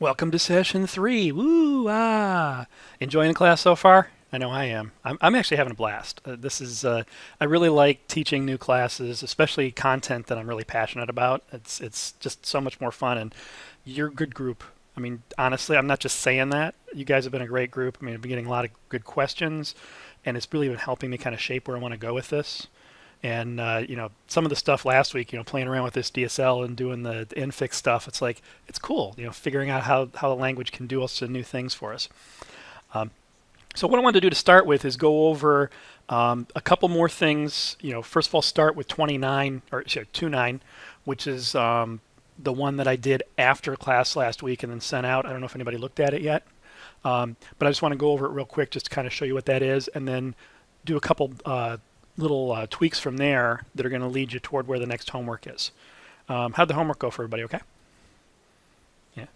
Welcome to session 3. Woo ah! Enjoying the class so far? I know I am. I'm actually having a blast. I really like teaching new classes, especially content that I'm really passionate about. It's just so much more fun, and you're a good group. I mean, honestly, I'm not just saying that. You guys have been a great group. I mean, I've been getting a lot of good questions, and it's really been helping me kind of shape where I want to go with this. And some of the stuff last week, playing around with this DSL and doing the infix stuff, it's like it's cool. Figuring out how the language can do also new things for us. Um, so what I wanted to do to start with is go over a couple more things. First of all, start with 29 or sorry, 29, which is the one that I did after class last week and then sent out. I don't know if anybody looked at it yet, but I just want to go over it real quick just to kind of show you what that is, and then do a couple little tweaks from there that are going to lead you toward where the next homework is. How'd the homework go for everybody? Okay. Yeah.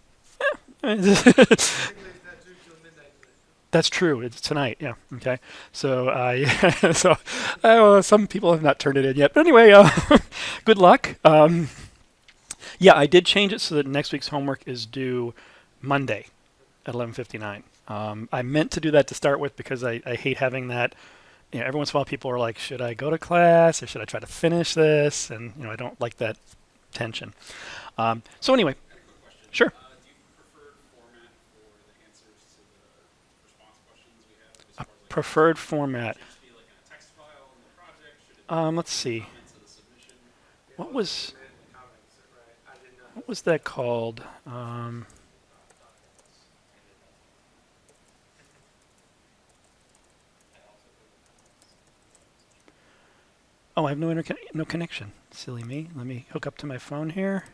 That's true. It's tonight. Yeah. Okay. So, yeah. Some people have not turned it in yet. But anyway, good luck. Yeah, I did change it so that next week's homework is due Monday at 11:59. I meant to do that to start with because I hate having that. Every once in a while people are like, should I go to class or should I try to finish this? And, I don't like that tension. So anyway, sure. A preferred format. Let's see. What was what was that called? Oh, I have no connection. Silly me. Let me hook up to my phone here.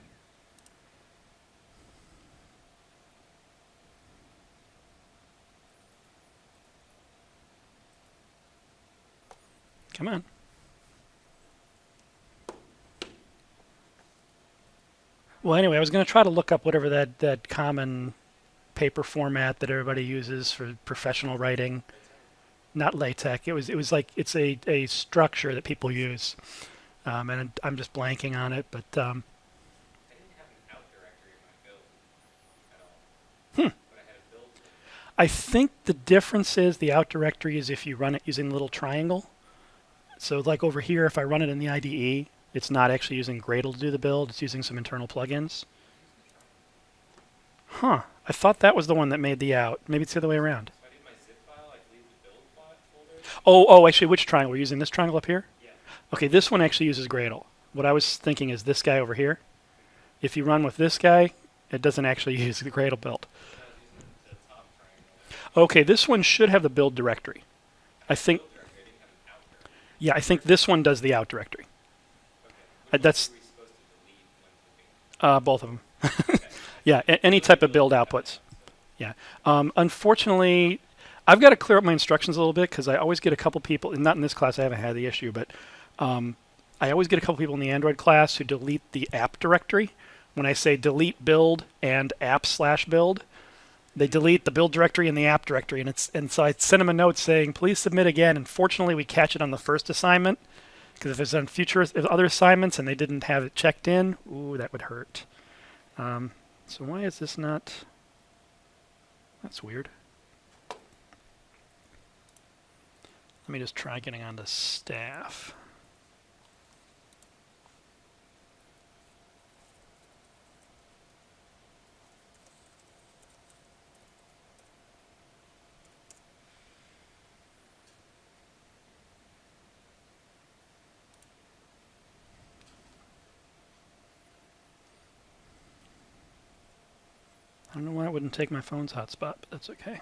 Come on. Well, anyway, I was going to try to look up whatever that common paper format that everybody uses for professional writing. Not LaTeX. It was like it's a structure that people use, and I'm just blanking on it. But hmm, I think the difference is the out directory is if you run it using the little triangle. So like over here, if I run it in the IDE, it's not actually using Gradle to do the build. It's using some internal plugins. Huh. I thought that was the one that made the out. Maybe it's the other way around. Oh, actually, which triangle? We're using this triangle up here? Okay, this one actually uses Gradle. What I was thinking is this guy over here. If you run with this guy, it doesn't actually use the Gradle build. Okay, this one should have the build directory. I think, yeah, I think this one does the out directory. That's both of them. Yeah, any type of build outputs. Yeah. Unfortunately, I've got to clear up my instructions a little bit because I always get a couple people, not in this class, I haven't had the issue, but I always get a couple people in the Android class who delete the app directory. When I say delete build and app/build, they delete the build directory and the app directory. And so I sent them a note saying, please submit again. And fortunately, we catch it on the first assignment because if it's on if other assignments and they didn't have it checked in, ooh, that would hurt. So why is this not? That's weird. Let me just try getting onto staff. I don't know why it wouldn't take my phone's hotspot, but that's okay.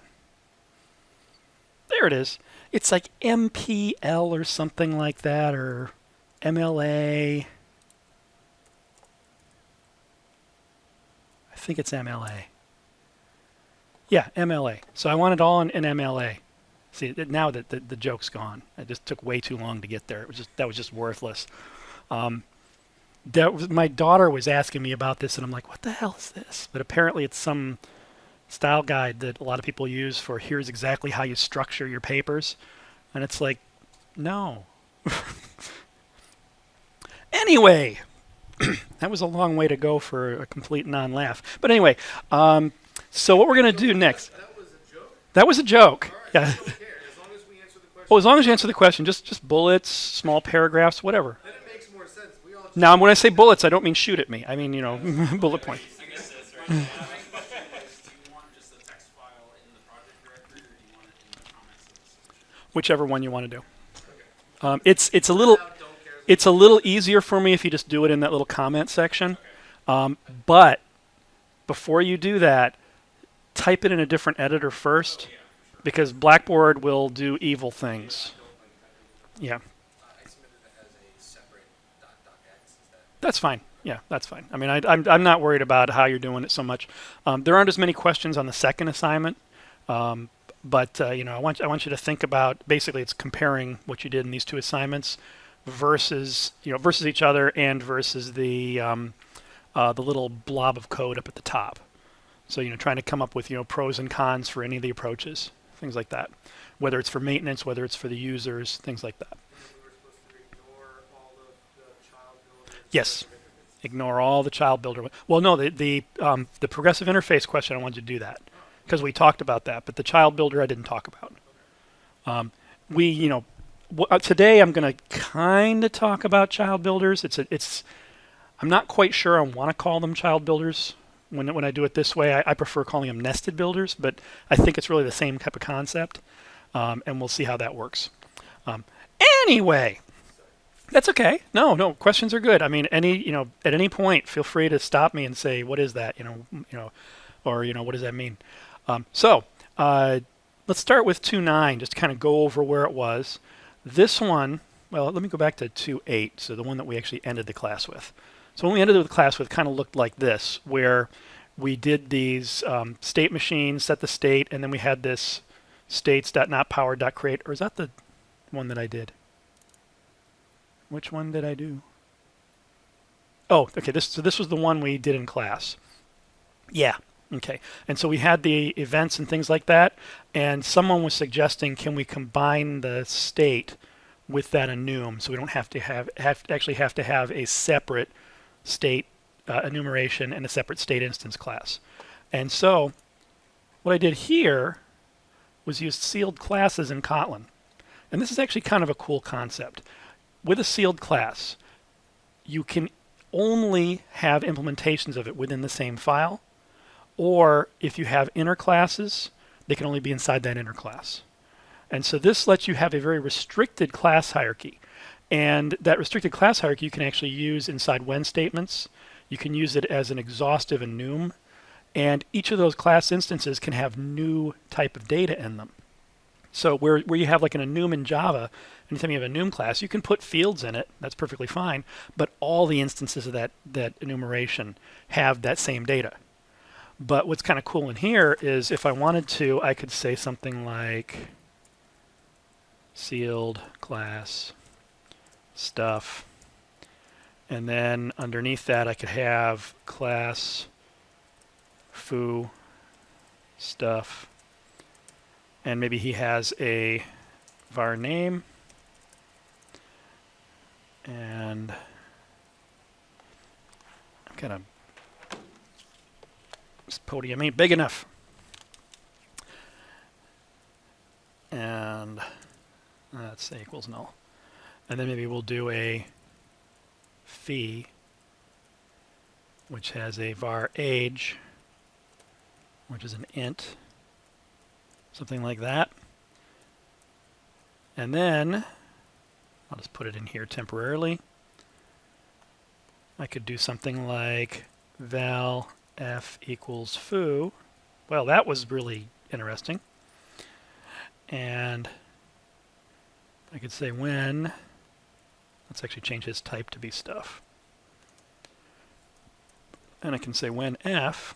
There it is. It's like MPL or something like that, or MLA. I think it's MLA. Yeah, MLA. So I want it all in MLA. See, now that the joke's gone. It just took way too long to get there. That was just worthless. Um, my daughter was asking me about this, and I'm like, what the hell is this? But apparently it's some style guide that a lot of people use for here's exactly how you structure your papers. And it's like, no. Anyway, that was a long way to go for a complete non-laugh. But anyway, So what we're going to do next? That was a joke? That was a joke. All right, Yeah. I don't care. As long as we answer the question. Well, as long as you answer the question, just bullets, small paragraphs, whatever. Then it makes more sense. We all Now, when I say bullets, I don't mean shoot at me. I mean, bullet points. I guess that's right. My question was, do you want just the text file in the project directory, or do you want it in the comments of the solution? Whichever one you want to do. Okay. It's a little Now, don't care. it's a little easier for me if you just do it in that little comment section. But before you do that, type it in a different editor first, because Blackboard will do evil things. Yeah, I submitted it as a separate .docx. Is that? that's fine. Yeah, that's fine. I mean, I'm not worried about how you're doing it so much. There aren't as many questions on the second assignment, but I want you to think about, basically it's comparing what you did in these two assignments versus each other and versus the little blob of code up at the top. So trying to come up with pros and cons for any of the approaches, things like that. Whether it's for maintenance, whether it's for the users, things like that. And we were supposed to ignore all the child builders. Yes. Ignore all the child builder. Well, no, the progressive interface question, I wanted you to do that because we talked about that, but the child builder I didn't talk about. Today I'm going to kind of talk about child builders. I'm not quite sure I want to call them child builders when I do it this way. I prefer calling them nested builders, but I think it's really the same type of concept, and we'll see how that works. Anyway. That's okay. No, questions are good. I mean, at any point, feel free to stop me and say, "What is that?" Or what does that mean? Let's start with 2.9, just to kind of go over where it was. This one, well, let me go back to 2.8, so the one that we actually ended the class with. So when we ended the class with, kind of looked like this, where we did these state machines, set the state, and then we had this states.notpower.create. Or is that the one that I did? Which one did I do? Oh, okay. This was the one we did in class. Yeah. Okay. And so we had the events and things like that, and someone was suggesting, can we combine the state with that enum, so we don't have to have a separate state enumeration and a separate state instance class. And so what I did here was use sealed classes in Kotlin, and this is actually kind of a cool concept. With a sealed class, you can only have implementations of it within the same file, or if you have inner classes, they can only be inside that inner class. And so this lets you have a very restricted class hierarchy. And that restricted class hierarchy you can actually use inside when statements. You can use it as an exhaustive enum. And each of those class instances can have new type of data in them. So where you have like an enum in Java, anytime you have an enum class, you can put fields in it. That's perfectly fine. But all the instances of that enumeration have that same data. But what's kind of cool in here is if I wanted to, I could say something like sealed class stuff. And then underneath that, I could have class foo stuff. And maybe he has a var name. And I've got this podium ain't big enough. And let's say equals null. And then maybe we'll do a fee, which has a var age, which is an int. Something like that. And then I'll just put it in here temporarily. I could do something like val f equals foo. Well, that was really interesting. And I could say when, let's actually change his type to be stuff. And I can say when f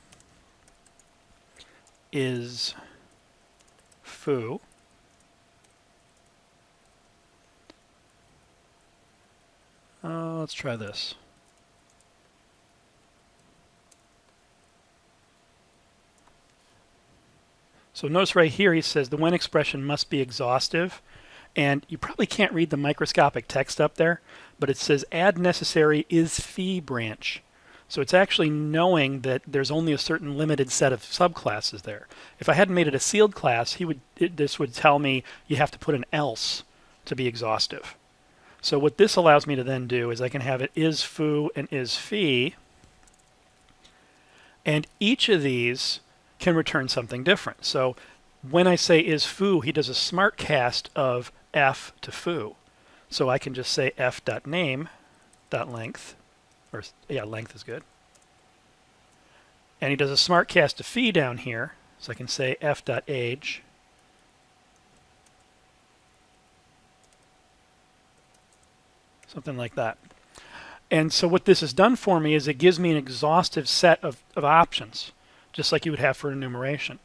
is foo, let's try this. So notice right here he says the when expression must be exhaustive, and you probably can't read the microscopic text up there, but it says add necessary is fee branch. So it's actually knowing that there's only a certain limited set of subclasses there. If I hadn't made it a sealed class, this would tell me you have to put an else to be exhaustive. So what this allows me to then do is I can have it is foo and is fee, and each of these can return something different. So when I say is foo, he does a smart cast of f to foo. So I can just say f.name.length, or yeah, length is good. And he does a smart cast of fee down here, so I can say f.age. Something like that. And so what this has done for me is it gives me an exhaustive set of options, just like you would have for enumeration.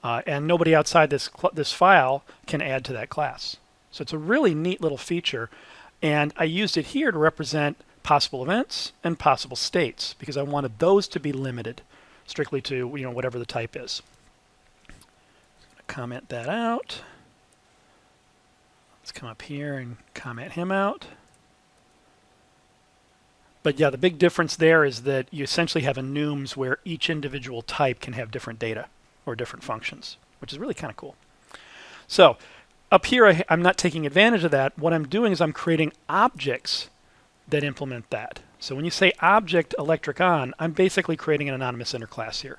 And nobody outside this file can add to that class. So it's a really neat little feature. And I used it here to represent possible events and possible states because I wanted those to be limited strictly to whatever the type is. Comment that out. Let's come up here and comment him out. But yeah, the big difference there is that you essentially have enums where each individual type can have different data or different functions, which is really kind of cool. So up here, I'm not taking advantage of that. What I'm doing is I'm creating objects that implement that. So when you say object electric on, I'm basically creating an anonymous interclass here.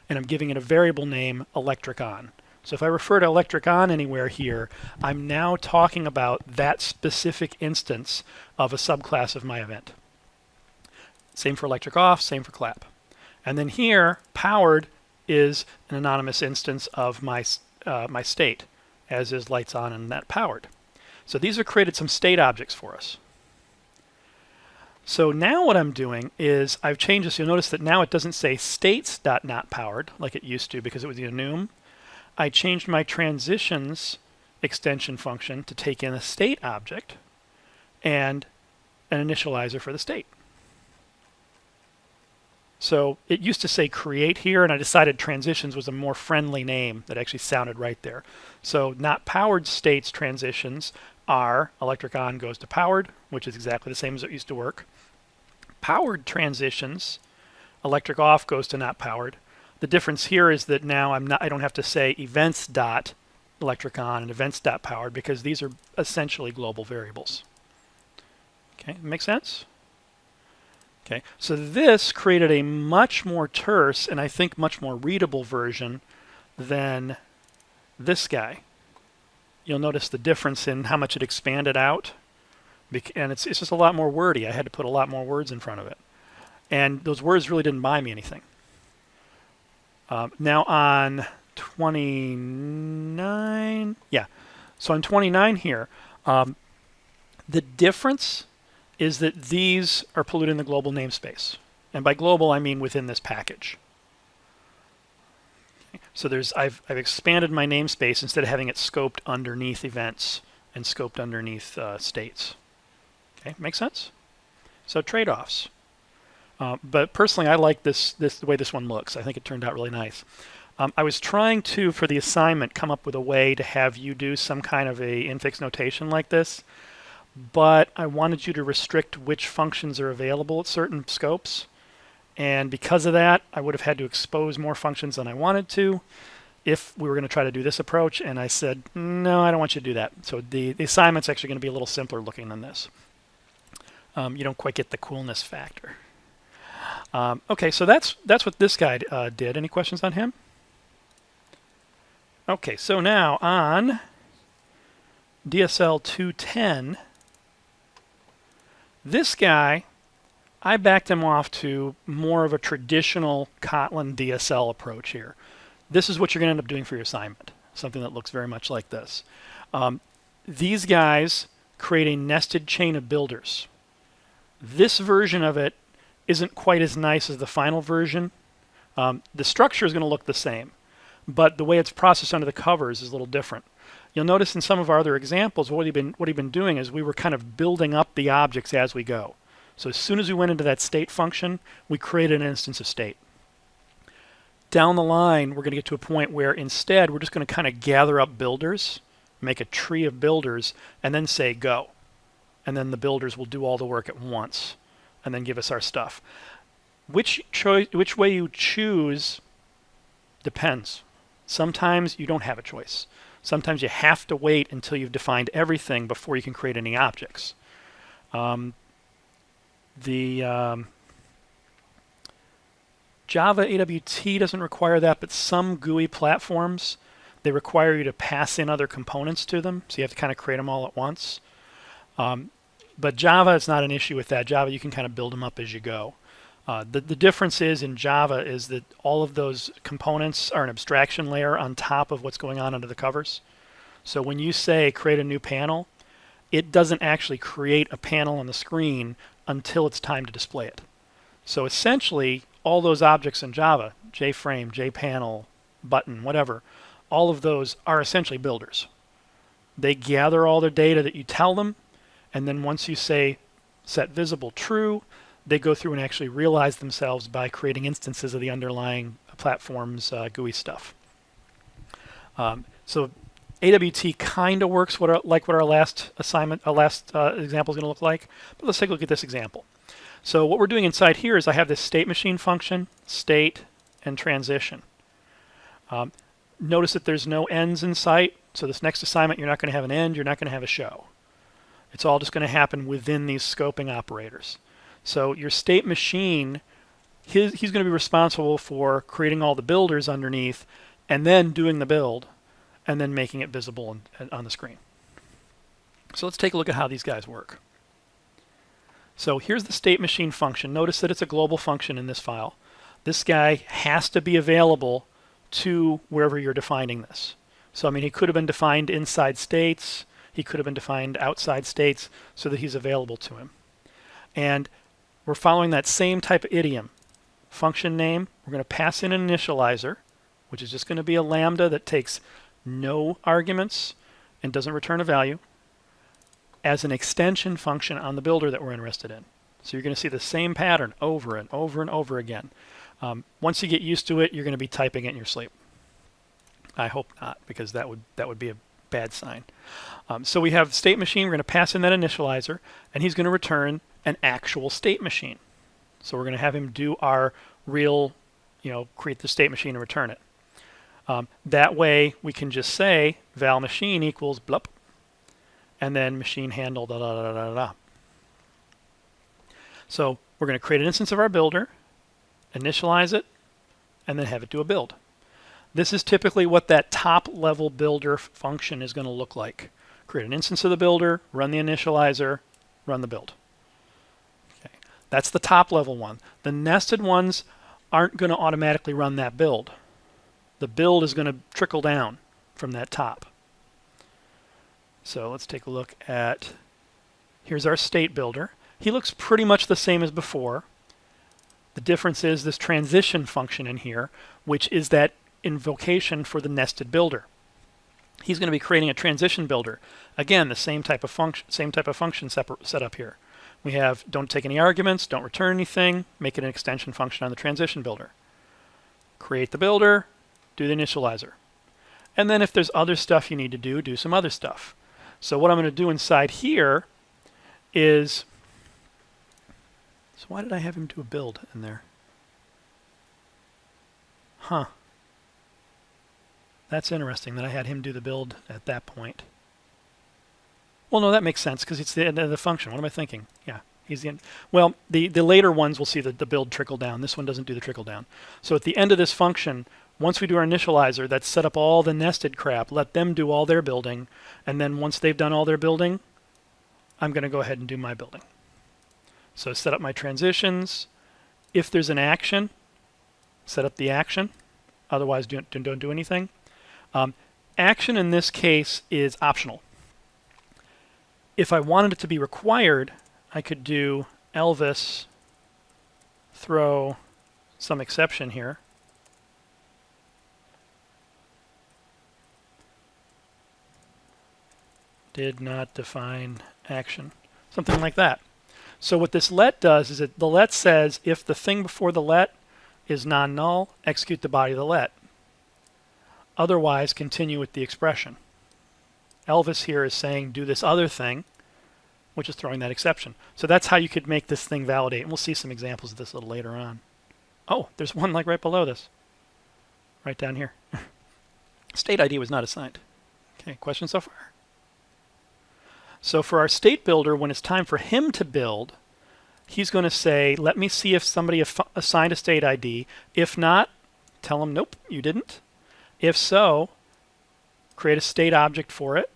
And I'm giving it a variable name electric on. So if I refer to electric on anywhere here, I'm now talking about that specific instance of a subclass of my event. Same for electric off, same for clap. And then here, powered is an anonymous instance of my state, as is lights on and that powered. So these have created some state objects for us. So now what I'm doing is I've changed this. You'll notice that now it doesn't say states.notPowered like it used to because it was the enum. I changed my transitions extension function to take in a state object and an initializer for the state. So it used to say create here, and I decided transitions was a more friendly name that actually sounded right there. So not powered states transitions are electric on goes to powered, which is exactly the same as it used to work. Powered transitions, electric off goes to not powered. The difference here is that now I don't have to say events dot electric on and events dot powered because these are essentially global variables. Okay, make sense? Okay, so this created a much more terse and I think much more readable version than this guy. You'll notice the difference in how much it expanded out. And it's just a lot more wordy. I had to put a lot more words in front of it. And those words really didn't buy me anything. Now on 29, yeah. So on 29 here, the difference is that these are polluting the global namespace. And by global, I mean within this package. Okay. So I've expanded my namespace instead of having it scoped underneath events and scoped underneath states. Okay, make sense? So trade-offs. But personally, I like the way this one looks. I think it turned out really nice. I was trying to, for the assignment, come up with a way to have you do some kind of a infix notation like this. But I wanted you to restrict which functions are available at certain scopes. And because of that, I would have had to expose more functions than I wanted to if we were going to try to do this approach. And I said, no, I don't want you to do that. So the assignment's actually going to be a little simpler looking than this. You don't quite get the coolness factor. Okay, so that's what this guy did. Any questions on him? Okay, so now on DSL 210, this guy, I backed him off to more of a traditional Kotlin DSL approach here. This is what you're going to end up doing for your assignment, something that looks very much like this. These guys create a nested chain of builders. This version of it isn't quite as nice as the final version. The structure is going to look the same, but the way it's processed under the covers is a little different. You'll notice in some of our other examples, what he'd been doing is we were kind of building up the objects as we go. So as soon as we went into that state function, we created an instance of state. Down the line, we're going to get to a point where instead we're just going to kind of gather up builders, make a tree of builders, and then say go. And then the builders will do all the work at once and then give us our stuff. Which way you choose depends. Sometimes you don't have a choice. Sometimes you have to wait until you've defined everything before you can create any objects. The Java AWT doesn't require that, but some GUI platforms, they require you to pass in other components to them, so you have to kind of create them all at once. But Java is not an issue with that. Java, you can kind of build them up as you go. The difference is in Java is that all of those components are an abstraction layer on top of what's going on under the covers. So when you say create a new panel, it doesn't actually create a panel on the screen until it's time to display it. So essentially, all those objects in Java, JFrame, JPanel, button, whatever, all of those are essentially builders. They gather all the data that you tell them, and then once you say set visible true, they go through and actually realize themselves by creating instances of the underlying platform's GUI stuff. So AWT kind of works like what our last assignment, example is going to look like. But let's take a look at this example. So what we're doing inside here is I have this state machine function, state, and transition. Notice that there's no ends in sight. So this next assignment, you're not going to have an end, you're not going to have a show. It's all just going to happen within these scoping operators. So your state machine, he's going to be responsible for creating all the builders underneath and then doing the build and then making it visible on the screen. So let's take a look at how these guys work. So here's the state machine function. Notice that it's a global function in this file. This guy has to be available to wherever you're defining this. So I mean, he could have been defined inside states. He could have been defined outside states so that he's available to him. And we're following that same type of idiom. Function name, we're going to pass in an initializer, which is just going to be a lambda that takes no arguments and doesn't return a value, as an extension function on the builder that we're interested in. So you're going to see the same pattern over and over and over again. Once you get used to it, you're going to be typing it in your sleep. I hope not, because that would be a bad sign. So we have state machine. We're going to pass in that initializer, and he's going to return an actual state machine. So we're going to have him do our real, create the state machine and return it. That way we can just say val machine equals blup, and then machine handle da da da da da da. So we're going to create an instance of our builder, initialize it, and then have it do a build. This is typically what that top level builder function is going to look like. Create an instance of the builder, run the initializer, run the build. Okay. That's the top level one. The nested ones aren't going to automatically run that build. The build is going to trickle down from that top. So let's take a look at, here's our state builder. He looks pretty much the same as before. The difference is this transition function in here, which is that invocation for the nested builder. He's going to be creating a transition builder. Again, the same type of function set up here. We have don't take any arguments, don't return anything, make it an extension function on the transition builder. Create the builder, do the initializer. And then if there's other stuff you need to do, do some other stuff. So what I'm going to do inside here is, so why did I have him do a build in there? Huh. That's interesting that I had him do the build at that point. Well, no, that makes sense because it's the end of the function. What am I thinking? Yeah, he's the end. Well, the later ones will see the build trickle down. This one doesn't do the trickle down. So at the end of this function, once we do our initializer, that's set up all the nested crap. Let them do all their building. And then once they've done all their building, I'm going to go ahead and do my building. So set up my transitions. If there's an action, set up the action. Otherwise, don't do anything. Action in this case is optional. If I wanted it to be required, I could do Elvis throw some exception here. Did not define action. Something like that. So what this let does is that the let says if the thing before the let is non-null, execute the body of the let. Otherwise, continue with the expression. Elvis here is saying do this other thing, which is throwing that exception. So that's how you could make this thing validate. And we'll see some examples of this a little later on. Oh, there's one like right below this. Right down here. State ID was not assigned. Okay, question so far? So for our state builder, when it's time for him to build, he's going to say, let me see if somebody assigned a state ID. If not, tell him, nope, you didn't. If so, create a state object for it,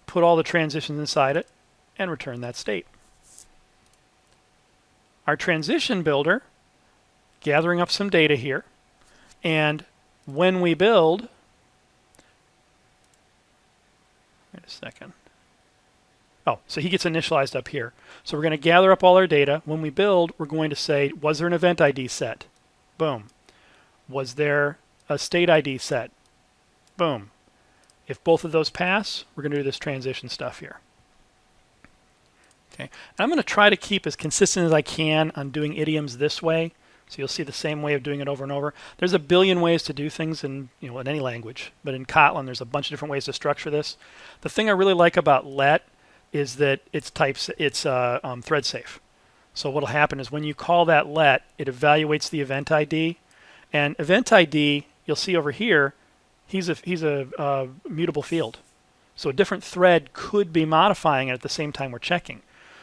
put all the transitions inside it, and return that state. Our transition builder, gathering up some data here, and when we build, wait a second. Oh, so he gets initialized up here. So we're going to gather up all our data. When we build, we're going to say, was there an event ID set? Boom. Was there a state ID set? Boom. If both of those pass, we're going to do this transition stuff here. Okay. And I'm going to try to keep as consistent as I can on doing idioms this way. So you'll see the same way of doing it over and over. There's a billion ways to do things in any language, but in Kotlin there's a bunch of different ways to structure this. The thing I really like about let is that it's thread safe. So what'll happen is when you call that let, it evaluates the event ID, and event ID you'll see over here, he's a mutable field. So a different thread could be modifying it at the same time we're checking.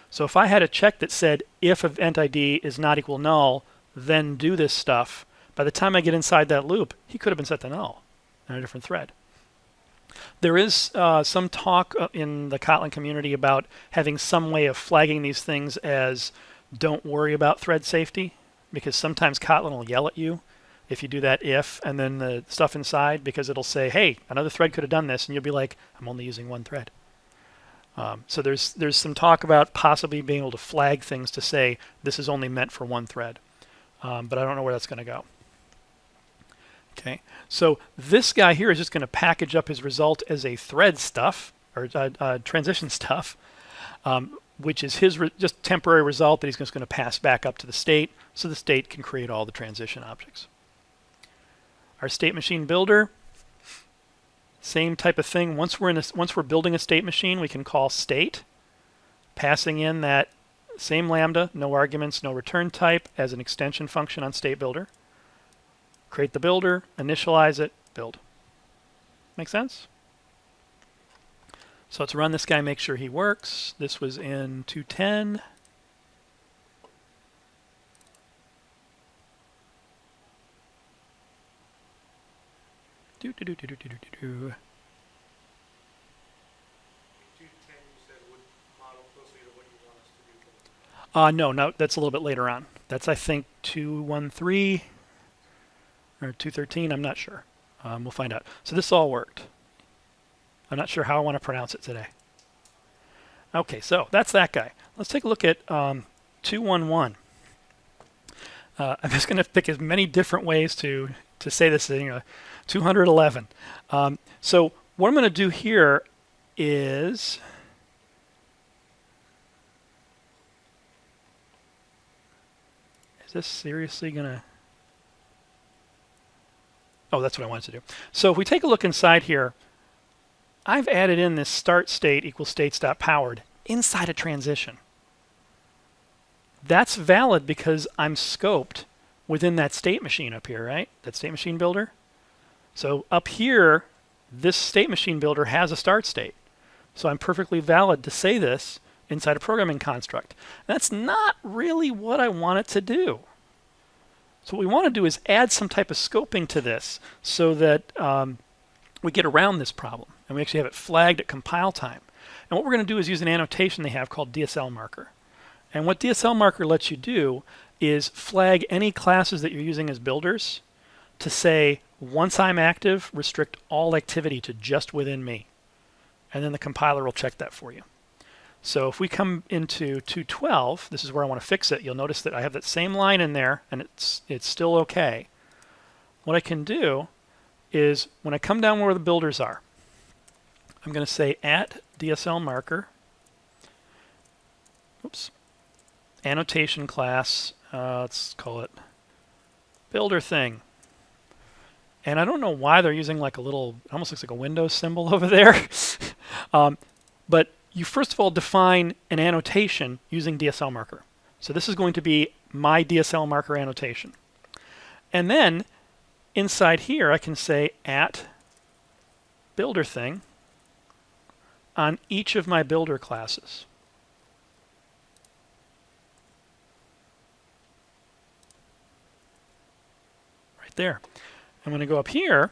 So if I had a check that said if event ID is not equal null, then do this stuff, by the time I get inside that loop, he could have been set to null in a different thread. There is some talk in the Kotlin community about having some way of flagging these things as don't worry about thread safety, because sometimes Kotlin will yell at you if you do that if and then the stuff inside, because it'll say, hey, another thread could have done this, and you'll be like, I'm only using one thread. So there's some talk about possibly being able to flag things to say this is only meant for one thread. But I don't know where that's going to go. Okay, so this guy here is just going to package up his result as a thread stuff, or transition stuff, which is his just temporary result that he's just going to pass back up to the state, so the state can create all the transition objects. Our state machine builder, same type of thing. Once we're building a state machine, we can call state, passing in that same lambda, no arguments, no return type, as an extension function on state builder. Create the builder, initialize it, build. Make sense? So let's run this guy, make sure he works. This was in 2.10. Do. 210 you said would model closely to what you want us to do. No, that's a little bit later on. That's, I think, 2.13 or 2.13. I'm not sure. We'll find out. So this all worked. I'm not sure how I want to pronounce it today. Okay, so that's that guy. Let's take a look at 2.11. I'm just going to pick as many different ways to say this. 211. So what I'm going to do here is this seriously going to... Oh, that's what I wanted to do. So if we take a look inside here, I've added in this start state equals states.powered inside a transition. That's valid because I'm scoped within that state machine up here, right? That state machine builder. So up here, this state machine builder has a start state. So I'm perfectly valid to say this inside a programming construct. That's not really what I want it to do. So what we want to do is add some type of scoping to this so that we get around this problem. And we actually have it flagged at compile time. And what we're going to do is use an annotation they have called DSL marker. And what DSL marker lets you do is flag any classes that you're using as builders to say, once I'm active, restrict all activity to just within me. And then the compiler will check that for you. So if we come into 2.12, this is where I want to fix it. You'll notice that I have that same line in there, and it's still okay. What I can do is, when I come down where the builders are, I'm going to say at DSL marker, oops, annotation class, let's call it builder thing. And I don't know why they're using like a little, it almost looks like a Windows symbol over there. But you first of all define an annotation using DSL marker. So this is going to be my DSL marker annotation. And then inside here, I can say at builder thing on each of my builder classes. Right there. And when I go up here,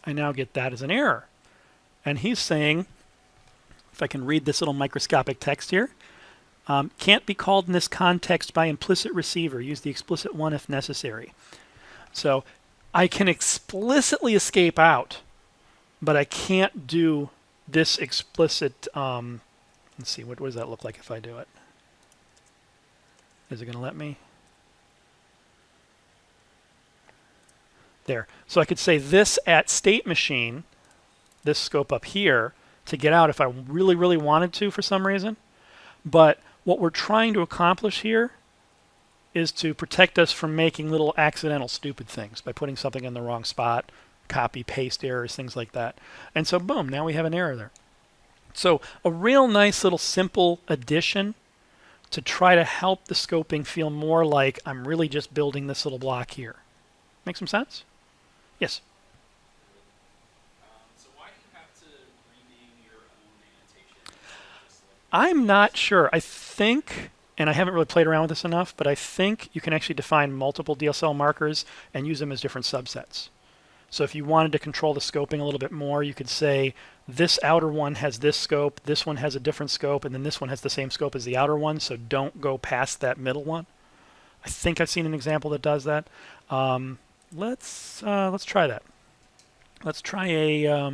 I now get that as an error. And he's saying, if I can read this little microscopic text here, can't be called in this context by implicit receiver. Use the explicit one if necessary. So I can explicitly escape out, but I can't do this explicit. Let's see, what does that look like if I do it? Is it going to let me? There. So I could say this at state machine, this scope up here, to get out if I really, really wanted to for some reason. But what we're trying to accomplish here is to protect us from making little accidental stupid things by putting something in the wrong spot, copy, paste errors, things like that. And so boom, now we have an error there. So a real nice little simple addition to try to help the scoping feel more like I'm really just building this little block here. Make some sense? Yes? So why do you have to rename your own annotation? Just like, I'm not sure. I think, and I haven't really played around with this enough, but I think you can actually define multiple DSL markers and use them as different subsets. So if you wanted to control the scoping a little bit more, you could say this outer one has this scope, this one has a different scope, and then this one has the same scope as the outer one, so don't go past that middle one. I think I've seen an example that does that. Let's try that. Let's try a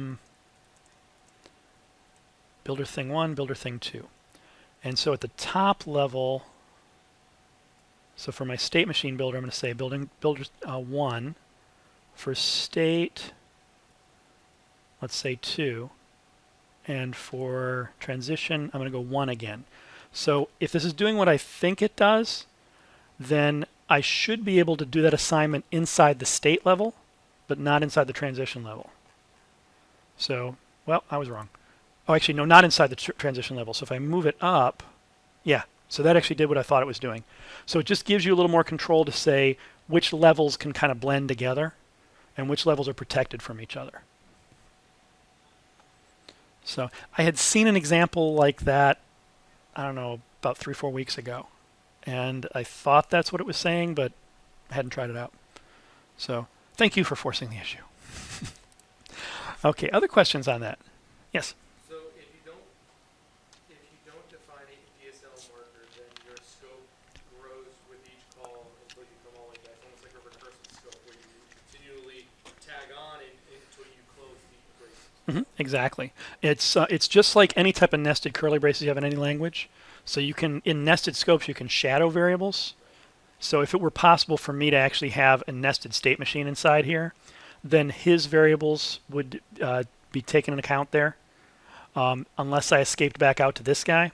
builder thing 1, builder thing 2. And so at the top level, so for my state machine builder, I'm going to say builder 1. For state, let's say 2. And for transition, I'm going to go 1 again. So if this is doing what I think it does, then I should be able to do that assignment inside the state level, but not inside the transition level. So, well, I was wrong. Oh, actually, no, not inside the transition level. So if I move it up, yeah, so that actually did what I thought it was doing. So it just gives you a little more control to say which levels can kind of blend together and which levels are protected from each other. So I had seen an example like that, I don't know, about 3-4 weeks ago. And I thought that's what it was saying, but I hadn't tried it out. So thank you for forcing the issue. Okay, other questions on that? Yes? So if you don't define a DSL marker, then your scope grows with each call until you come all like that. It's almost like a recursive scope where you continually tag on until you close the braces. Exactly. It's just like any type of nested curly braces you have in any language. So you can, in nested scopes, you can shadow variables. So if it were possible for me to actually have a nested state machine inside here, then his variables would be taken into account there, unless I escaped back out to this guy.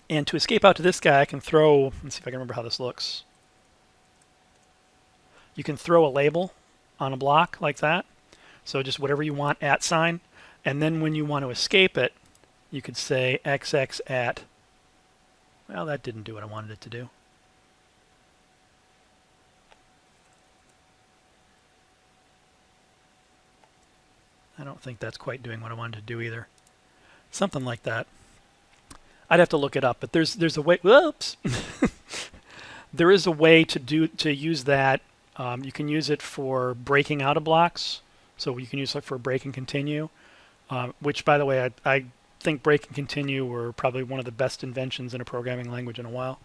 And to escape out to this guy, I can throw, let's see if I can remember how this looks. You can throw a label on a block like that. So just whatever you want at sign. And then when you want to escape it, you could say XX at, well, that didn't do what I wanted it to do. I don't think that's quite doing what I wanted to do either. Something like that. I'd have to look it up, but there's a way. Whoops. There is a way to use that. You can use it for breaking out of blocks. So you can use it for break and continue, which, by the way, I think break and continue were probably one of the best inventions in a programming language in a while.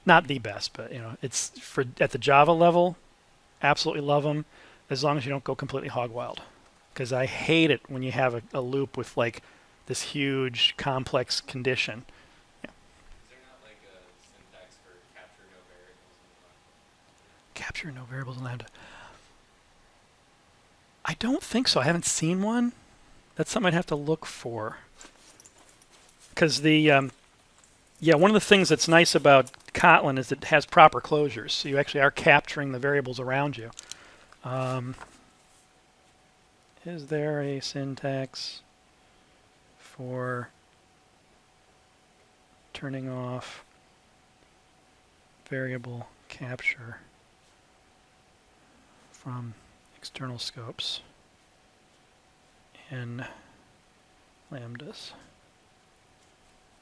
Not the best, but it's for at the Java level. Absolutely love them, as long as you don't go completely hog wild. Because I hate it when you have a loop with like this huge complex condition. Yeah. Is there not like a syntax for capture no variables in the Capture no variables in lambda. I don't think so. I haven't seen one. That's something I'd have to look for. Because one of the things that's nice about Kotlin is it has proper closures. So you actually are capturing the variables around you. Is there a syntax for turning off variable capture from external scopes in lambdas.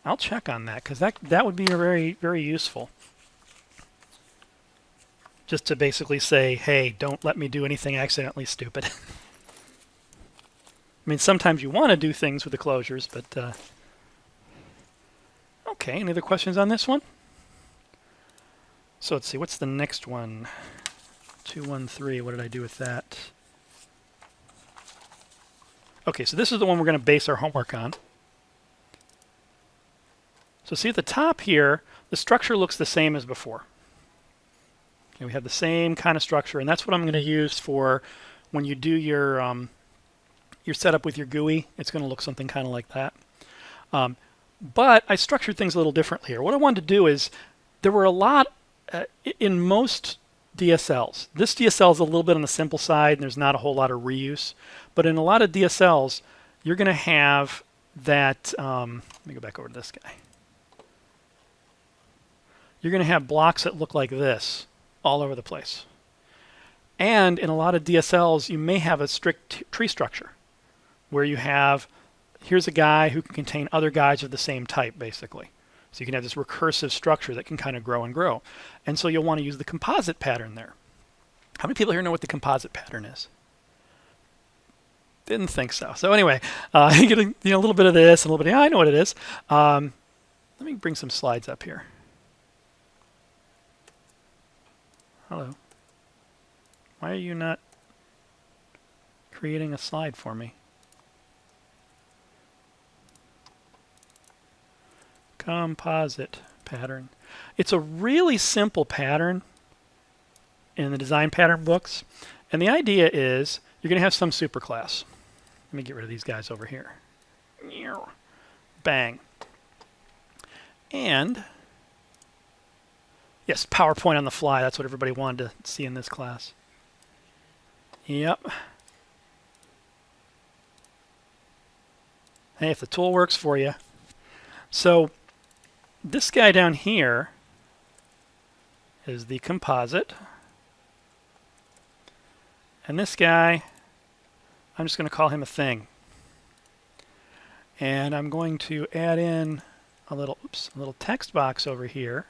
I'll check on that because that would be very, very useful. Just to basically say, hey, don't let me do anything accidentally stupid. I mean, sometimes you want to do things with the closures, but okay, any other questions on this one? So let's see, what's the next one? 213, what did I do with that? Okay, so this is the one we're going to base our homework on. So see at the top here, the structure looks the same as before. Okay, we have the same kind of structure, and that's what I'm going to use for when you do your setup with your GUI. It's going to look something kind of like that. But I structured things a little differently here. What I wanted to do is, there were a lot, in most DSLs, this DSL is a little bit on the simple side, and there's not a whole lot of reuse. But in a lot of DSLs, you're going to have that, let me go back over to this guy. You're going to have blocks that look like this all over the place. And in a lot of DSLs, you may have a strict tree structure where you have, here's a guy who can contain other guys of the same type, basically. So you can have this recursive structure that can kind of grow and grow. And so you'll want to use the composite pattern there. How many people here know what the composite pattern is? Didn't think so. So anyway, you get a little bit of this and a little bit of, yeah, I know what it is. Let me bring some slides up here. Hello. Why are you not creating a slide for me? Composite pattern. It's a really simple pattern in the design pattern books. And the idea is you're going to have some superclass. Let me get rid of these guys over here. Bang. And yes, PowerPoint on the fly. That's what everybody wanted to see in this class. Yep. Hey, if the tool works for you. So this guy down here is the composite. And this guy, I'm just going to call him a thing. And I'm going to add in a little text box over here.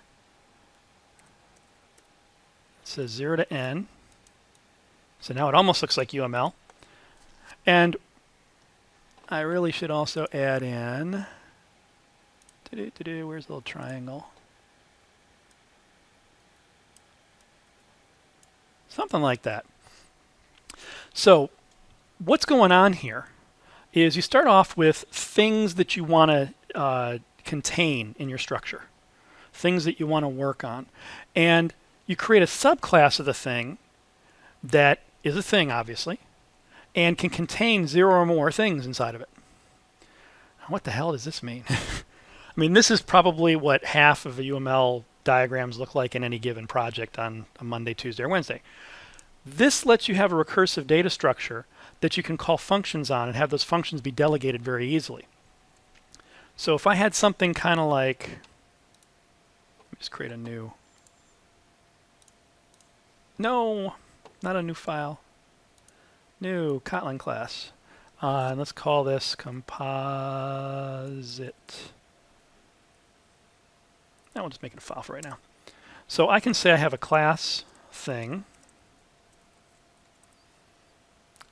It says 0 to n. So now it almost looks like UML. And I really should also add in, where's the little triangle? Something like that. So what's going on here is you start off with things that you want to contain in your structure, things that you want to work on. And you create a subclass of the thing that is a thing, obviously, and can contain 0 or more things inside of it. What the hell does this mean? I mean, this is probably what half of the UML diagrams look like in any given project on a Monday, Tuesday, or Wednesday. This lets you have a recursive data structure that you can call functions on and have those functions be delegated very easily. So if I had something kind of like, let me just create a new, no, not a new file, new Kotlin class. And let's call this composite. Now we'll just make it a file for right now. So I can say I have a class thing.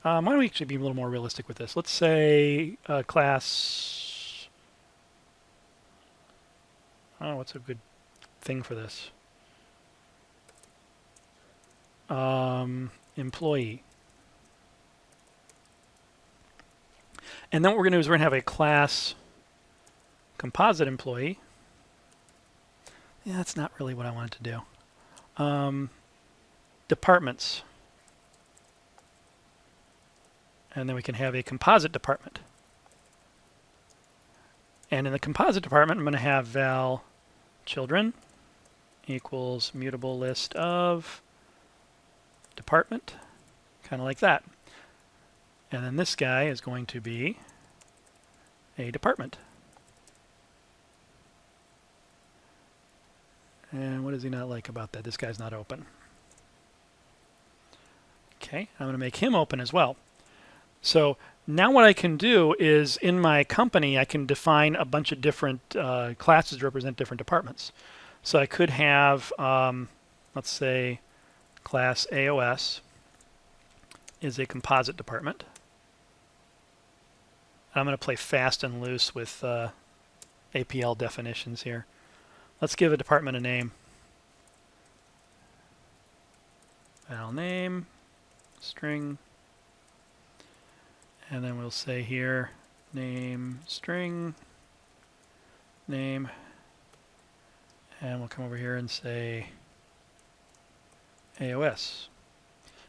Why don't we actually be a little more realistic with this? Let's say class, I don't know, what's a good thing for this? Employee. And then what we're going to do is we're going to have a class composite employee. Yeah, that's not really what I wanted to do. Departments. And then we can have a composite department. And in the composite department, I'm going to have val children equals mutable list of department, kind of like that. And then this guy is going to be a department. And what does he not like about that? This guy's not open. Okay, I'm going to make him open as well. So now what I can do is in my company, I can define a bunch of different classes to represent different departments. So I could have, let's say, class AOS is a composite department. I'm going to play fast and loose with APL definitions here. Let's give a department a name. Val name, string, and then we'll say here name string, name, and we'll come over here and say AOS.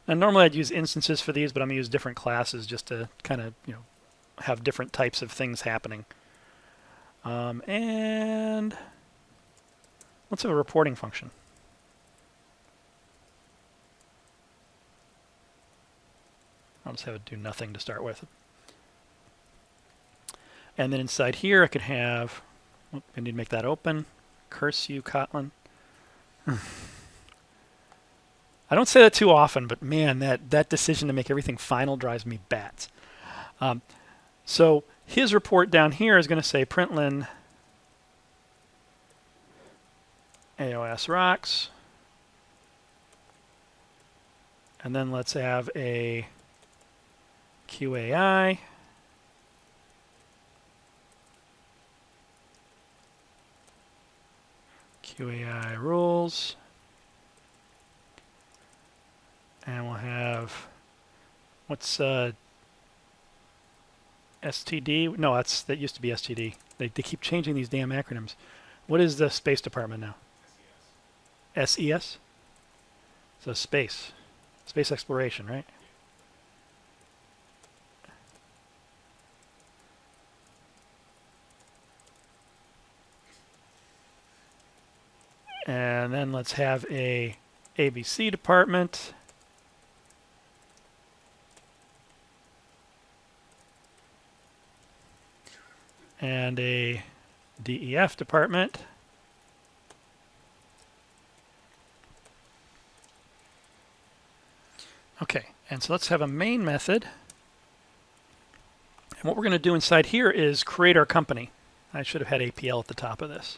Now normally I'd use instances for these, but I'm going to use different classes just to kind of, have different types of things happening. And let's have a reporting function. I'll just have it do nothing to start with. And then inside here I could have, I need to make that open. Curse you, Kotlin. I don't say that too often, but man, that decision to make everything final drives me bats. So his report down here is going to say println AOS rocks. And then let's have a QAI. QAI rules. And we'll have, what's STD? No, that used to be STD. They keep changing these damn acronyms. What is the space department now? SES? So space exploration, right? And then let's have a ABC department. And a DEF department. Okay, and so let's have a main method. And what we're going to do inside here is create our company. I should have had APL at the top of this.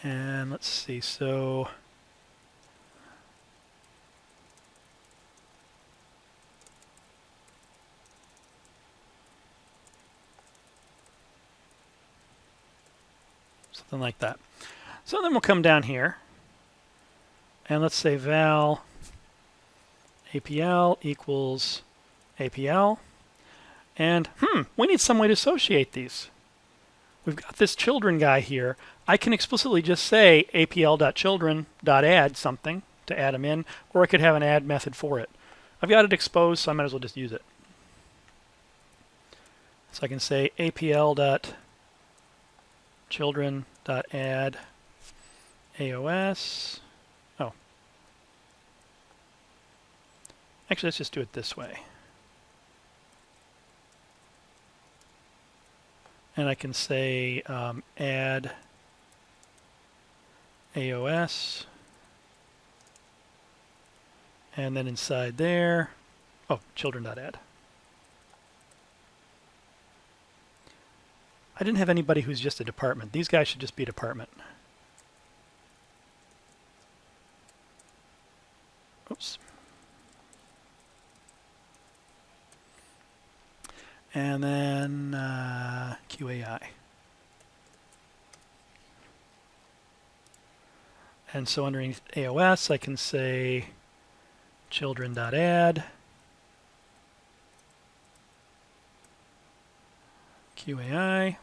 And let's see, so something like that. So then we'll come down here and let's say val APL equals APL. And we need some way to associate these. We've got this children guy here. I can explicitly just say apl.children.add something to add them in, or I could have an add method for it. I've got it exposed, so I might as well just use it. So I can say apl.children.add AOS. Oh. Actually, let's just do it this way. And I can say add AOS. And then inside there, children.add. I didn't have anybody who's just a department. These guys should just be department. Oops. And then QAI. And so underneath AOS, I can say children.add QAI.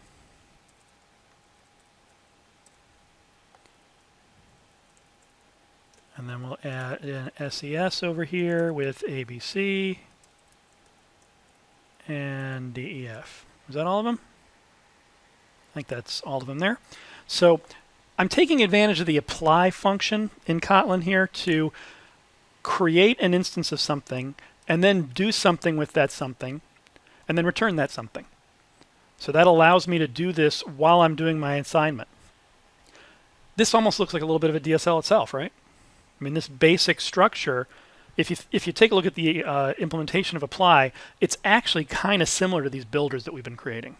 And then we'll add an SES over here with ABC and DEF. Is that all of them? I think that's all of them there. So I'm taking advantage of the apply function in Kotlin here to create an instance of something and then do something with that something and then return that something. So that allows me to do this while I'm doing my assignment. this almost looks like a little bit of a DSL itself, right? I mean, this basic structure, if you take a look at the implementation of apply, it's actually kind of similar to these builders that we've been creating.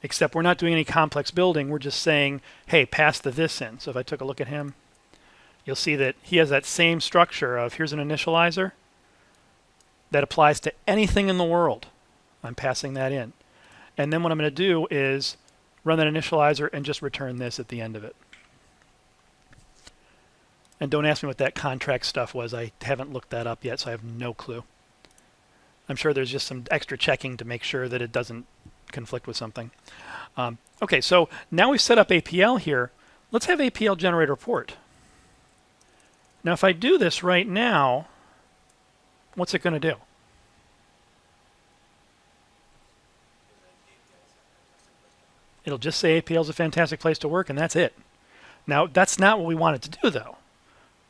Except we're not doing any complex building. We're just saying, hey, pass the this in. So if I took a look at him, you'll see that he has that same structure of here's an initializer that applies to anything in the world. I'm passing that in. And then what I'm going to do is run that initializer and just return this at the end of it. And don't ask me what that contract stuff was. I haven't looked that up yet, so I have no clue. I'm sure there's just some extra checking to make sure that it doesn't conflict with something. Okay, so now we've set up APL here. Let's have APL generate a report. Now, if I do this right now, what's it going to do? It'll just say APL is a fantastic place to work, and that's it. Now, that's not what we want it to do, though.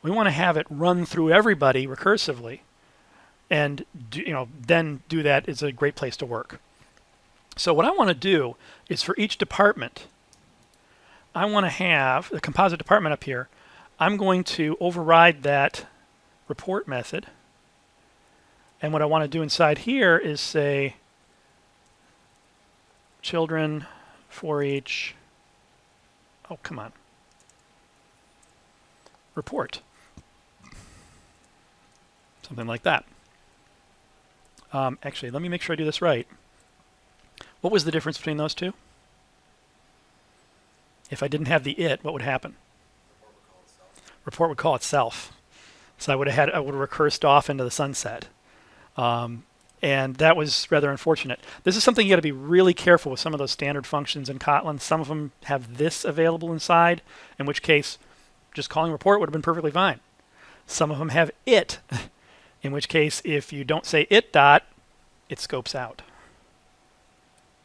We want to have it run through everybody recursively, and then do that. It's a great place to work. So what I want to do is for each department, I want to have the composite department up here. I'm going to override that report method. And what I want to do inside here is say children for each, oh, come on, report. Something like that. Actually, let me make sure I do this right. What was the difference between those two? If I didn't have the it, what would happen? Report would call itself. So I would have recursed off into the sunset. And that was rather unfortunate. This is something you got to be really careful with some of those standard functions in Kotlin. Some of them have this available inside, in which case just calling report would have been perfectly fine. Some of them have it, in which case if you don't say it dot, it scopes out.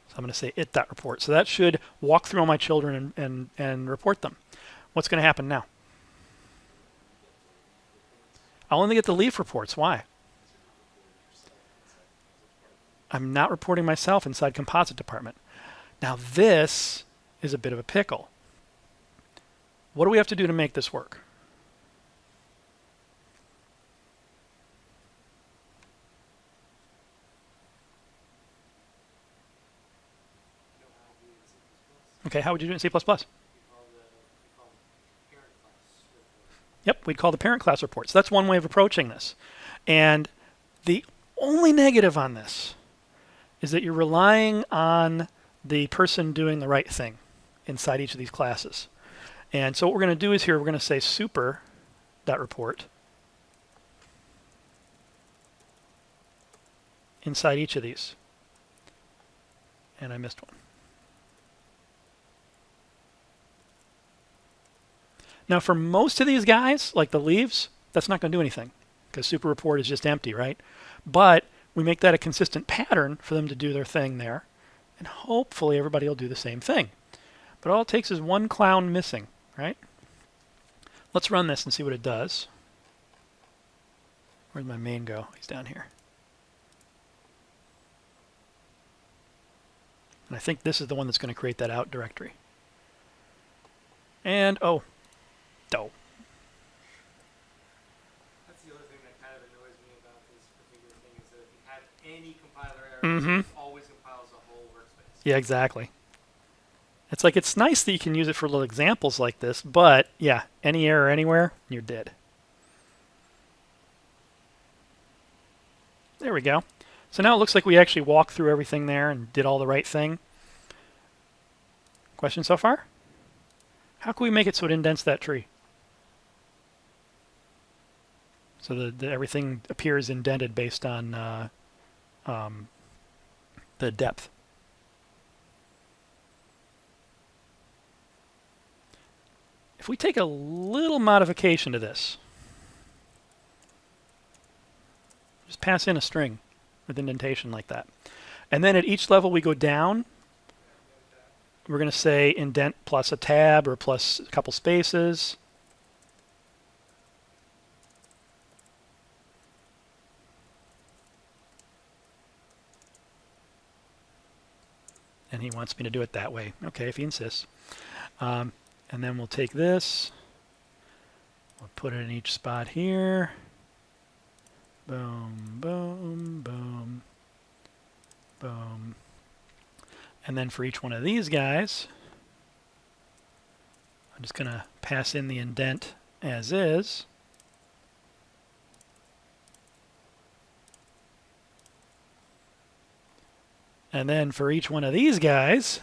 So I'm going to say it dot report. So that should walk through all my children and report them. What's going to happen now? I'll only get the leaf reports. Why? I'm not reporting myself inside composite department. Now this is a bit of a pickle. What do we have to do to make this work? Okay, how would you do it in C++? Yep, we'd call the parent class report. So that's one way of approaching this. And the only negative on this is that you're relying on the person doing the right thing inside each of these classes. And so what we're going to do is here, we're going to say super.report inside each of these. And I missed one. Now for most of these guys, like the leaves, that's not going to do anything because super report is just empty, right? But we make that a consistent pattern for them to do their thing there. And hopefully everybody will do the same thing. But all it takes is one clown missing, right? Let's run this and see what it does. Where'd my main go? He's down here. And I think this is the one that's going to create that out directory. And, oh, dope. That's the other thing that kind of annoys me about this particular thing is that if you have any compiler errors, it always compiles the whole workspace. Yeah, exactly. It's like it's nice that you can use it for little examples like this, but yeah, any error anywhere, you're dead. There we go. So now it looks like we actually walked through everything there and did all the right thing. Question so far? How can we make it so it indents that tree? So that everything appears indented based on the depth. If we take a little modification to this, just pass in a string with indentation like that. And then at each level we go down, we're going to say indent plus a tab or plus a couple spaces. And he wants me to do it that way. Okay, if he insists. And then we'll take this, we'll put it in each spot here. Boom, boom, boom, boom. And then for each one of these guys, I'm just going to pass in the indent as is. And then for each one of these guys,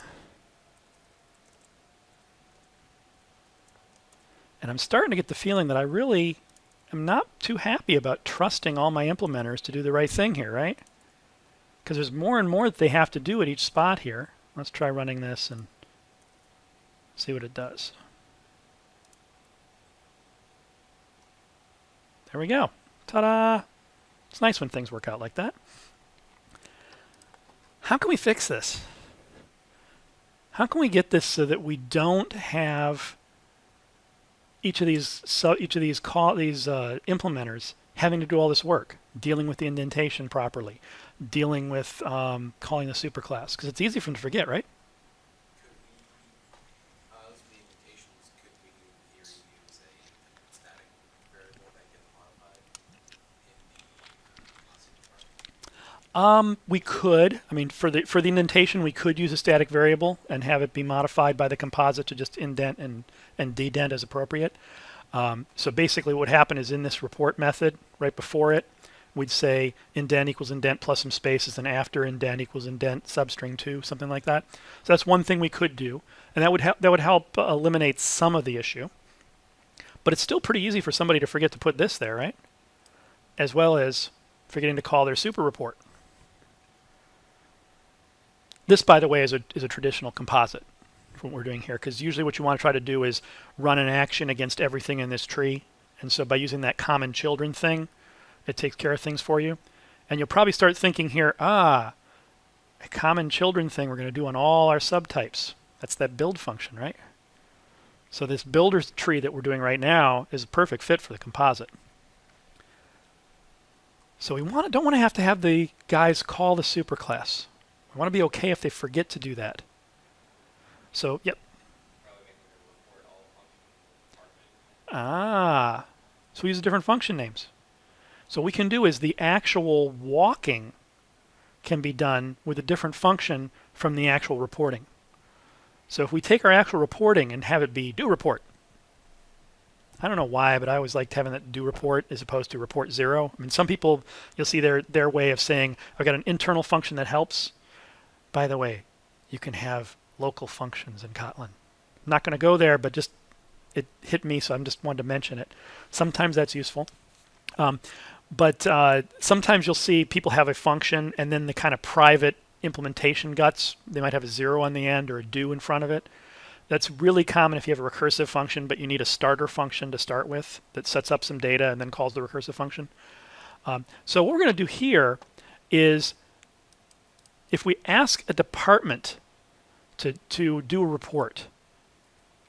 and I'm starting to get the feeling that I really am not too happy about trusting all my implementers to do the right thing here, right? Because there's more and more that they have to do at each spot here. Let's try running this and see what it does. There we go. Ta-da! It's nice when things work out like that. How can we fix this? How can we get this so that we don't have each of these implementers having to do all this work, dealing with the indentation properly, dealing with calling the superclass? Because it's easy for them to forget, right? Could we, those being mutations, could we in theory use a static variable that gets modified in the We could. I mean, for the indentation, we could use a static variable and have it be modified by the composite to just indent and dedent as appropriate. So basically what would happen is in this report method, right before it, we'd say indent equals indent plus some spaces, and after indent equals indent substring 2, something like that. So that's one thing we could do, and that would help eliminate some of the issue. But it's still pretty easy for somebody to forget to put this there, right? As well as forgetting to call their super report. This, by the way, is a traditional composite for what we're doing here, because usually what you want to try to do is run an action against everything in this tree. And so by using that common children thing, it takes care of things for you. And you'll probably start thinking here, a common children thing we're going to do on all our subtypes. That's that build function, right? So this builder tree that we're doing right now is a perfect fit for the composite. So we don't want to have the guys call the superclass. We want to be okay if they forget to do that. So, yep. probably make it a report all function department. So we use different function names. So what we can do is the actual walking can be done with a different function from the actual reporting. So if we take our actual reporting and have it be do report. I don't know why, but I always liked having that do report as opposed to report 0. I mean, some people, you'll see their way of saying, I've got an internal function that helps. By the way, you can have local functions in Kotlin. I'm not going to go there, but just it hit me, so I just wanted to mention it. Sometimes that's useful. But sometimes you'll see people have a function and then the kind of private implementation guts, they might have a 0 on the end or a do in front of it. That's really common if you have a recursive function, but you need a starter function to start with that sets up some data and then calls the recursive function. So what we're going to do here is if we ask a department to do a report,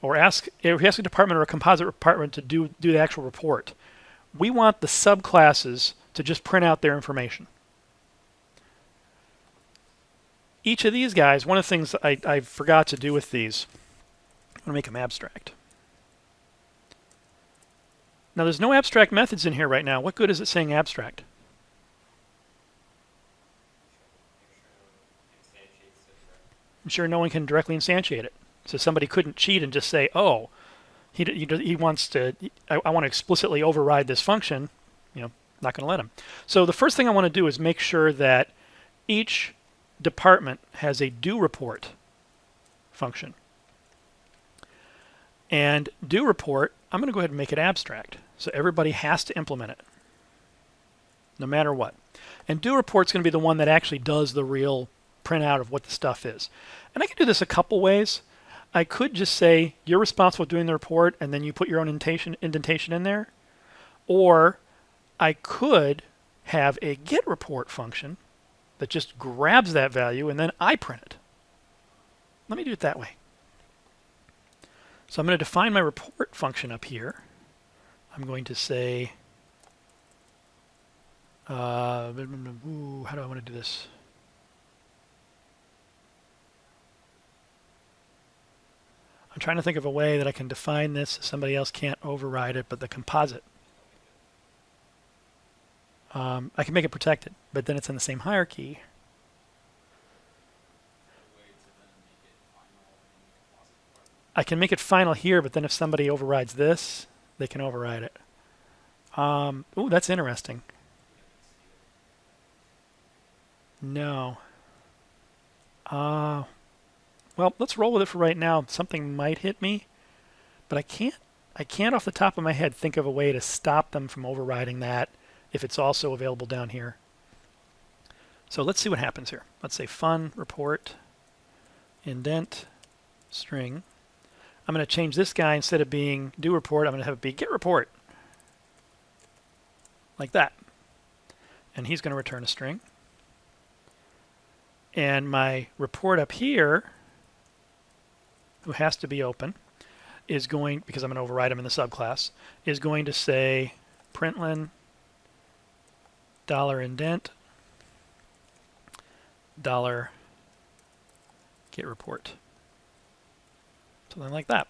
or if we ask a department or a composite department to do the actual report, we want the subclasses to just print out their information. Each of these guys, one of the things I forgot to do with these, I'm going to make them abstract. Now there's no abstract methods in here right now. What good is it saying abstract? I'm sure no one can directly instantiate it. So somebody couldn't cheat and just say, oh, he wants to, I want to explicitly override this function. Not going to let him. So the first thing I want to do is make sure that each department has a do report function. And do report, I'm going to go ahead and make it abstract. So everybody has to implement it, no matter what. And do report's going to be the one that actually does the real printout of what the stuff is. And I can do this a couple ways. I could just say you're responsible for doing the report and then you put your own indentation in there. Or I could have a get report function that just grabs that value and then I print it. Let me do it that way. So I'm going to define my report function up here. I'm going to say, how do I want to do this? I'm I'm trying to think of a way that I can define this so somebody else can't override it, but the composite. I can make it protected, but then it's in the same hierarchy. I can make it final here, but then if somebody overrides this, they can override it. Ooh, that's interesting. No. Well, let's roll with it for right now. Something might hit me, but I can't off the top of my head think of a way to stop them from overriding that if it's also available down here. So let's see what happens here. Let's say fun, report, indent, string. I'm going to change this guy. Instead of being do report, I'm going to have it be get report. Like that. And he's going to return a string. And my report up here, who has to be open, is going, because I'm going to override him in the subclass, is going to say println $indent $get report. Something like that.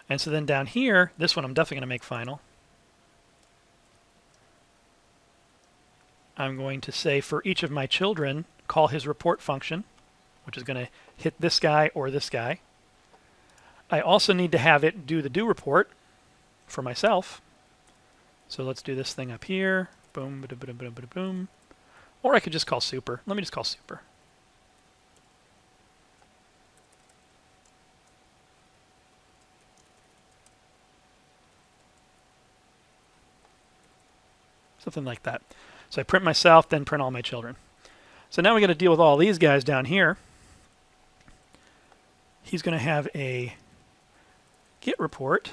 And so then down here, this one I'm definitely going to make final. I'm going to say for each of my children, call his report function, which is going to hit this guy or this guy. I also need to have it do the do report for myself. So let's do this thing up here. Boom, ba-da, ba-da, ba-da, ba-da, boom. Or I could just call super. Let me just call super. Something like that. So I print myself, then print all my children. So now we got to deal with all these guys down here. He's going to have a get report.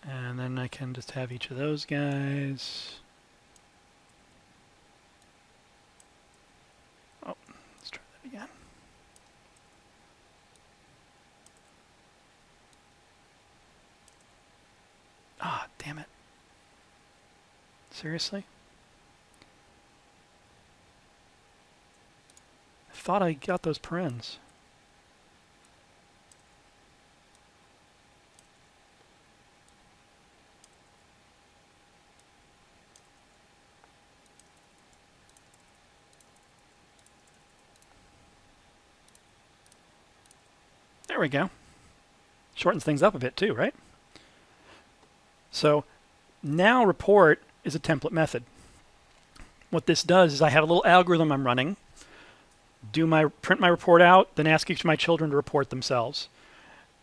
And then I can just have each of those guys. Oh, let's try that again. Ah, damn it. Seriously? I thought I got those parens. There we go. Shortens things up a bit too, right? So now report is a template method. What this does is I have a little algorithm I'm running, print my report out, then ask each of my children to report themselves.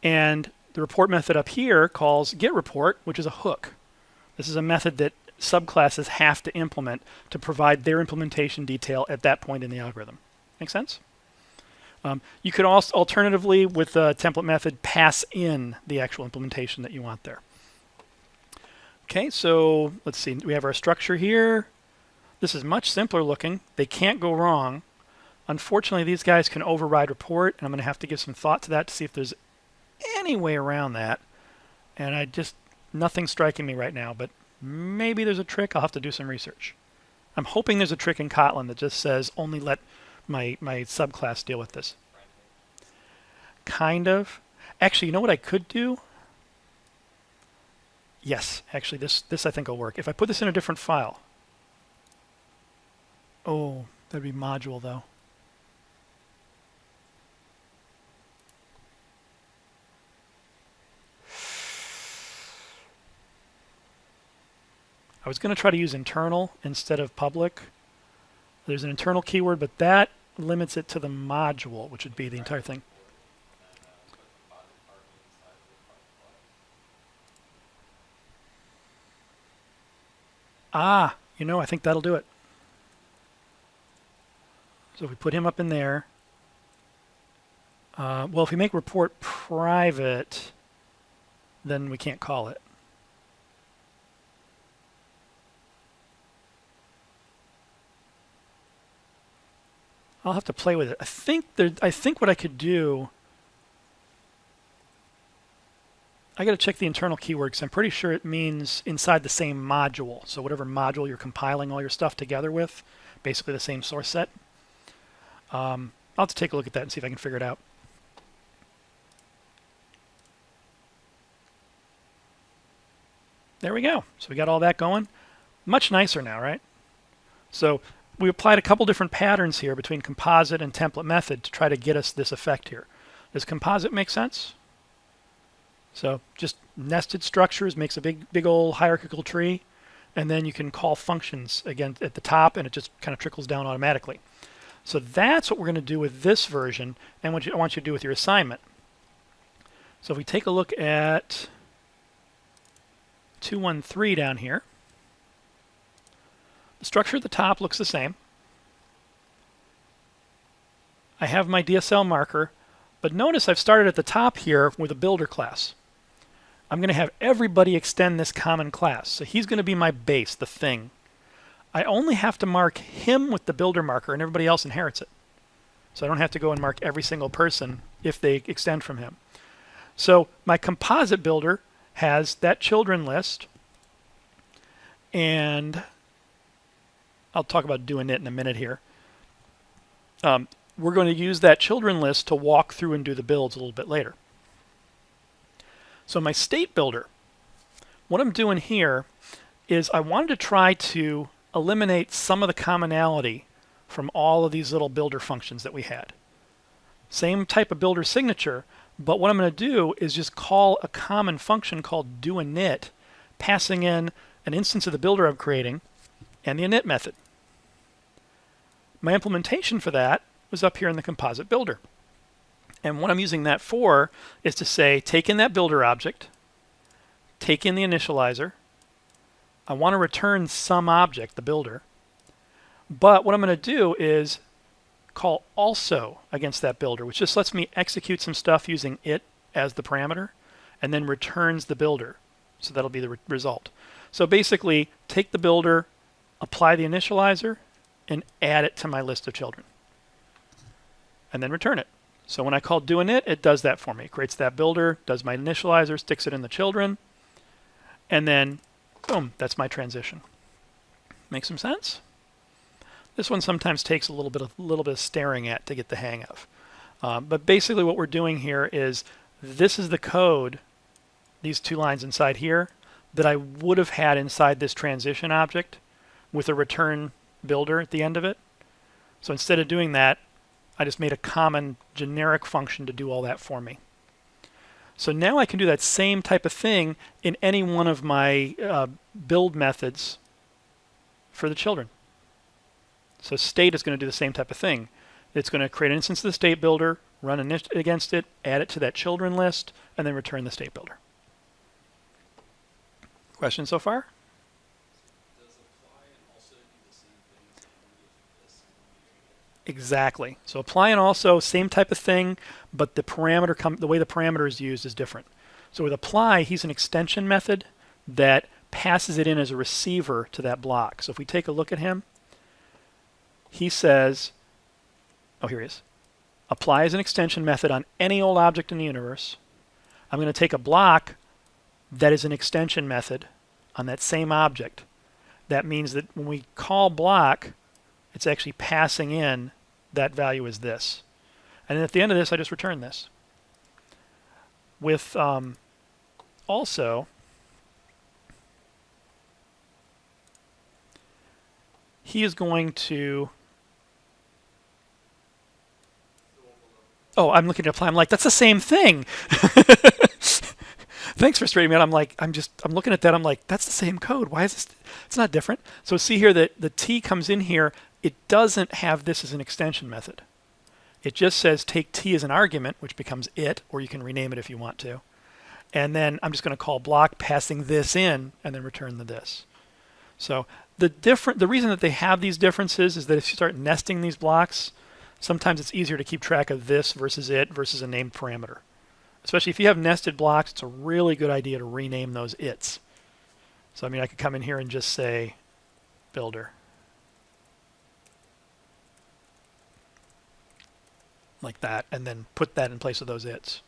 And the report method up here calls getReport, which is a hook. This is a method that subclasses have to implement to provide their implementation detail at that point in the algorithm. Make sense? You could also, alternatively, with the template method, pass in the actual implementation that you want there. Okay, so let's see. We have our structure here. This is much simpler looking. They can't go wrong. Unfortunately, these guys can override report, and I'm going to have to give some thought to that to see if there's any way around that. And nothing's striking me right now, but maybe there's a trick. I'll have to do some research. I'm hoping there's a trick in Kotlin that just says only let my subclass deal with this. Kind of. Actually, you know what I could do? Yes, actually, this I think will work. If I put this in a different file. Oh, that'd be module though. I was going to try to use internal instead of public. There's an internal keyword, but that limits it to the module, which would be the entire thing. Ah, I think that'll do it. So if we put him up in there, Well, if we make report private, then we can't call it. I'll have to play with it. I think what I could do, I got to check the internal keyword because I'm pretty sure it means inside the same module. So whatever module you're compiling all your stuff together with, basically the same source set. I'll have to take a look at that and see if I can figure it out. There we go. So we got all that going. Much nicer now, right? So we applied a couple different patterns here between composite and template method to try to get us this effect here. Does composite make sense? So just nested structures makes a big old hierarchical tree, and then you can call functions again at the top, and it just kind of trickles down automatically. So that's what we're going to do with this version, and what I want you to do with your assignment. So if we take a look at 213 down here, the structure at the top looks the same. I have my DSL marker, but notice I've started at the top here with a builder class. I'm going to have everybody extend this common class. So he's going to be my base, the thing. I only have to mark him with the builder marker, and everybody else inherits it. So I don't have to go and mark every single person if they extend from him. So my composite builder has that children list, and I'll talk about doing it in a minute here. We're going to use that children list to walk through and do the builds a little bit later. So my state builder, what I'm doing here is I wanted to try to eliminate some of the commonality from all of these little builder functions that we had. Same type of builder signature, but what I'm going to do is just call a common function called doInit, passing in an instance of the builder I'm creating and the init method. My implementation for that was up here in the composite builder. And what I'm using that for is to say, take in that builder object, take in the initializer. I want to return some object, the builder. But what I'm going to do is call also against that builder, which just lets me execute some stuff using it as the parameter, and then returns the builder. So that'll be the result. So basically, take the builder, apply the initializer, and add it to my list of children. And then return it. So when I call doInit, it does that for me. It creates that builder, does my initializer, sticks it in the children, and then, boom, that's my transition. Make some sense? This one sometimes takes a little bit of staring at to get the hang of. But basically what we're doing here is this is the code, these two lines inside here, that I would have had inside this transition object with a return builder at the end of it. So instead of doing that, I just made a common generic function to do all that for me. So now I can do that same type of thing in any one of my build methods for the children. So state is going to do the same type of thing. It's going to create an instance of the state builder, run init against it, add it to that children list, and then return the state builder. Questions so far? Does apply and also do the same thing as this? Exactly. So apply and also, same type of thing, but the parameter the way the parameter is used is different. So with apply, he's an extension method that passes it in as a receiver to that block. So if we take a look at him, he says, oh, here he is. Apply is an extension method on any old object in the universe. I'm going to take a block that is an extension method on that same object. That means that when we call block, it's actually passing in that value as this. And then at the end of this, I just return this. With also, he is going to, oh, I'm looking at apply. I'm like, that's the same thing. Thanks for straightening me out. I'm like, I'm looking at that. I'm like, that's the same code. Why is this? It's not different. So see here that the T comes in here. It doesn't have this as an extension method. It just says take T as an argument, which becomes it, or you can rename it if you want to. And then I'm just going to call block passing this in and then return the this. So the reason that they have these differences is that if you start nesting these blocks, sometimes it's easier to keep track of this versus it versus a named parameter. Especially if you have nested blocks, it's a really good idea to rename those its. So I mean, I could come in here and just say builder. Like that, and then put that in place of those its.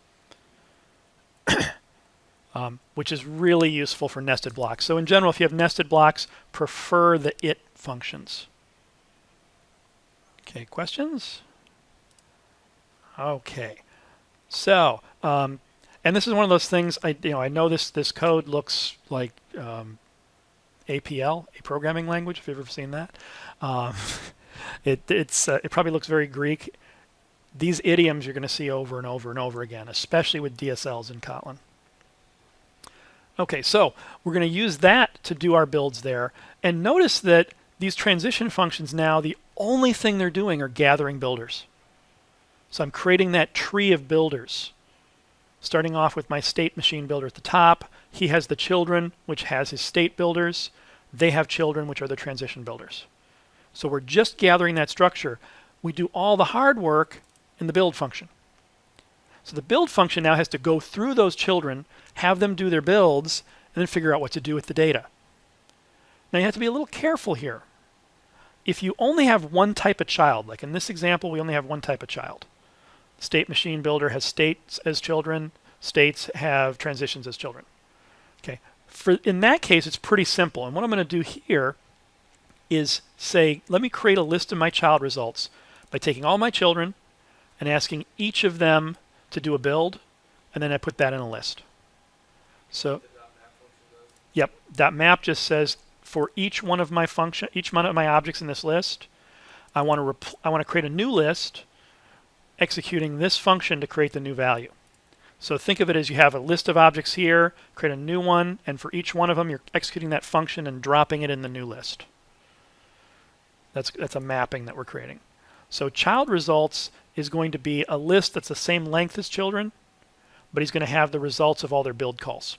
Which is really useful for nested blocks. So in general, if you have nested blocks, prefer the it functions. Okay, questions? Okay, so and this is one of those things. I know this code looks like APL, a programming language. If you've ever seen that, it probably looks very Greek. These idioms you're going to see over and over and over again, especially with DSLs in Kotlin. Okay, so we're going to use that to do our builds there. And notice that these transition functions now, the only thing they're doing are gathering builders. So I'm creating that tree of builders. Starting off with my state machine builder at the top. He has the children, which has his state builders. They have children, which are the transition builders. So we're just gathering that structure. We do all the hard work in the build function. So the build function now has to go through those children, have them do their builds, and then figure out what to do with the data. Now you have to be a little careful here. If you only have one type of child, like in this example, we only have one type of child. State machine builder has states as children, states have transitions as children. Okay. In that case, it's pretty simple. And what I'm going to do here is say, let me create a list of my child results by taking all my children and asking each of them to do a build, and then I put that in a list. So, yep, .map just says for each one of my objects in this list, I want to create a new list, executing this function to create the new value. So think of it as you have a list of objects here, create a new one, and for each one of them, you're executing that function and dropping it in the new list. That's a mapping that we're creating. So child results is going to be a list that's the same length as children, but he's going to have the results of all their build calls.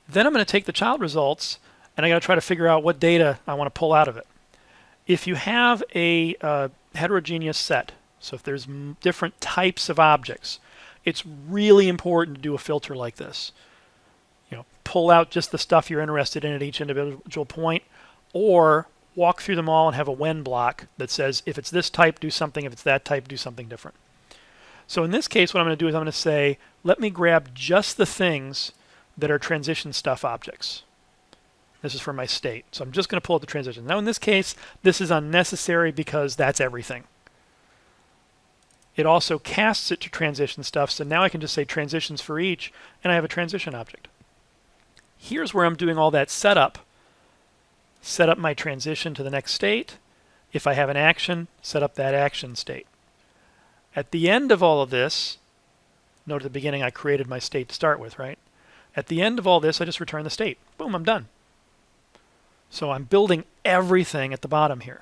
Then I'm going to take the child results, and I got to try to figure out what data I want to pull out of it. If you have a heterogeneous set, so if there's different types of objects, it's really important to do a filter like this. Pull out just the stuff you're interested in at each individual point, or walk through them all and have a when block that says if it's this type, do something. If it's that type, do something different. So in this case, what I'm going to do is I'm going to say, let me grab just the things that are transition stuff objects. This is for my state. So I'm just going to pull out the transition. Now in this case, this is unnecessary because that's everything. It also casts it to transition stuff. So now I can just say transitions for each, and I have a transition object. Here's where I'm doing all that setup. Set up my transition to the next state. If I have an action, set up that action state. At the end of all of this, note at the beginning I created my state to start with, right? At the end of all this, I just return the state. Boom, I'm done. So I'm building everything at the bottom here.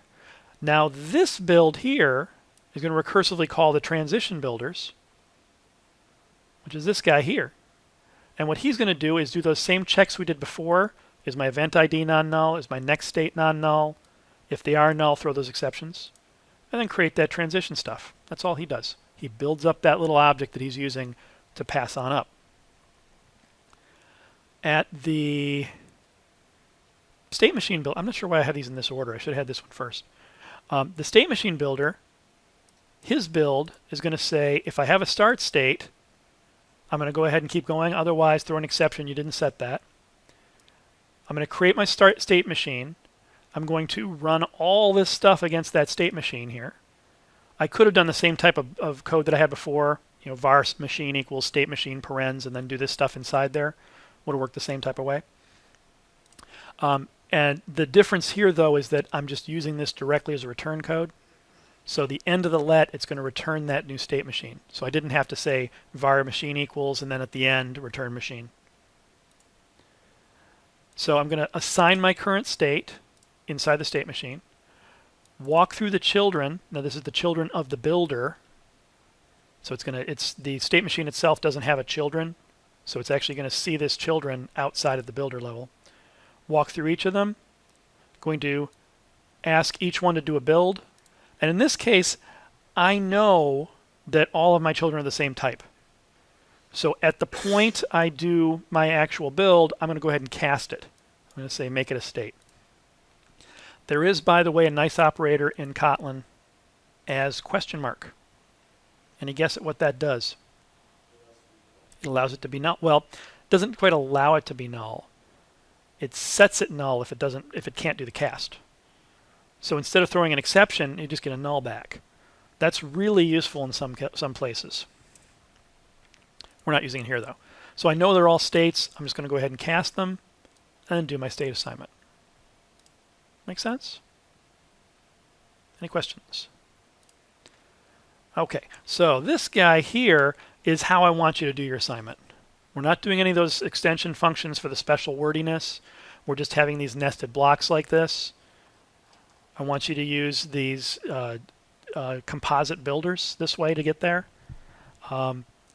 Now this build here is going to recursively call the transition builders, which is this guy here. And what he's going to do is do those same checks we did before. Is my event ID non-null? Is my next state non-null? If they are null, throw those exceptions. And then create that transition stuff. That's all he does. He builds up that little object that he's using to pass on up. At the state machine build, I'm not sure why I have these in this order. I should have had this one first. The state machine builder, his build is going to say, if I have a start state, I'm going to go ahead and keep going. Otherwise, throw an exception. You didn't set that. I'm going to create my start state machine. I'm going to run all this stuff against that state machine here. I could have done the same type of code that I had before, var machine equals state machine parens, and then do this stuff inside there. Would have worked the same type of way. And the difference here, though, is that I'm just using this directly as a return code. So the end of the let, it's going to return that new state machine. So I didn't have to say var machine equals, and then at the end, return machine. So I'm going to assign my current state inside the state machine, walk through the children. Now this is the children of the builder. So it's the state machine itself doesn't have a children. So it's actually going to see this children outside of the builder level. Walk through each of them. Going to ask each one to do a build. And in this case, I know that all of my children are the same type. So at the point I do my actual build, I'm going to go ahead and cast it. I'm going to say make it a state. There is, by the way, a nice operator in Kotlin as question mark. Any guess at what that does? It allows it to be null. Well, it doesn't quite allow it to be null. It sets it null if it can't do the cast. So instead of throwing an exception, you just get a null back. That's really useful in some places. We're not using it here though. So I know they're all states. I'm just going to go ahead and cast them and do my state assignment. Make sense? Any questions? Okay, so this guy here is how I want you to do your assignment. We're not doing any of those extension functions for the special wordiness. We're just having these nested blocks like this. I want you to use these composite builders this way to get there.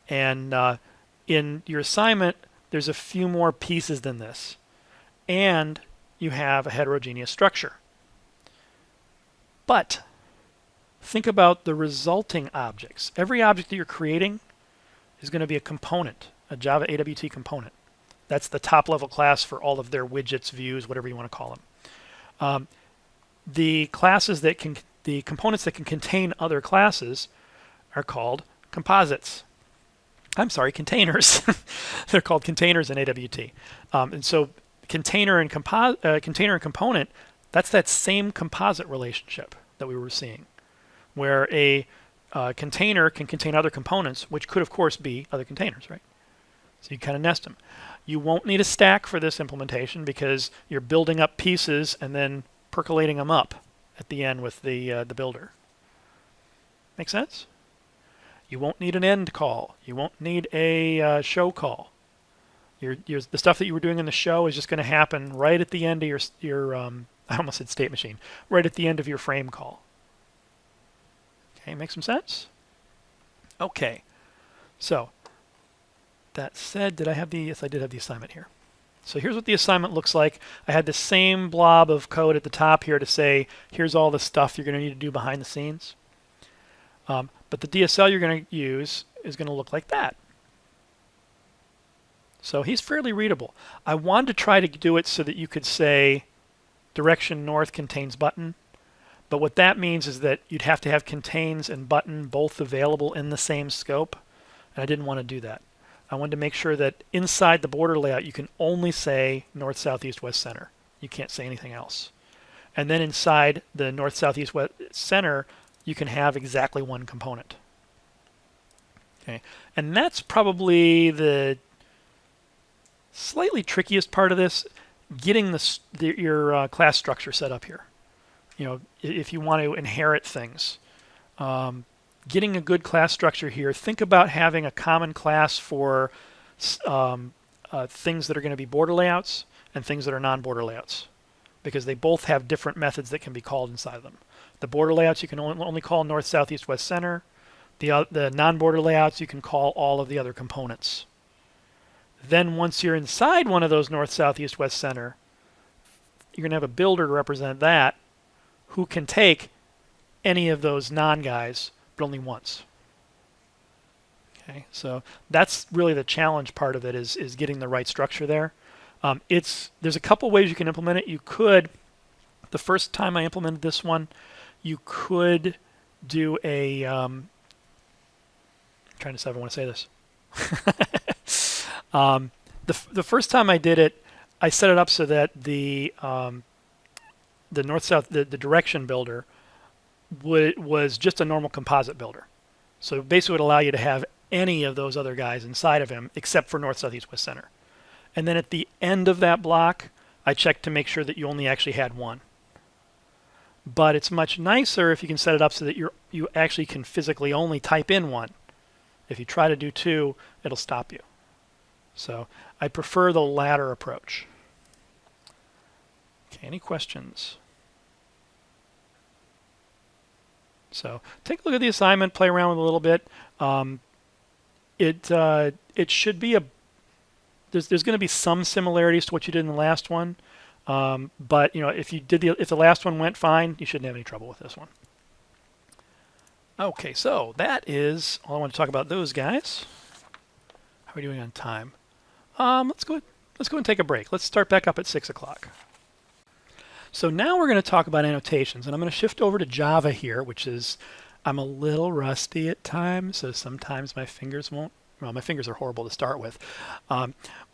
In your assignment, there's a few more pieces than this. And you have a heterogeneous structure. But think about the resulting objects. Every object that you're creating is going to be a component, a Java AWT component. That's the top level class for all of their widgets, views, whatever you want to call them. The components that can contain other classes are called composites. I'm sorry, containers. They're called containers in AWT. And so container and component, that's that same composite relationship that we were seeing, where a container can contain other components, which could, of course, be other containers, right? So you kind of nest them. You won't need a stack for this implementation because you're building up pieces and then percolating them up at the end with the builder. Make sense? You won't need an end call. You won't need a show call. The stuff that you were doing in the show is just going to happen right at the end of your I almost said state machine, right at the end of your frame call. Okay, make some sense? Okay, so that said, did I have the, yes, I did have the assignment here. So here's what the assignment looks like. I had the same blob of code at the top here to say, here's all the stuff you're going to need to do behind the scenes. But the DSL you're going to use is going to look like that. So he's fairly readable. I wanted to try to do it so that you could say direction north contains button. But what that means is that you'd have to have contains and button both available in the same scope. And I didn't want to do that. I wanted to make sure that inside the border layout you can only say north, south, east, west, center. You can't say anything else. And then inside the north, south, east, west, center, you can have exactly one component. Okay, and that's probably the slightly trickiest part of this, getting your class structure set up here. You know, if you want to inherit things. Getting a good class structure here, think about having a common class for things that are going to be border layouts and things that are non-border layouts, because they both have different methods that can be called inside of them. The border layouts you can only call north, south, east, west, center. The non-border layouts you can call all of the other components. Then once you're inside one of those north, south, east, west, center, you're going to have a builder to represent that who can take any of those non-guys, but only once. Okay, so that's really the challenge part of it, is getting the right structure there. There's a couple ways you can implement it. You could, the first time I implemented this one, you could do a, I'm trying to decide if I want to say this. The first time I did it, I set it up so that the north-south, the direction builder was just a normal composite builder. So it basically would allow you to have any of those other guys inside of him except for north, south, east, west, center. And then at the end of that block, I checked to make sure that you only actually had one. But it's much nicer if you can set it up so that you actually can physically only type in one. If you try to do two, it'll stop you. So I prefer the latter approach. Okay, any questions? So take a look at the assignment, play around with it a little bit. It should be there's going to be some similarities to what you did in the last one, but you know, if the last one went fine, you shouldn't have any trouble with this one. Okay, so that is all I want to talk about those guys. How are we doing on time? Let's go. Let's go and take a break. Let's start back up at 6 o'clock. So now we're going to talk about annotations, and I'm going to shift over to Java here, which is I'm a little rusty at times, so sometimes my fingers won't. Well, my fingers are horrible to start with,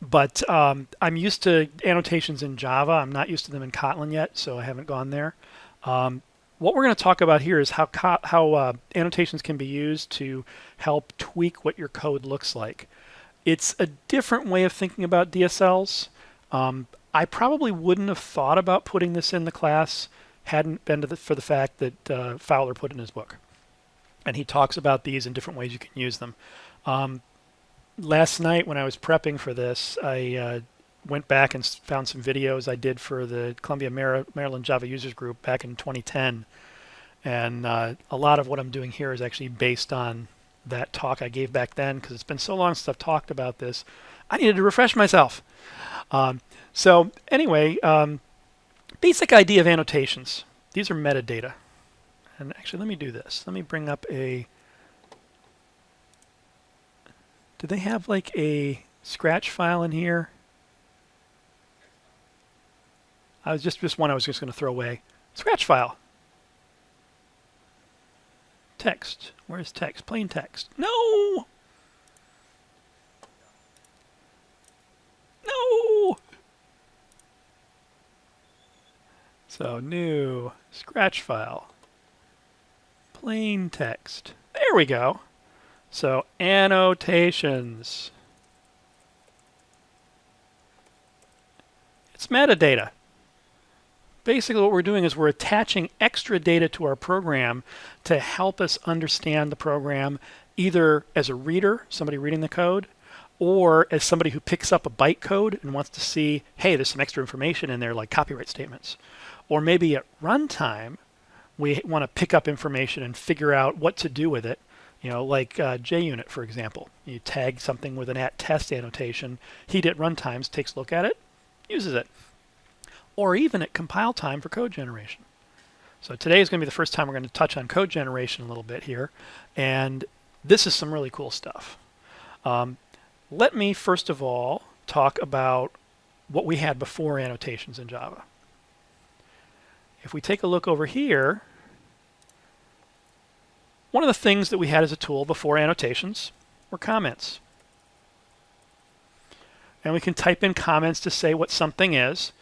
but I'm used to annotations in Java. I'm not used to them in Kotlin yet, so I haven't gone there. What we're going to talk about here is how annotations can be used to help tweak what your code looks like. It's a different way of thinking about DSLs. I probably wouldn't have thought about putting this in the class hadn't been for the fact that Fowler put it in his book. And he talks about these in different ways you can use them. Last night when I was prepping for this, I went back and found some videos I did for the Columbia, Maryland Java Users Group back in 2010. And a lot of what I'm doing here is actually based on that talk I gave back then, because it's been so long since I've talked about this. I needed to refresh myself. So anyway, basic idea of annotations. These are metadata. And actually, let me do this. Let me bring up a... Do they have like a Scratch file in here? I was just one I was just going to throw away. Scratch file. Text. Where's text? Plain text. No! No! So new Scratch file. Plain text. There we go. So annotations. It's metadata. Basically what we're doing is we're attaching extra data to our program to help us understand the program either as a reader, somebody reading the code, or as somebody who picks up a bytecode and wants to see, hey, there's some extra information in there like copyright statements. Or maybe at runtime, we want to pick up information and figure out what to do with it. You know, like JUnit, for example. You tag something with an @test annotation. Heat at runtimes takes a look at it, uses it. Or even at compile time for code generation. So today is going to be the first time we're going to touch on code generation a little bit here. And this is some really cool stuff. Let me first of all talk about what we had before annotations in Java. If we take a look over here, one of the things that we had as a tool before annotations were comments. And we can type in comments to say what something is,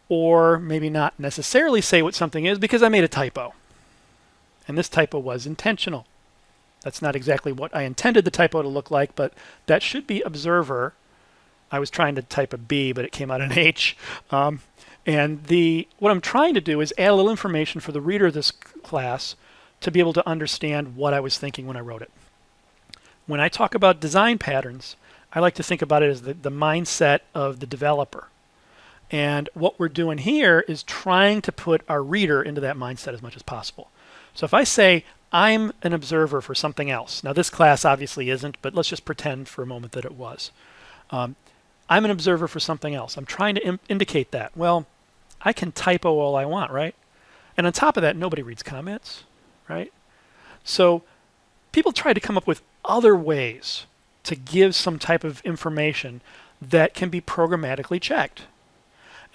or maybe not necessarily say what something is because I made a typo. And this typo was intentional. That's not exactly what I intended the typo to look like, but that should be observer. I was trying to type a B, but it came out an H. And what I'm trying to do is add a little information for the reader of this class to be able to understand what I was thinking when I wrote it. When I talk about design patterns, I like to think about it as the mindset of the developer. And what we're doing here is trying to put our reader into that mindset as much as possible. So if I say, I'm an observer for something else. Now this class obviously isn't, but let's just pretend for a moment that it was. I'm an observer for something else. I'm trying to indicate that. Well, I can typo all I want, right? And on top of that, nobody reads comments, right? So people try to come up with other ways to give some type of information that can be programmatically checked.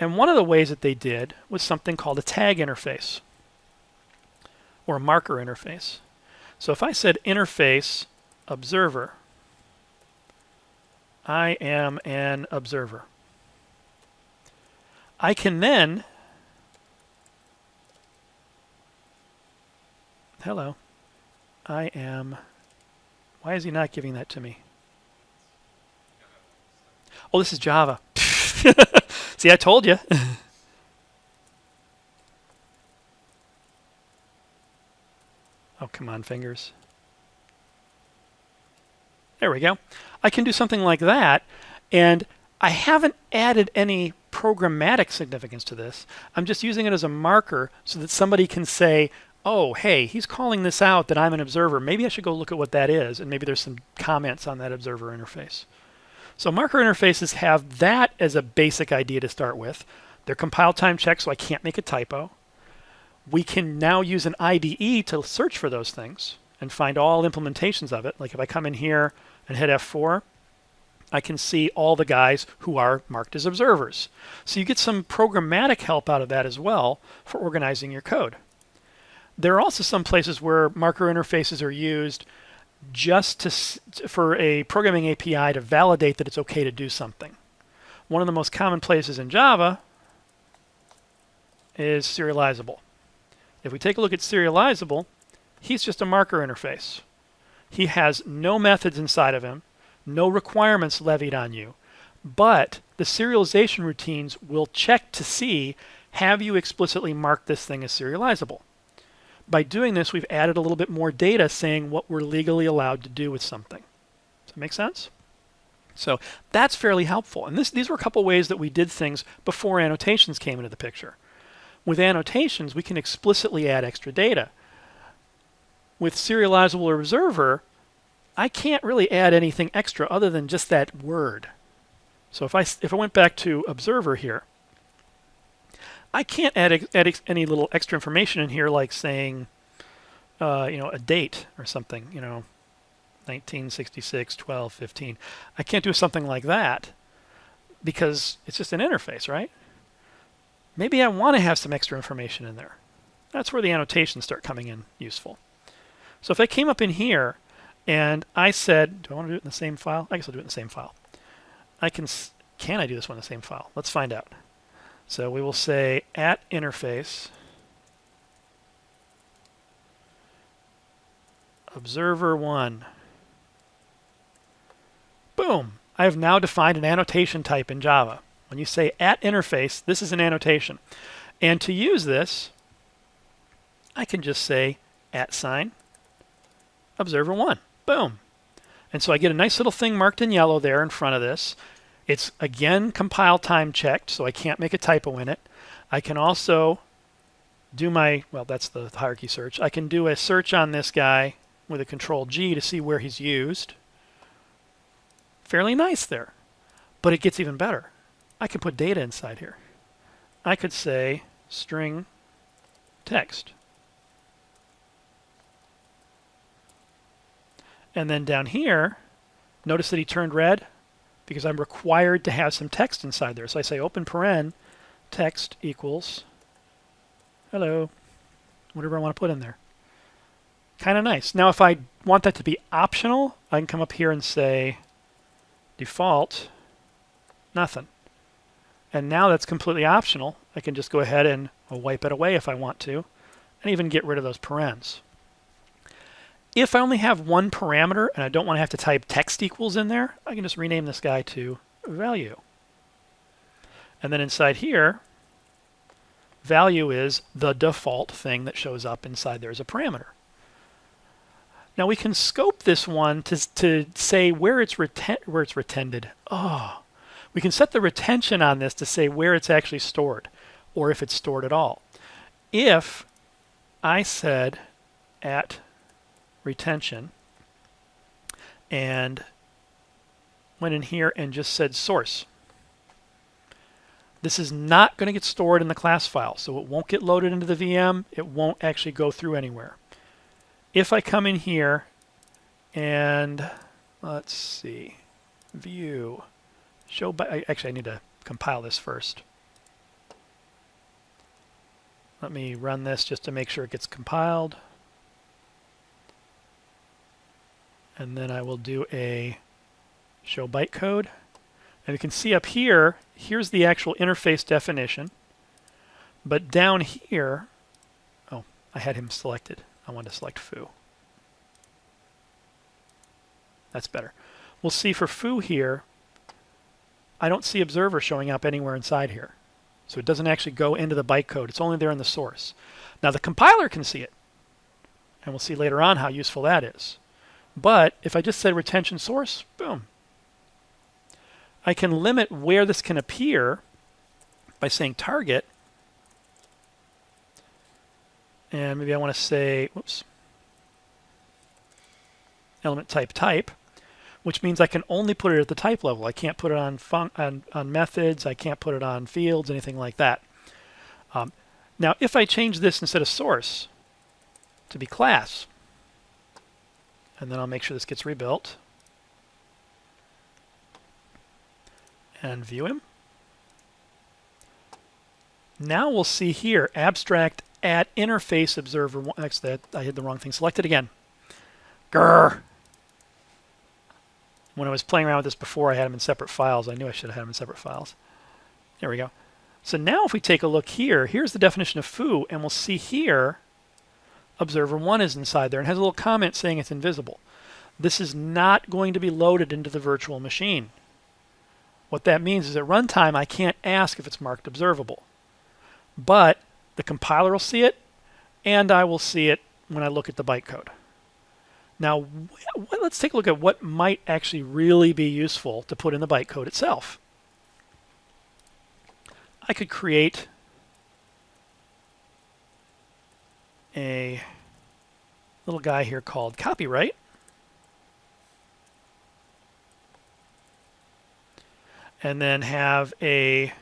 And one of the ways that they did was something called a tag interface or a marker interface. So if I said interface observer, I am an observer. I can then, hello, I am, why is he not giving that to me? Oh, this is Java. See, I told you. Oh, come on, fingers. There we go. I can do something like that, and I haven't added any programmatic significance to this. I'm just using it as a marker so that somebody can say, oh, hey, he's calling this out that I'm an observer. Maybe I should go look at what that is, and maybe there's some comments on that observer interface. So marker interfaces have that as a basic idea to start with. They're compile time checks, so I can't make a typo. We can now use an IDE to search for those things and find all implementations of it. Like if I come in here and hit F4, I can see all the guys who are marked as observers. So you get some programmatic help out of that as well for organizing your code. There are also some places where marker interfaces are used just for a programming API to validate that it's okay to do something. One of the most common places in Java is serializable. If we take a look at serializable, he's just a marker interface. He has no methods inside of him, no requirements levied on you, but the serialization routines will check to see, have you explicitly marked this thing as serializable? By doing this, we've added a little bit more data saying what we're legally allowed to do with something. Does that make sense? So that's fairly helpful. And these were a couple ways that we did things before annotations came into the picture. With annotations, we can explicitly add extra data. With serializable observer, I can't really add anything extra other than just that word. So if I went back to observer here, I can't add any little extra information in here, like saying, a date or something, 1966, 12, 15. I can't do something like that because it's just an interface, right? Maybe I want to have some extra information in there. That's where the annotations start coming in useful. So if I came up in here and I said, do I want to do it in the same file? I guess I'll do it in the same file. Can I do this one in the same file? Let's find out. So we will say at interface observer1. Boom. I have now defined an annotation type in Java. When you say at interface, this is an annotation. And to use this, I can just say @ observer1. Boom. And so I get a nice little thing marked in yellow there in front of this. It's again compile time checked, so I can't make a typo in it. I can also do that's the hierarchy search. I can do a search on this guy with a Control-G to see where he's used. Fairly nice there. But it gets even better. I can put data inside here. I could say string text. And then down here, notice that he turned red because I'm required to have some text inside there. So I say open paren text equals hello, whatever I want to put in there. Kind of nice. Now if I want that to be optional, I can come up here and say default nothing. And now that's completely optional. I can just go ahead and wipe it away if I want to, and even get rid of those parens. If I only have one parameter and I don't want to have to type text equals in there, I can just rename this guy to value. And then inside here, value is the default thing that shows up inside there as a parameter. Now we can scope this one to say where it's retented. Oh, we can set the retention on this to say where it's actually stored, or if it's stored at all. If I said at retention and went in here and just said source, this is not going to get stored in the class file, so it won't get loaded into the VM. It won't actually go through anywhere. If I come in here and let's see, view, show by, actually I need to compile this first. Let me run this just to make sure it gets compiled. And then I will do a show bytecode. And you can see up here, here's the actual interface definition. But down here, oh, I had him selected. I wanted to select foo. That's better. We'll see for foo here, I don't see observer showing up anywhere inside here. So it doesn't actually go into the bytecode. It's only there in the source. Now the compiler can see it. And we'll see later on how useful that is. But if I just said retention source, boom. I can limit where this can appear by saying target. And maybe I want to say, whoops, element type, which means I can only put it at the type level. I can't put it on methods. I can't put it on fields, anything like that. Now, if I change this instead of source to be class, and then I'll make sure this gets rebuilt, and view him. Now we'll see here, abstract at interface observer. Actually, I hit the wrong thing. Select it again. Grr. When I was playing around with this before, I had them in separate files. I knew I should have had them in separate files. There we go. So now if we take a look here, here's the definition of foo, and we'll see here, observer 1 is inside there and has a little comment saying it's invisible. This is not going to be loaded into the virtual machine. What that means is at runtime, I can't ask if it's marked observable. But the compiler will see it, and I will see it when I look at the bytecode. Now, let's take a look at what might actually really be useful to put in the bytecode itself. I could create a little guy here called copyright. And then have a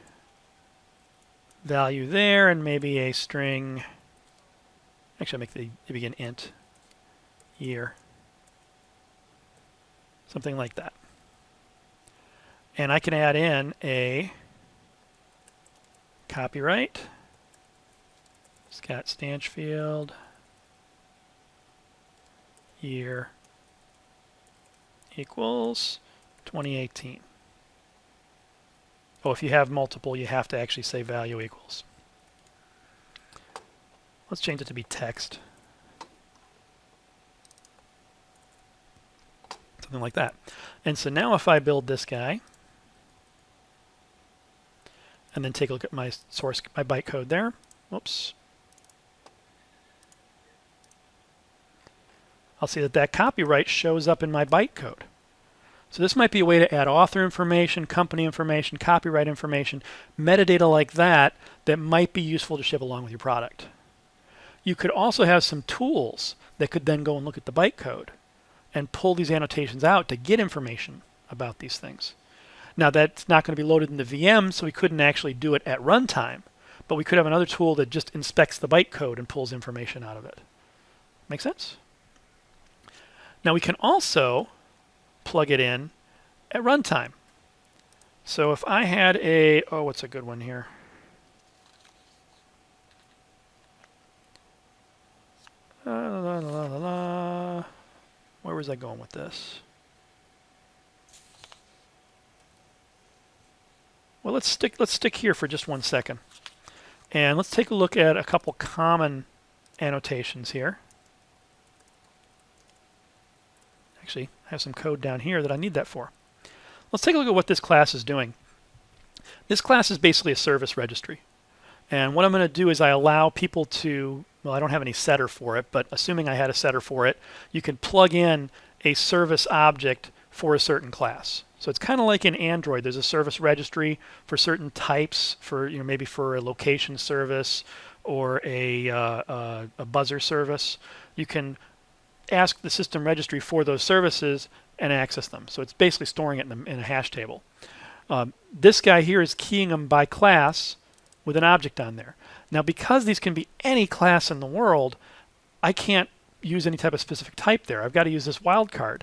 value there and maybe a string. Actually, I'll make the begin int year. Something like that. And I can add in a copyright, Scott Stanchfield, year equals 2018. Oh, if you have multiple, you have to actually say value equals. Let's change it to be text. Something like that. And so now if I build this guy, and then take a look at my source, my bytecode there. Whoops. I'll see that that copyright shows up in my bytecode. So this might be a way to add author information, company information, copyright information, metadata like that that might be useful to ship along with your product. You could also have some tools that could then go and look at the bytecode and pull these annotations out to get information about these things. Now that's not going to be loaded in the VM, so we couldn't actually do it at runtime, but we could have another tool that just inspects the bytecode and pulls information out of it. Make sense? Now we can also plug it in at runtime. So if I had a, oh, what's a good one here? Where was I going with this? Well, let's stick here for just 1 second. And let's take a look at a couple common annotations here. Actually, I have some code down here that I need that for. Let's take a look at what this class is doing. This class is basically a service registry. And what I'm going to do is I allow people to, well, I don't have any setter for it, but assuming I had a setter for it, you can plug in a service object for a certain class. So it's kind of like in Android. There's a service registry for certain types, for maybe for a location service or a buzzer service. You can ask the system registry for those services and access them. So it's basically storing it in a hash table. This guy here is keying them by class with an object on there. Now, because these can be any class in the world, I can't use any type of specific type there. I've got to use this wildcard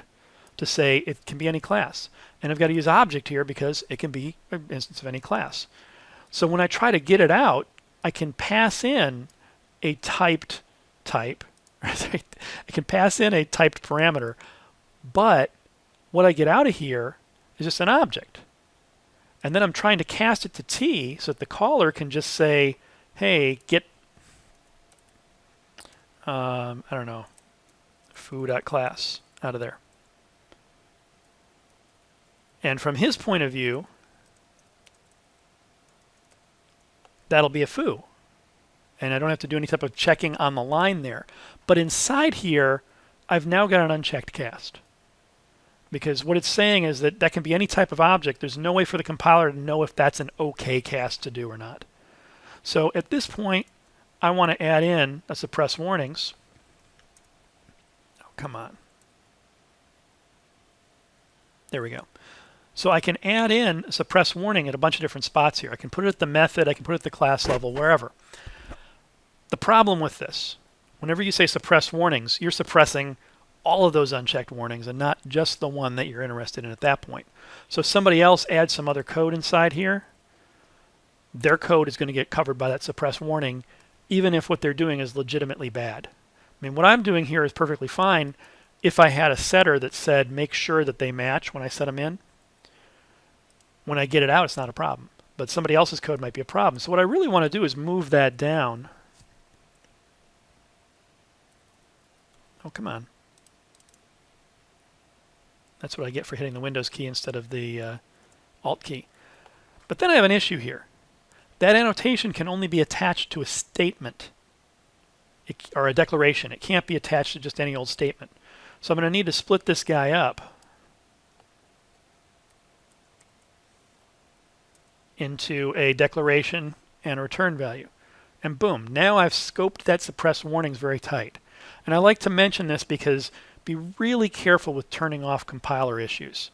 to say it can be any class. And I've got to use object here because it can be an instance of any class. So when I try to get it out, I can pass in a typed type. I can pass in a typed parameter, but what I get out of here is just an object. And then I'm trying to cast it to T so that the caller can just say, hey, get, I don't know, foo.class out of there. And from his point of view, that'll be a foo. And I don't have to do any type of checking on the line there. But inside here, I've now got an unchecked cast. Because what it's saying is that that can be any type of object. There's no way for the compiler to know if that's an okay cast to do or not. So at this point, I want to add in a suppress warnings. Oh, come on. There we go. So I can add in a suppress warning at a bunch of different spots here. I can put it at the method, I can put it at the class level, wherever. The problem with this, whenever you say suppress warnings, you're suppressing all of those unchecked warnings and not just the one that you're interested in at that point. So if somebody else adds some other code inside here, their code is going to get covered by that suppress warning, even if what they're doing is legitimately bad. I mean, what I'm doing here is perfectly fine if I had a setter that said make sure that they match when I set them in. When I get it out, it's not a problem. But somebody else's code might be a problem. So what I really want to do is move that down. Oh, come on. That's what I get for hitting the Windows key instead of the Alt key. But then I have an issue here. That annotation can only be attached to a statement or a declaration. It can't be attached to just any old statement. So I'm going to need to split this guy up into a declaration and a return value. And boom, now I've scoped that suppress warnings very tight. And I like to mention this because be really careful with turning off compiler issues.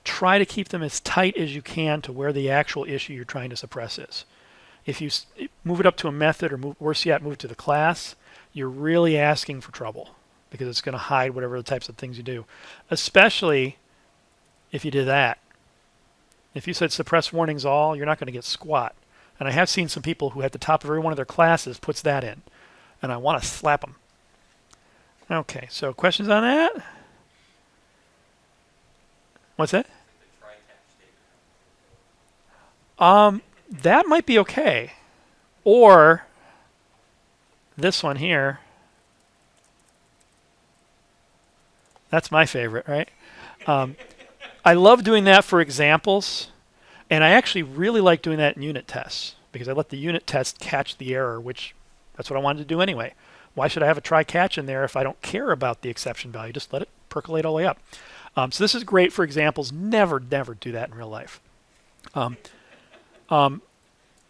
Try to keep them as tight as you can to where the actual issue you're trying to suppress is. If you move it up to a method, or worse yet, move it to the class, you're really asking for trouble because it's going to hide whatever the types of things you do, especially if you did that. If you said suppress warnings all, you're not going to get squat. And I have seen some people who at the top of every one of their classes puts that in, and I want to slap them. Okay, so questions on that? What's that? That might be okay. Or this one here. That's my favorite, right? I love doing that for examples, and I actually really like doing that in unit tests because I let the unit test catch the error, which that's what I wanted to do anyway. Why should I have a try catch in there if I don't care about the exception value? Just let it percolate all the way up. So this is great for examples. Never do that in real life.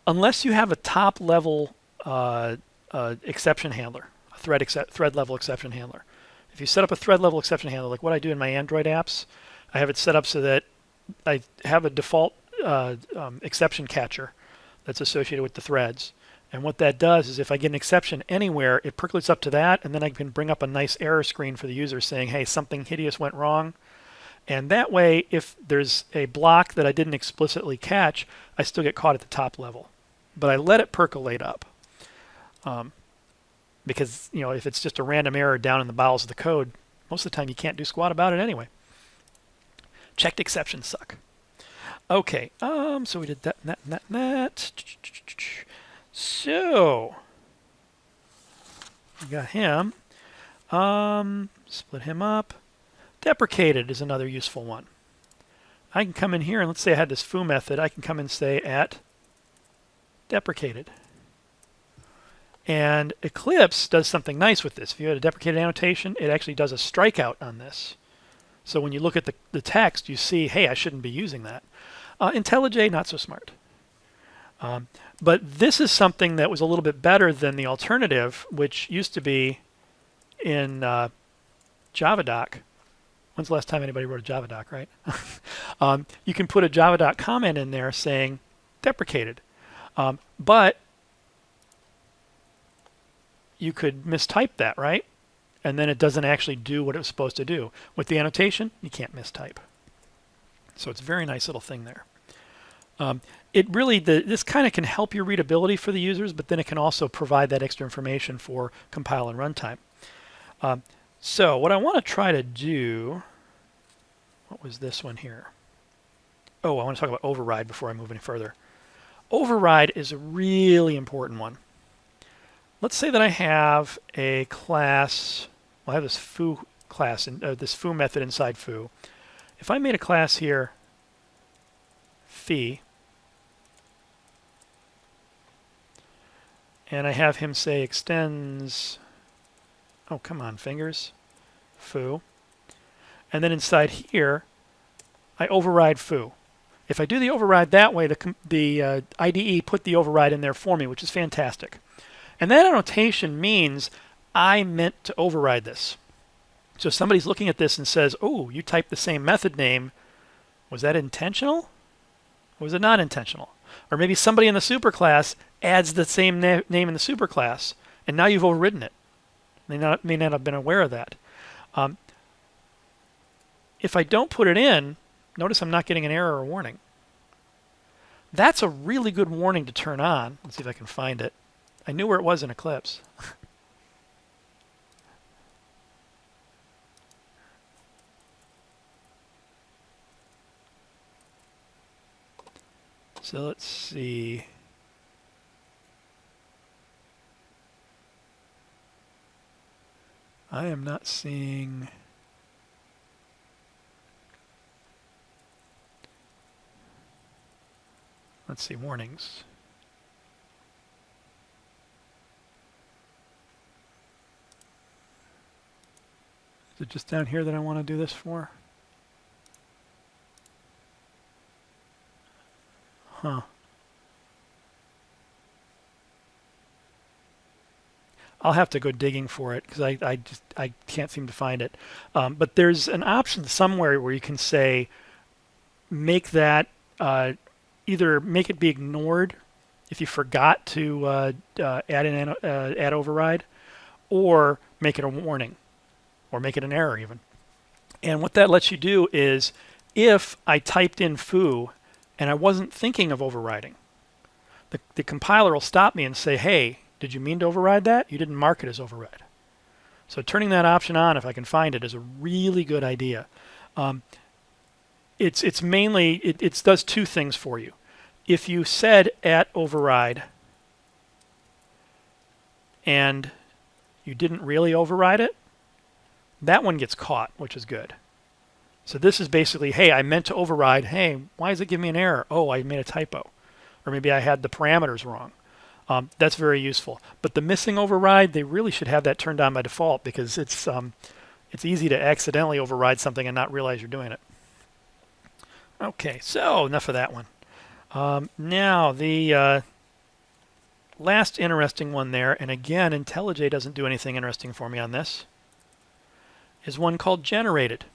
Unless you have a top level exception handler, a thread level exception handler. If you set up a thread level exception handler, like what I do in my Android apps, I have it set up so that I have a default exception catcher that's associated with the threads. And what that does is if I get an exception anywhere, it percolates up to that, and then I can bring up a nice error screen for the user saying, hey, something hideous went wrong. And that way, if there's a block that I didn't explicitly catch, I still get caught at the top level. But I let it percolate up. Because, you know, if it's just a random error down in the bowels of the code, most of the time you can't do squat about it anyway. Checked exceptions suck. Okay, so we did that, that. So, we got him. Split him up. Deprecated is another useful one. I can come in here and let's say I had this foo method. I can come and say at deprecated. And Eclipse does something nice with this. If you had a deprecated annotation, it actually does a strikeout on this. So when you look at the text, you see, hey, I shouldn't be using that. IntelliJ, not so smart. But this is something that was a little bit better than the alternative, which used to be in JavaDoc. When's the last time anybody wrote a JavaDoc, right? You can put a JavaDoc comment in there saying deprecated. But you could mistype that, right? And then it doesn't actually do what it was supposed to do. With the annotation, you can't mistype. So it's a very nice little thing there. It really, this kind of can help your readability for the users, but then it can also provide that extra information for compile and runtime. So what I want to try to do, what was this one here? Oh, I want to talk about override before I move any further. Override is a really important one. Let's say that I have a class, well, I have this foo class, this foo method inside foo. If I made a class here, phi, and I have him say extends, oh, come on, fingers, foo. And then inside here, I override foo. If I do the override that way, the IDE put the override in there for me, which is fantastic. And that annotation means I meant to override this. So if somebody's looking at this and says, oh, you typed the same method name, was that intentional? Or was it not intentional? Or maybe somebody in the superclass adds the same name in the superclass, And now you've overridden it. May not have been aware of that. If I don't put it in, notice I'm not getting an error or warning. That's a really good warning to turn on. Let's see if I can find it. I knew where it was in Eclipse. So let's see. I am not seeing. Let's see, warnings. Is it just down here that I want to do this for? Huh. I'll have to go digging for it because I can't seem to find it. But there's an option somewhere where you can say make that either make it be ignored if you forgot to add override, or make it a warning, or make it an error even. And what that lets you do is if I typed in foo and I wasn't thinking of overriding, the compiler will stop me and say, hey, did you mean to override that? You didn't mark it as override. So turning that option on, if I can find it, is a really good idea. It's mainly, it does two things for you. If you said @override and you didn't really override it, that one gets caught, which is good. So this is basically, hey, I meant to override. Hey, why does it give me an error? Oh, I made a typo. Or maybe I had the parameters wrong. That's very useful. But the missing override, they really should have that turned on by default because it's easy to accidentally override something and not realize you're doing it. Okay, so enough of that one. Now the last interesting one there, and again, IntelliJ doesn't do anything interesting for me on this, is one called generated.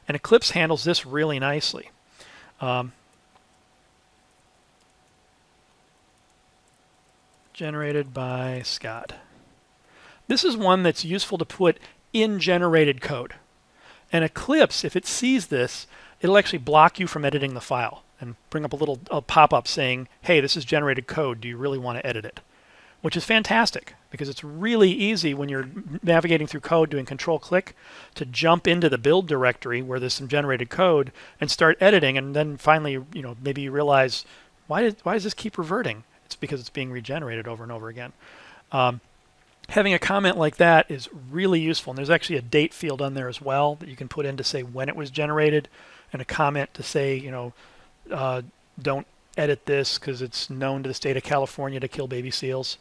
And Eclipse handles this really nicely. Generated by Scott. This is one that's useful to put in generated code. And Eclipse, if it sees this, it'll actually block you from editing the file and bring up a little pop-up saying, hey, this is generated code. Do you really want to edit it? Which is fantastic because it's really easy when you're navigating through code doing control-click to jump into the build directory where there's some generated code and start editing, and then finally, maybe you realize, why does this keep reverting? It's because it's being regenerated over and over again. Having a comment like that is really useful, and there's actually a date field on there as well that you can put in to say when it was generated, and a comment to say, don't edit this because it's known to the state of California to kill baby seals.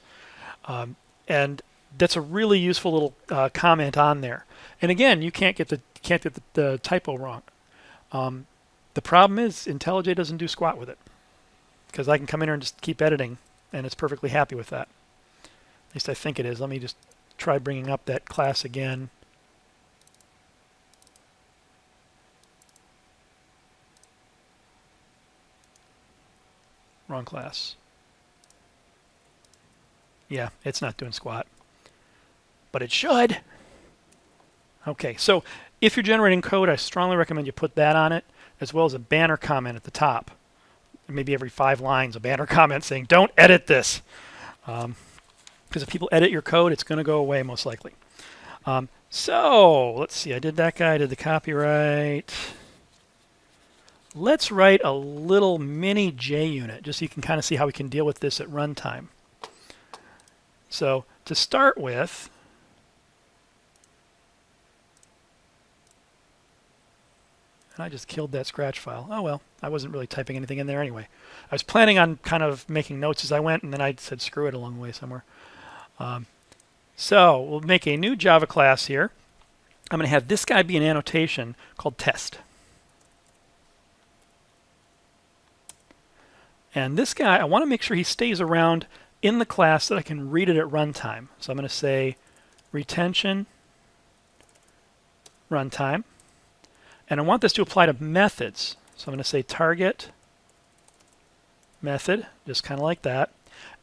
And that's a really useful little comment on there. And again, you can't get the typo wrong. The problem is IntelliJ doesn't do squat with it because I can come in here and just keep editing, and it's perfectly happy with that. At least I think it is. Let me just try bringing up that class again. Wrong class. Yeah, it's not doing squat. But it should. Okay, so if you're generating code, I strongly recommend you put that on it, as well as a banner comment at the top. Maybe every 5 lines, a banner comment saying, don't edit this. Because if people edit your code, it's going to go away most likely. So let's see, I did that guy, I did the copyright. Let's write a little mini JUnit, just so you can kind of see how we can deal with this at runtime. So to start with, and I just killed that scratch file. Oh well, I wasn't really typing anything in there anyway. I was planning on kind of making notes as I went, and then I said screw it along the way somewhere. So we'll make a new Java class here. I'm going to have this guy be an annotation called test. And this guy, I want to make sure he stays around in the class so that I can read it at runtime. So I'm going to say retention runtime. And I want this to apply to methods. So I'm going to say target method, just kind of like that.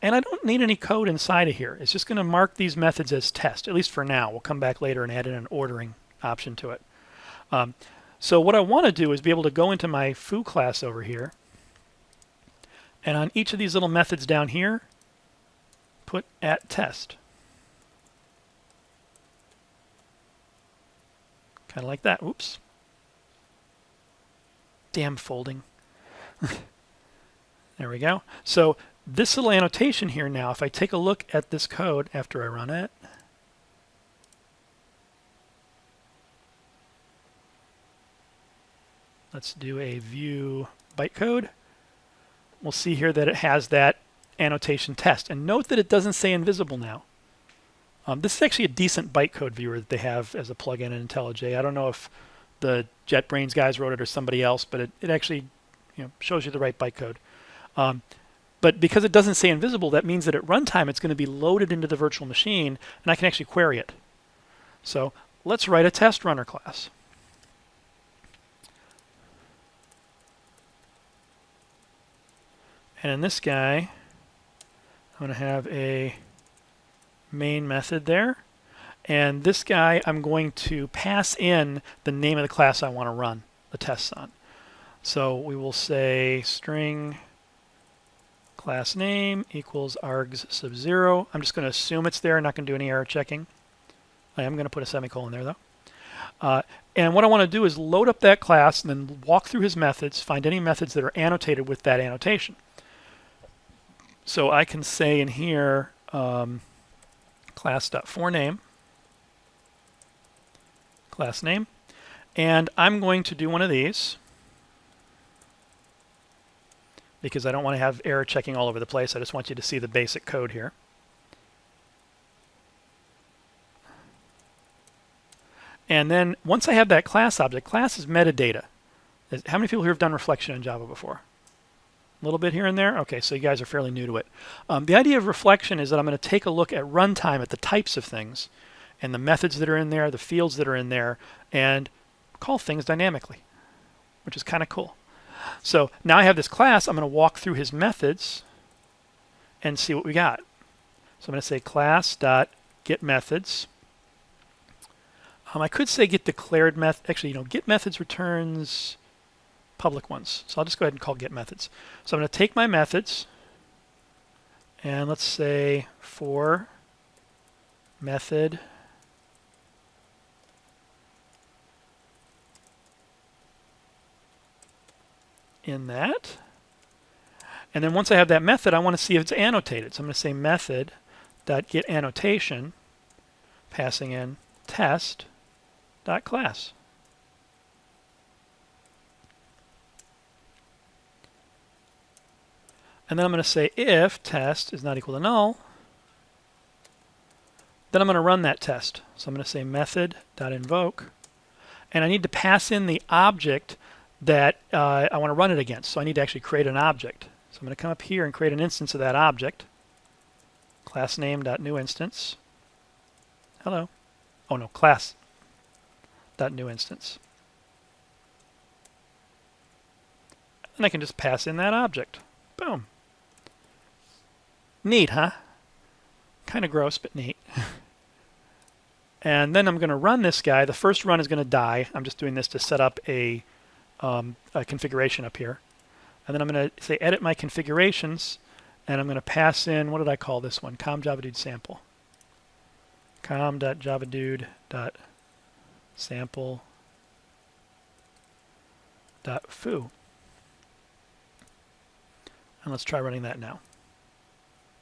And I don't need any code inside of here. It's just going to mark these methods as test, at least for now. We'll come back later and add in an ordering option to it. So what I want to do is be able to go into my foo class over here, and on each of these little methods down here, put at test. Kind of like that. Oops. Damn folding. There we go. So this little annotation here now, if I take a look at this code after I run it, let's do a view bytecode. We'll see here that it has that annotation test. And note that it doesn't say invisible now. This is actually a decent bytecode viewer that they have as a plugin in IntelliJ. I don't know if the JetBrains guys wrote it or somebody else, but it actually shows you the right bytecode. But because it doesn't say invisible, that means that at runtime it's going to be loaded into the virtual machine, and I can actually query it. So let's write a test runner class. And in this guy, I'm going to have a main method there. And this guy, I'm going to pass in the name of the class I want to run the tests on. So we will say string class name equals args sub 0. I'm just going to assume it's there, not going to do any error checking. I am going to put a semicolon there, though. And what I want to do is load up that class and then walk through his methods, find any methods that are annotated with that annotation. So I can say in here, class.forName, class name, and I'm going to do one of these because I don't want to have error checking all over the place. I just want you to see the basic code here. And then once I have that class object, class is metadata. How many people here have done reflection in Java before? A little bit here and there? Okay, so you guys are fairly new to it. The idea of reflection is that I'm going to take a look at runtime at the types of things and the methods that are in there, the fields that are in there, and call things dynamically, which is kind of cool. So now I have this class. I'm going to walk through his methods and see what we got. So I'm going to say class.getMethods. I could say get declared method. Actually, get methods returns public ones. So I'll just go ahead and call get methods. So I'm going to take my methods and let's say for method in that. And then once I have that method, I want to see if it's annotated. So I'm going to say method.getAnnotation, passing in test.class. And then I'm going to say if test is not equal to null, then I'm going to run that test. So I'm going to say method.invoke, and I need to pass in the object that I want to run it against. So I need to actually create an object. So I'm going to come up here and create an instance of that object. Class name.newInstance. Hello. Oh no, class.newInstance. And I can just pass in that object. Boom. Neat, huh? Kind of gross, but neat. And then I'm going to run this guy. The first run is going to die. I'm just doing this to set up a configuration up here. And then I'm going to say edit my configurations, and I'm going to pass in, what did I call this one? com.javadude sample. com.javadude.sample.foo. And let's try running that now.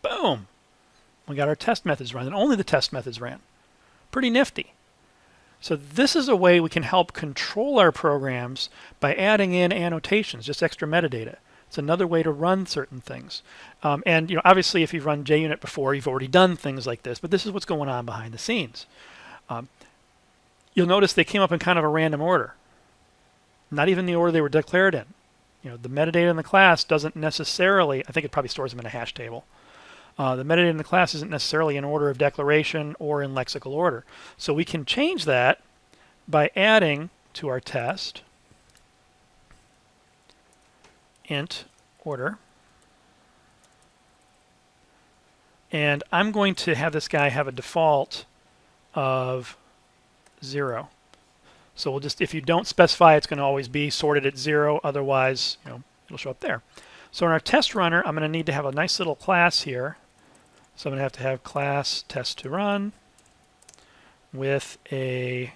Boom! We got our test methods run, and only the test methods ran. Pretty nifty. So this is a way we can help control our programs by adding in annotations, just extra metadata. It's another way to run certain things. And obviously, if you've run JUnit before, you've already done things like this. But this is what's going on behind the scenes. You'll notice they came up in kind of a random order. Not even the order they were declared in. The metadata in the class doesn't necessarily, I think it probably stores them in a hash table. The metadata in the class isn't necessarily in order of declaration or in lexical order. So we can change that by adding to our test int order And I'm going to have this guy have a default of 0. So we'll just, if you don't specify, it's going to always be sorted at 0. Otherwise, it'll show up there. So in our test runner, I'm going to need to have a nice little class here. So I'm going to have class test to run with a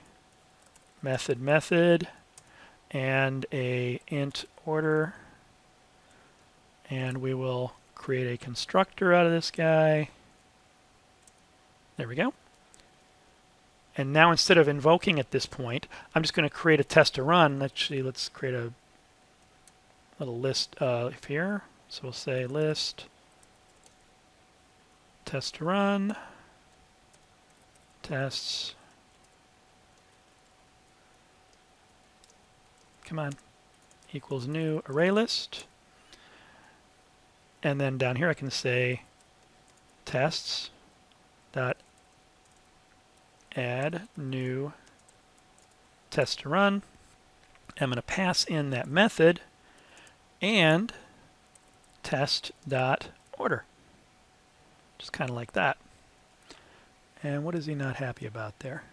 method and a int order. And we will create a constructor out of this guy. There we go. And now instead of invoking at this point, I'm just going to create a test to run. Actually, let's create a little list here. So we'll say list test to run tests. Come on. Equals new array list. And then down here I can say tests dot add new test to run. I'm going to pass in that method and test dot order. Just kind of like that. And what is he not happy about there?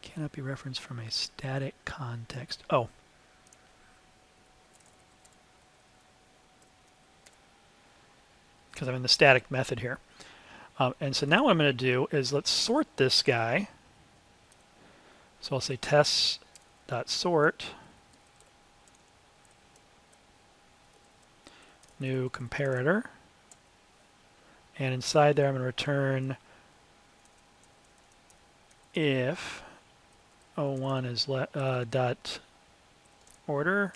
Cannot be referenced from a static context. Oh. Because I'm in the static method here. And so now what I'm going to do is let's sort this guy. So I'll say tests.sort new comparator. And inside there I'm going to return if O1 is dot order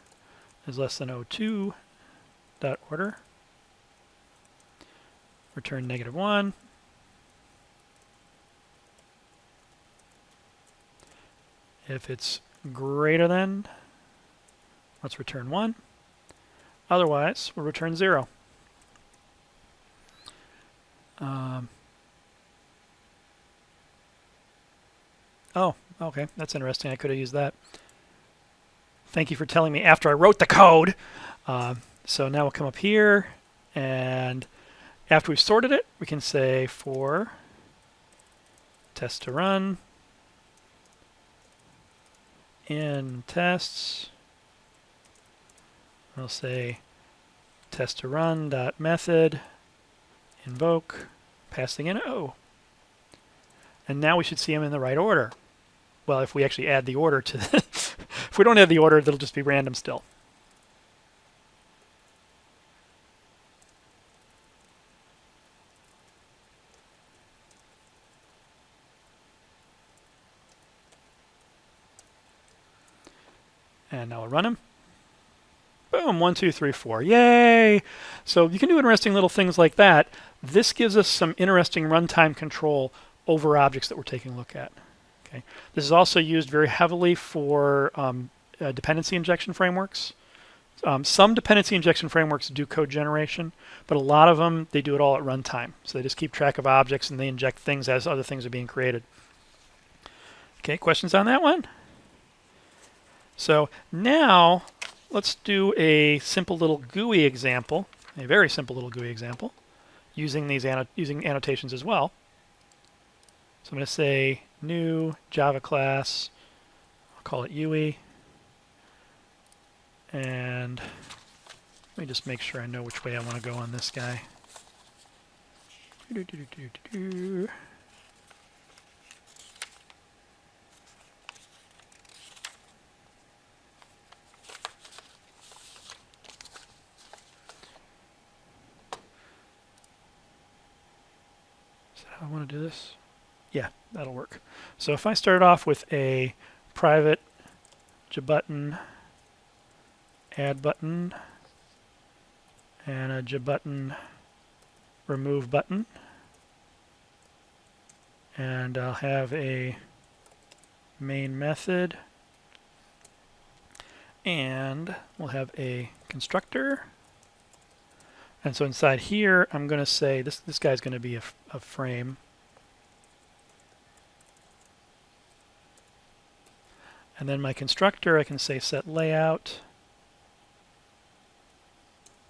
is less than O2 dot order. Return -1. If it's greater than, let's return 1. Otherwise, we'll return 0. Oh, okay, that's interesting. I could have used that. Thank you for telling me after I wrote the code. So now we'll come up here, and after we've sorted it, we can say for test to run in tests. We'll say test to run dot method invoke passing in O. And now we should see them in the right order. Well, if we actually add the order to the if we don't add the order, it'll just be random still. And now we'll run them. Boom, 1, 2, 3, 4. Yay! So you can do interesting little things like that. This gives us some interesting runtime control over objects that we're taking a look at. Okay. This is also used very heavily for dependency injection frameworks. Some dependency injection frameworks do code generation, but a lot of them, they do it all at runtime. So they just keep track of objects and they inject things as other things are being created. Okay, questions on that one? So now let's do a simple little GUI example, a very simple little GUI example, using these using annotations as well. So I'm going to say new Java class, I'll call it UI, and let me just make sure I know which way I want to go on this guy. I want to do this. Yeah, that'll work. So if I start off with a private JButton add button and a JButton remove button, and I'll have a main method, and we'll have a constructor. And so inside here, I'm going to say this guy's going to be a frame. And then my constructor, I can say set layout.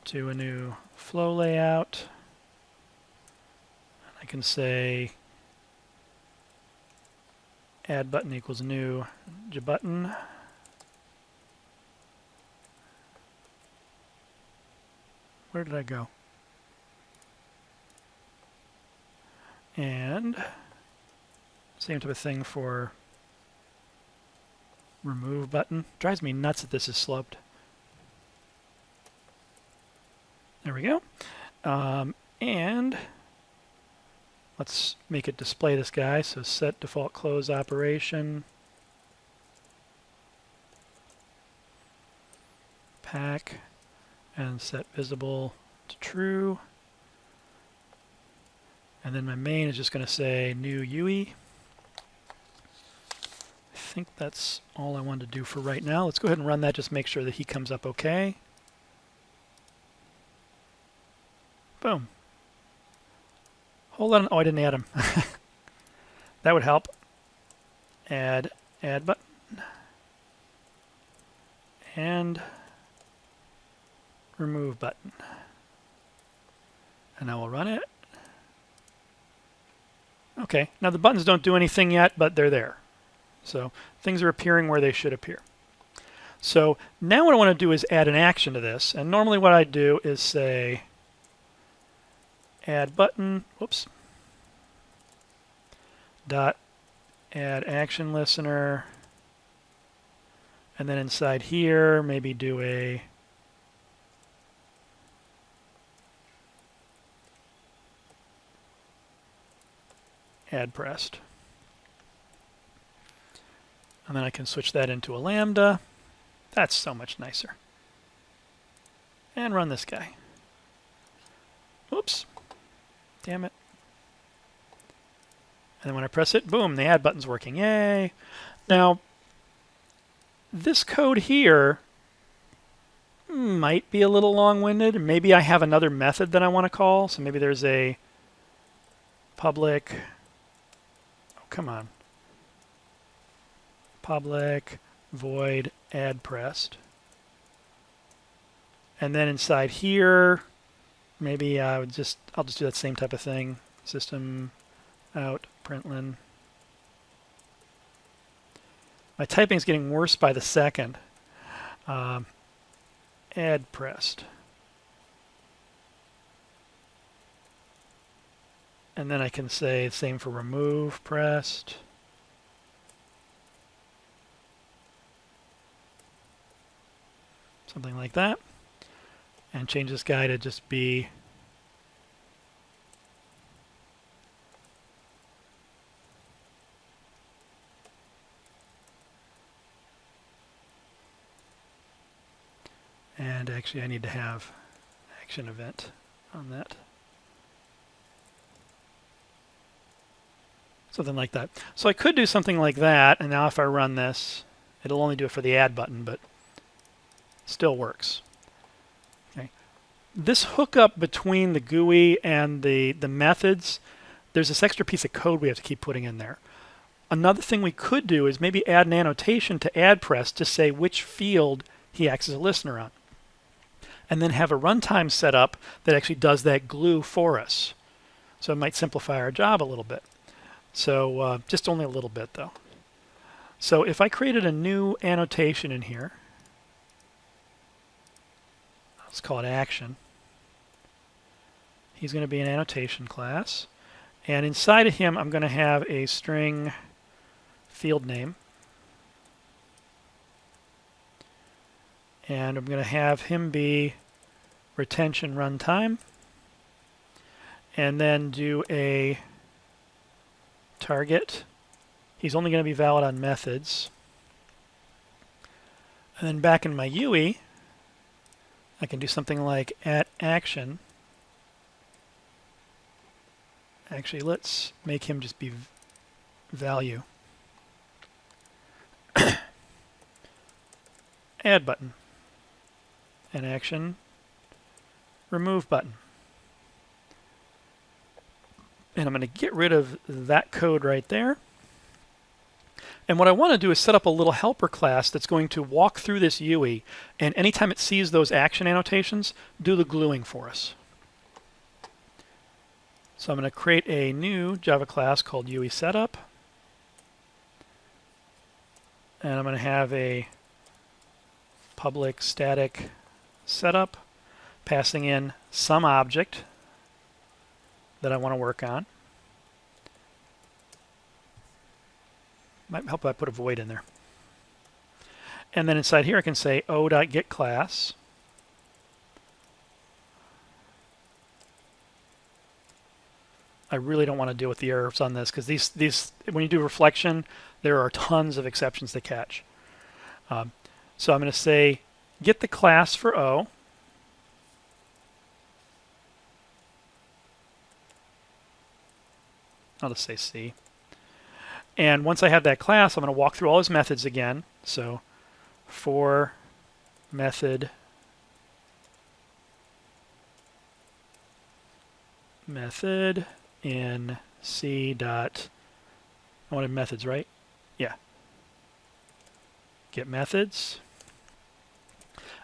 to a new flow layout. I can say add button equals new button. Where did I go? And same type of thing for remove button. Drives me nuts that this is sloped. There we go. And let's make it display this guy. So set default close operation. Pack. And set visible to true. And then my main is just going to say new UE. I think that's all I wanted to do for right now. Let's go ahead and run that, just make sure that he comes up okay. Boom. Hold on. Oh, I didn't add him. That would help. Add button. And remove button. And now we'll run it. Okay, now the buttons don't do anything yet, but they're there. So things are appearing where they should appear. So now what I want to do is add an action to this. And normally what I do is say add button, whoops, dot add action listener. And then inside here, maybe do a add pressed. And then I can switch that into a lambda. That's so much nicer. And run this guy. Oops. Damn it. And then when I press it, boom, the add button's working. Yay. Now, this code here might be a little long-winded. Maybe I have another method that I want to call. So maybe there's a public... Come on. Public void add pressed. And then inside here, maybe I'll just do that same type of thing. System out println. My typing is getting worse by the second. Add pressed. And then I can say the same for remove pressed. Something like that. And change this guy to just be and actually I need to have action event on that. Something like that. So I could do something like that, and now if I run this, it'll only do it for the add button, but still works. Okay. This hookup between the GUI and the methods, there's this extra piece of code we have to keep putting in there. Another thing we could do is maybe add an annotation to add press to say which field he acts as a listener on. And then have a runtime set up that actually does that glue for us. So it might simplify our job a little bit. So just only a little bit though. So if I created a new annotation in here, let's call it action. He's going to be an annotation class. And inside of him, I'm going to have a string field name. And I'm going to have him be retention runtime. And then do a target. He's only going to be valid on methods. And then back in my UE, I can do something like at action. Actually, let's make him just be value. Add button. And action. Remove button. And I'm going to get rid of that code right there. And what I want to do is set up a little helper class that's going to walk through this UI, and anytime it sees those action annotations, do the gluing for us. So I'm going to create a new Java class called UI Setup. And I'm going to have a public static setup passing in some object that I want to work on. Might help if I put a void in there. And then inside here I can say o.getClass. I really don't want to deal with the errors on this because these when you do reflection, there are tons of exceptions to catch. So I'm going to say get the class for O. I'll just say C. And once I have that class, I'm going to walk through all his methods again. So for method in C dot, I wanted methods, right? Yeah. Get methods.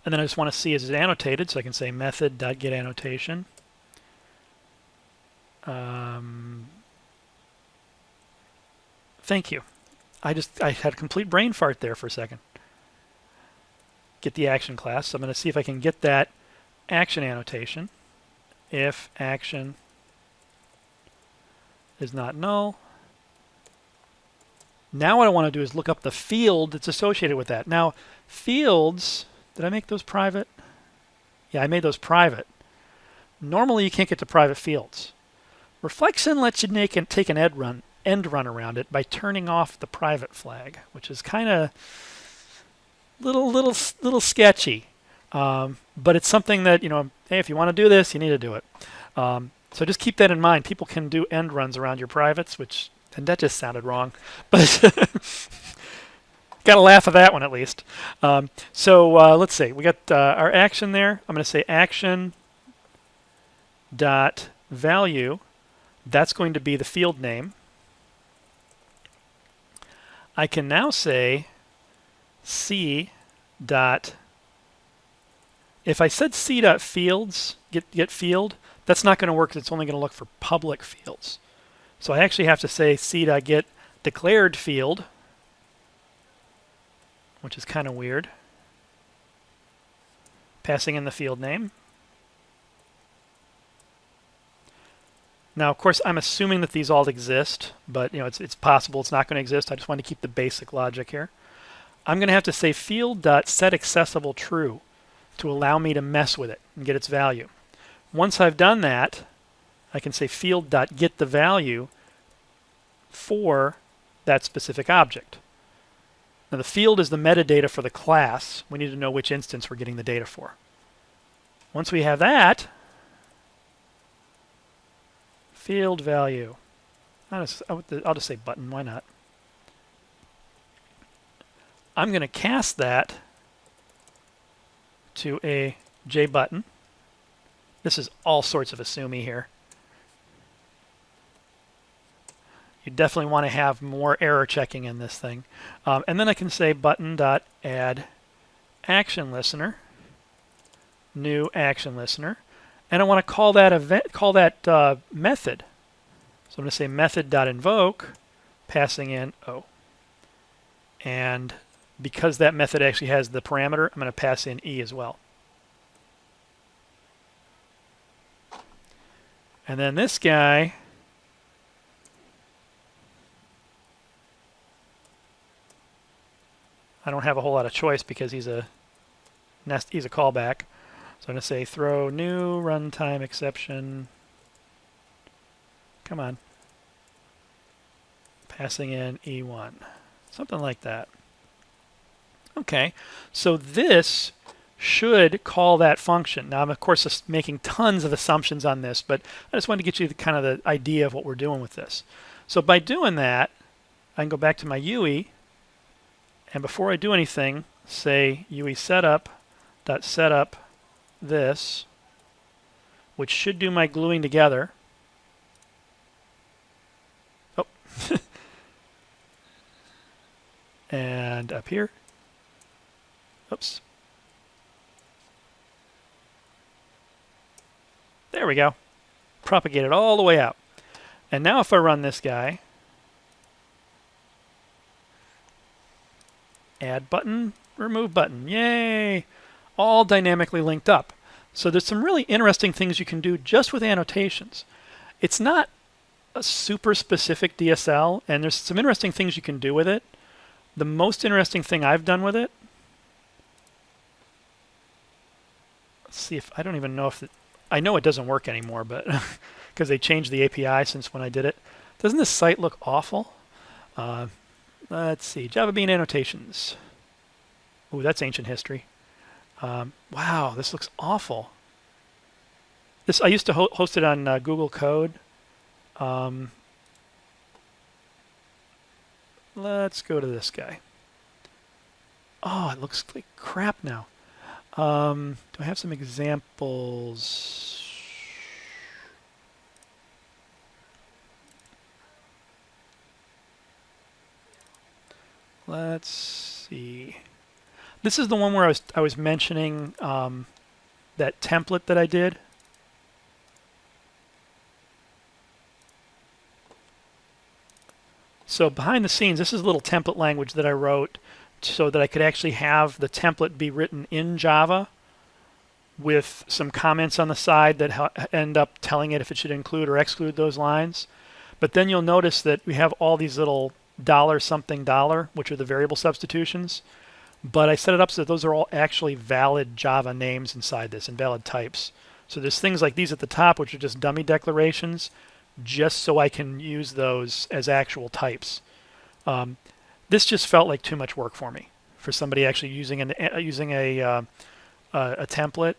And then I just want to see is it annotated, so I can say method.getAnnotation. Thank you. I had a complete brain fart there for a second. Get the action class. So I'm going to see if I can get that action annotation. If action is not null. Now what I want to do is look up the field that's associated with that. Now, fields, did I make those private? Yeah, I made those private. Normally you can't get to private fields. Reflection lets you take an end run around it by turning off the private flag, which is kind of little sketchy. But it's something that, hey, if you want to do this, you need to do it. So just keep that in mind. People can do end runs around your privates, and that just sounded wrong. But got to laugh at that one at least. So let's see. We got our action there. I'm going to say action dot value. That's going to be the field name. I can now say C dot. If I said C dot fields, get field, that's not going to work because it's only going to look for public fields. So I actually have to say C dot get declared field, which is kind of weird. Passing in the field name. Now, of course, I'm assuming that these all exist, but it's possible it's not going to exist. I just want to keep the basic logic here. I'm going to have to say field.setAccessible true to allow me to mess with it and get its value. Once I've done that, I can say field.get the value for that specific object. Now, the field is the metadata for the class. We need to know which instance we're getting the data for. Once we have that, field value. I'll just say button. Why not? I'm going to cast that to a JButton. This is all sorts of assumey here. You definitely want to have more error checking in this thing. And then I can say button.add action listener, new action listener. And I want to call that method. So I'm going to say method.invoke, passing in O. And because that method actually has the parameter, I'm going to pass in E as well. And then this guy, I don't have a whole lot of choice because he's a callback. So I'm going to say throw new runtime exception. Come on. Passing in E1. Something like that. Okay, so this should call that function. Now I'm of course just making tons of assumptions on this, but I just wanted to get you kind of the idea of what we're doing with this. So by doing that, I can go back to my UI, and before I do anything, say UI setup.setup this, which should do my gluing together. Oh. And up here. Oops. There we go. Propagate it all the way out. And now if I run this guy, add button, remove button, yay! All dynamically linked up. So there's some really interesting things you can do just with annotations. It's not a super specific DSL, and there's some interesting things you can do with it. The most interesting thing I've done with it, let's see if, I don't even know if, I know it doesn't work anymore, but because they changed the API since when I did it. Doesn't this site look awful? Let's see, Java Bean annotations. Ooh, that's ancient history. Wow, this looks awful. This I used to host it on Google Code. Let's go to this guy. Oh, it looks like crap now. Do I have some examples? Let's see. This is the one where I was mentioning that template that I did. So behind the scenes, this is a little template language that I wrote so that I could actually have the template be written in Java with some comments on the side that end up telling it if it should include or exclude those lines. But then you'll notice that we have all these little $$ something $, which are the variable substitutions. But I set it up so that those are all actually valid Java names inside this and valid types. So there's things like these at the top, which are just dummy declarations, just so I can use those as actual types. This just felt like too much work for me, for somebody actually using a template.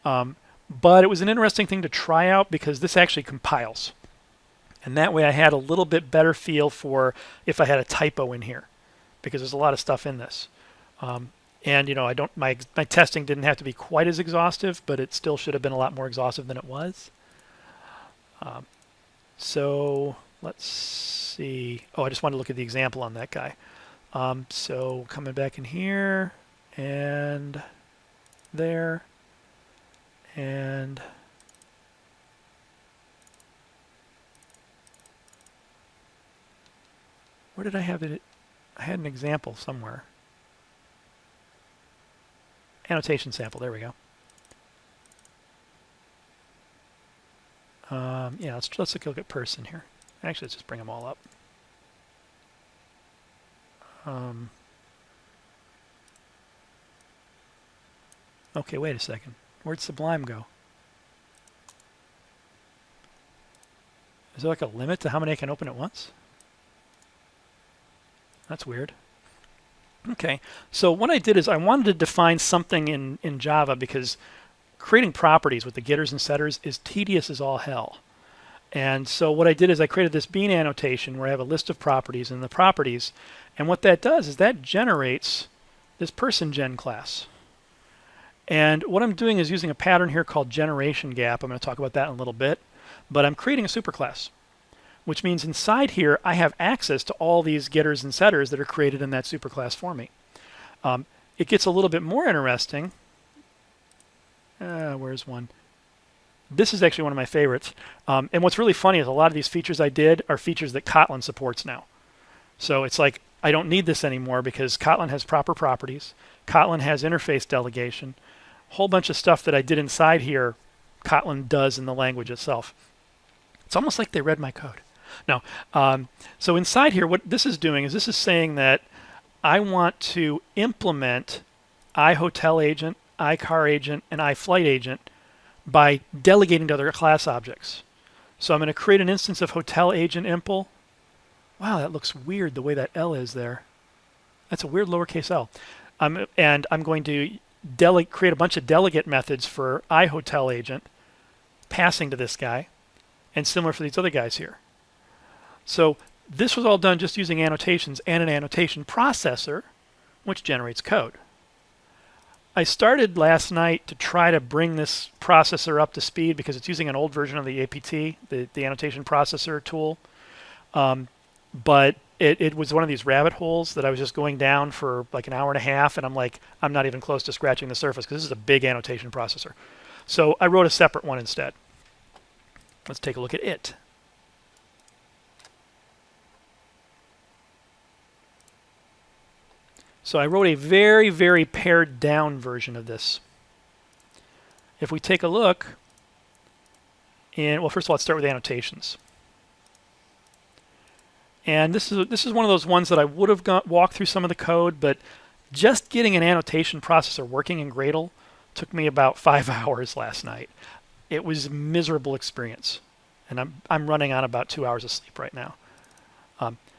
But it was an interesting thing to try out because this actually compiles. And that way I had a little bit better feel for if I had a typo in here, because there's a lot of stuff in this. And you know, my testing didn't have to be quite as exhaustive, but it still should have been a lot more exhaustive than it was. So let's see. Oh, I just wanted to look at the example on that guy. So coming back in here and there and where did I have it? I had an example somewhere. Annotation sample, there we go. Yeah, let's look at person here. Actually, let's just bring them all up. Okay, wait a second. Where'd Sublime go? Is there like a limit to how many I can open at once? That's weird. Okay, so what I did is I wanted to define something in Java because creating properties with the getters and setters is tedious as all hell. And so what I did is I created this bean annotation where I have a list of properties in the properties. And what that does is that generates this person gen class. And what I'm doing is using a pattern here called generation gap. I'm going to talk about that in a little bit. But I'm creating a superclass, which means inside here I have access to all these getters and setters that are created in that superclass for me. It gets a little bit more interesting. Where's one? This is actually one of my favorites. And what's really funny is a lot of these features I did are features that Kotlin supports now. So it's like I don't need this anymore because Kotlin has proper properties. Kotlin has interface delegation. A whole bunch of stuff that I did inside here, Kotlin does in the language itself. It's almost like they read my code. No. So inside here, what this is doing is this is saying that I want to implement iHotel agent, iCar agent, and iFlight agent by delegating to other class objects. So I'm going to create an instance of hotel agent impl. Wow, that looks weird the way that L is there. That's a weird lowercase l. And I'm going to create a bunch of delegate methods for iHotel agent passing to this guy, and similar for these other guys here. So this was all done just using annotations and an annotation processor, which generates code. I started last night to try to bring this processor up to speed because it's using an old version of the APT, the annotation processor tool. But it was one of these rabbit holes that I was just going down for like an hour and a half, and I'm like, I'm not even close to scratching the surface because this is a big annotation processor. So I wrote a separate one instead. Let's take a look at it. So I wrote a very, very pared down version of this. If we take a look, well, first of all, let's start with annotations. And this is one of those ones that I would have walked through some of the code, but just getting an annotation processor working in Gradle took me about 5 hours last night. It was a miserable experience, and I'm running on about 2 hours of sleep right now.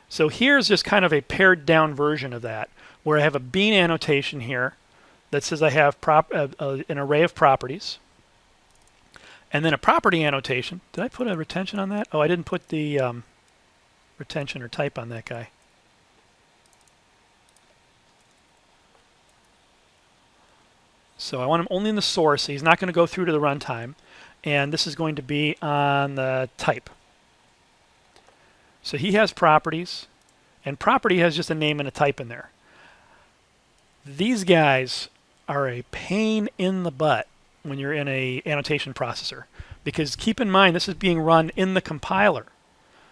So here's just kind of a pared down version of that, where I have a bean annotation here that says I have an array of properties, and then a property annotation. Did I put a retention on that? Oh, I didn't put the retention or type on that guy. So I want him only in the source. So he's not going to go through to the runtime. And this is going to be on the type. So he has properties. And property has just a name and a type in there. These guys are a pain in the butt when you're in a annotation processor. Because keep in mind, this is being run in the compiler.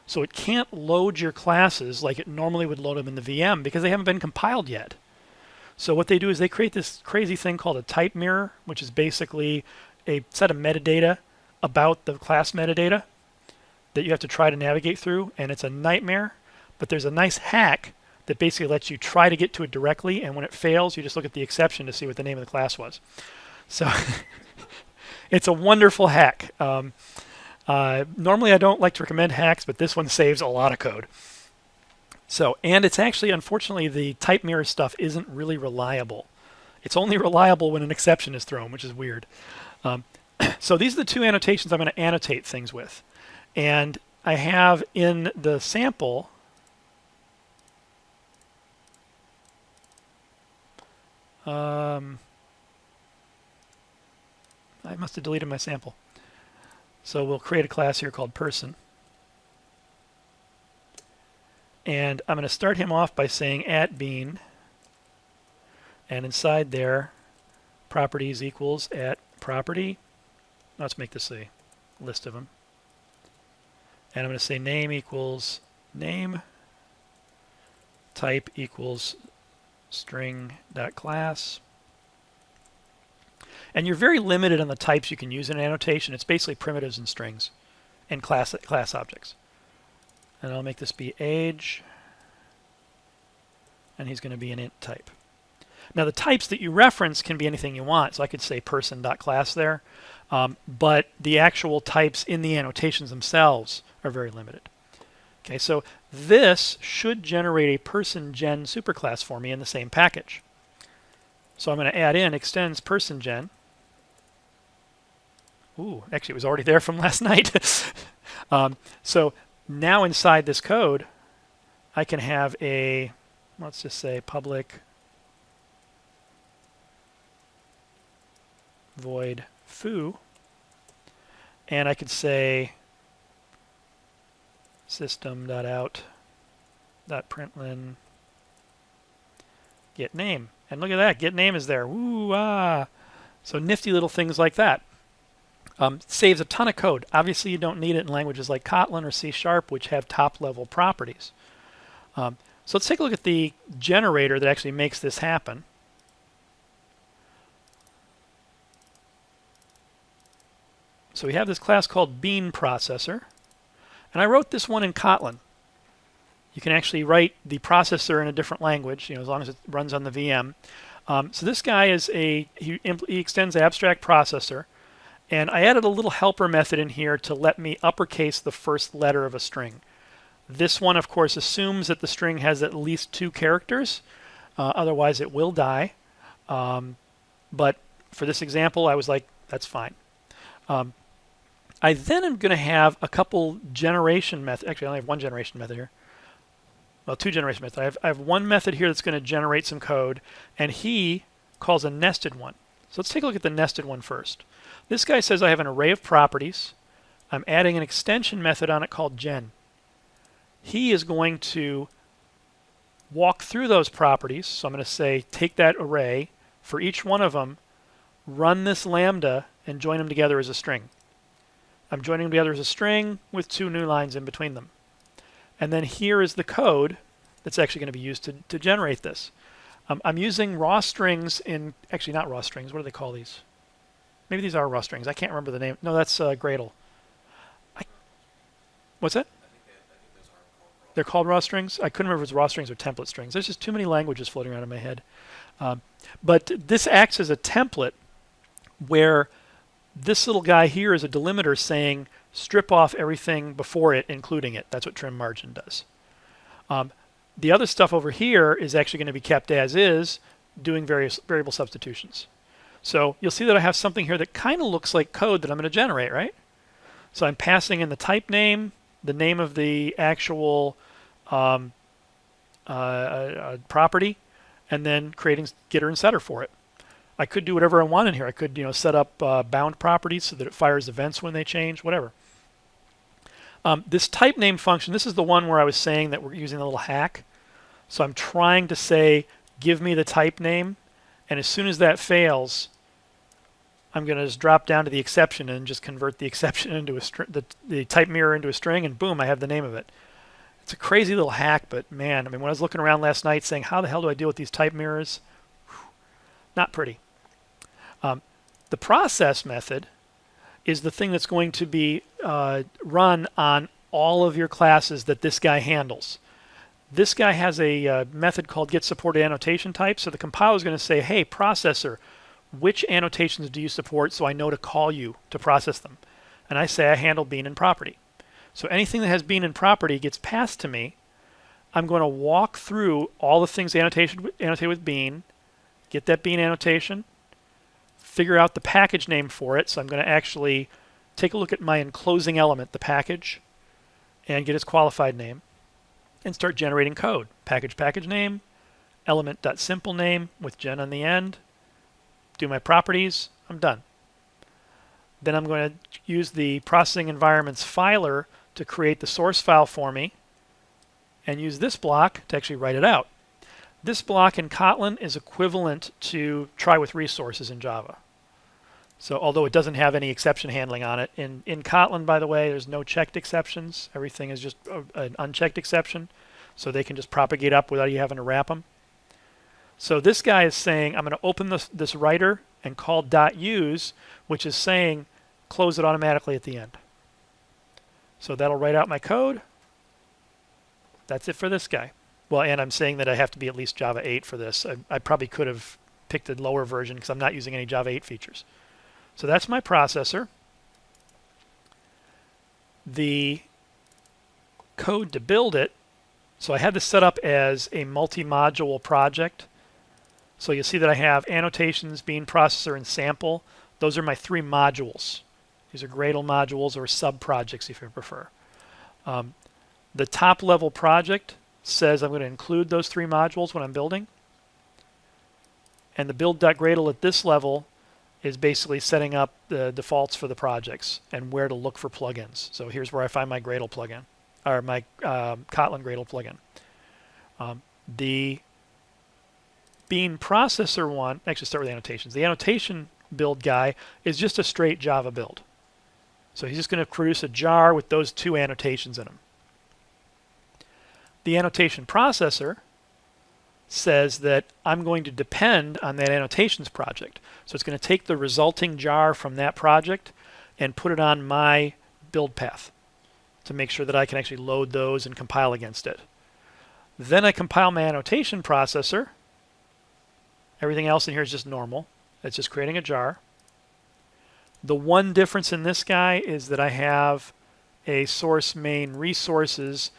So it can't load your classes like it normally would load them in the VM because they haven't been compiled yet. So what they do is they create this crazy thing called a type mirror, which is basically a set of metadata about the class metadata that you have to try to navigate through, and it's a nightmare. But there's a nice hack that basically lets you try to get to it directly, and when it fails, you just look at the exception to see what the name of the class was. So it's a wonderful hack. Normally I don't like to recommend hacks, but this one saves a lot of code. So, and it's actually, unfortunately, the type mirror stuff isn't really reliable. It's only reliable when an exception is thrown, which is weird. So these are the two annotations I'm going to annotate things with. And I have in the sample, I must have deleted my sample. So we'll create a class here called person. And I'm going to start him off by saying @bean. And inside there, properties equals @property. Let's make this a list of them. And I'm going to say name equals name. Type equals string.class. And you're very limited on the types you can use in an annotation. It's basically primitives and strings and class objects. And I'll make this be age. And he's going to be an int type. Now the types that you reference can be anything you want. So I could say person.class there. But the actual types in the annotations themselves are very limited. Okay, so this should generate a person gen superclass for me in the same package. So I'm going to add in extends person gen. Ooh, actually it was already there from last night. So now inside this code, I can have a, let's just say public void foo, and I could say system.out.println get name. And look at that, get name is there. Woo, ah. So nifty little things like that. Saves a ton of code. Obviously, you don't need it in languages like Kotlin or C#, which have top-level properties. So let's take a look at the generator that actually makes this happen. So we have this class called bean processor. And I wrote this one in Kotlin. You can actually write the processor in a different language, as long as it runs on the VM. So this guy is he extends abstract processor. And I added a little helper method in here to let me uppercase the first letter of a string. This one, of course, assumes that the string has at least 2 characters. Otherwise, it will die. But for this example, I was like, that's fine. I then am going to have a couple generation methods. Actually, I only have one generation method here. Well, 2 generation methods. I have one method here that's going to generate some code, and he calls a nested one. So let's take a look at the nested one first. This guy says I have an array of properties. I'm adding an extension method on it called gen. He is going to walk through those properties. So I'm going to say take that array. For each one of them, run this lambda and join them together as a string. I'm joining them together as a string with 2 new lines in between them. And then here is the code that's actually going to be used to generate this. I'm using raw strings in, actually not raw strings, what do they call these? Maybe these are raw strings. I can't remember the name. No, that's Gradle. What's that? I think those are called They're called raw strings? I couldn't remember if it was raw strings or template strings. There's just too many languages floating around in my head. But this acts as a template where this little guy here is a delimiter saying strip off everything before it, including it. That's what trim margin does. The other stuff over here is actually going to be kept as is, doing various variable substitutions. So you'll see that I have something here that kind of looks like code that I'm going to generate, right? So I'm passing in the type name, the name of the actual property, and then creating getter and setter for it. I could do whatever I want in here. I could, set up bound properties so that it fires events when they change, whatever. This type name function, this is the one where I was saying that we're using a little hack. So I'm trying to say, give me the type name, and as soon as that fails, I'm going to just drop down to the exception and just convert the exception into the type mirror into a string, and boom, I have the name of it. It's a crazy little hack, but man, when I was looking around last night saying, how the hell do I deal with these type mirrors? Not pretty. The process method is the thing that's going to be run on all of your classes that this guy handles. This guy has a method called getSupportedAnnotationType, so the compiler is going to say, hey, processor, which annotations do you support so I know to call you to process them? And I say I handle bean and property. So anything that has bean and property gets passed to me. I'm going to walk through all the things annotated with bean, get that bean annotation, figure out the package name for it. So I'm going to actually take a look at my enclosing element, the package, and get its qualified name, and start generating code. Package name, element.simpleName with gen on the end, do my properties, I'm done. Then I'm going to use the processing environment's filer to create the source file for me and use this block to actually write it out. This block in Kotlin is equivalent to try with resources in Java. So although it doesn't have any exception handling on it, in Kotlin, by the way, there's no checked exceptions. Everything is just an unchecked exception. So they can just propagate up without you having to wrap them. So this guy is saying, I'm going to open this writer and call .use, which is saying close it automatically at the end. So that'll write out my code. That's it for this guy. Well, and I'm saying that I have to be at least Java 8 for this. I probably could have picked a lower version because I'm not using any Java 8 features. So that's my processor. The code to build it. So I had this set up as a multi-module project. So you'll see that I have annotations, bean processor, and sample. Those are my 3 modules. These are Gradle modules or sub-projects if you prefer. The top-level project says I'm going to include those 3 modules when I'm building. And the build.gradle at this level is basically setting up the defaults for the projects and where to look for plugins. So here's where I find my Gradle plugin, or my Kotlin Gradle plugin. The bean processor one, actually start with annotations. The annotation build guy is just a straight Java build. So he's just going to produce a jar with those 2 annotations in them. The annotation processor says that I'm going to depend on that annotations project. So it's going to take the resulting jar from that project and put it on my build path to make sure that I can actually load those and compile against it. Then I compile my annotation processor. Everything else in here is just normal. It's just creating a jar. The one difference in this guy is that I have a source main resources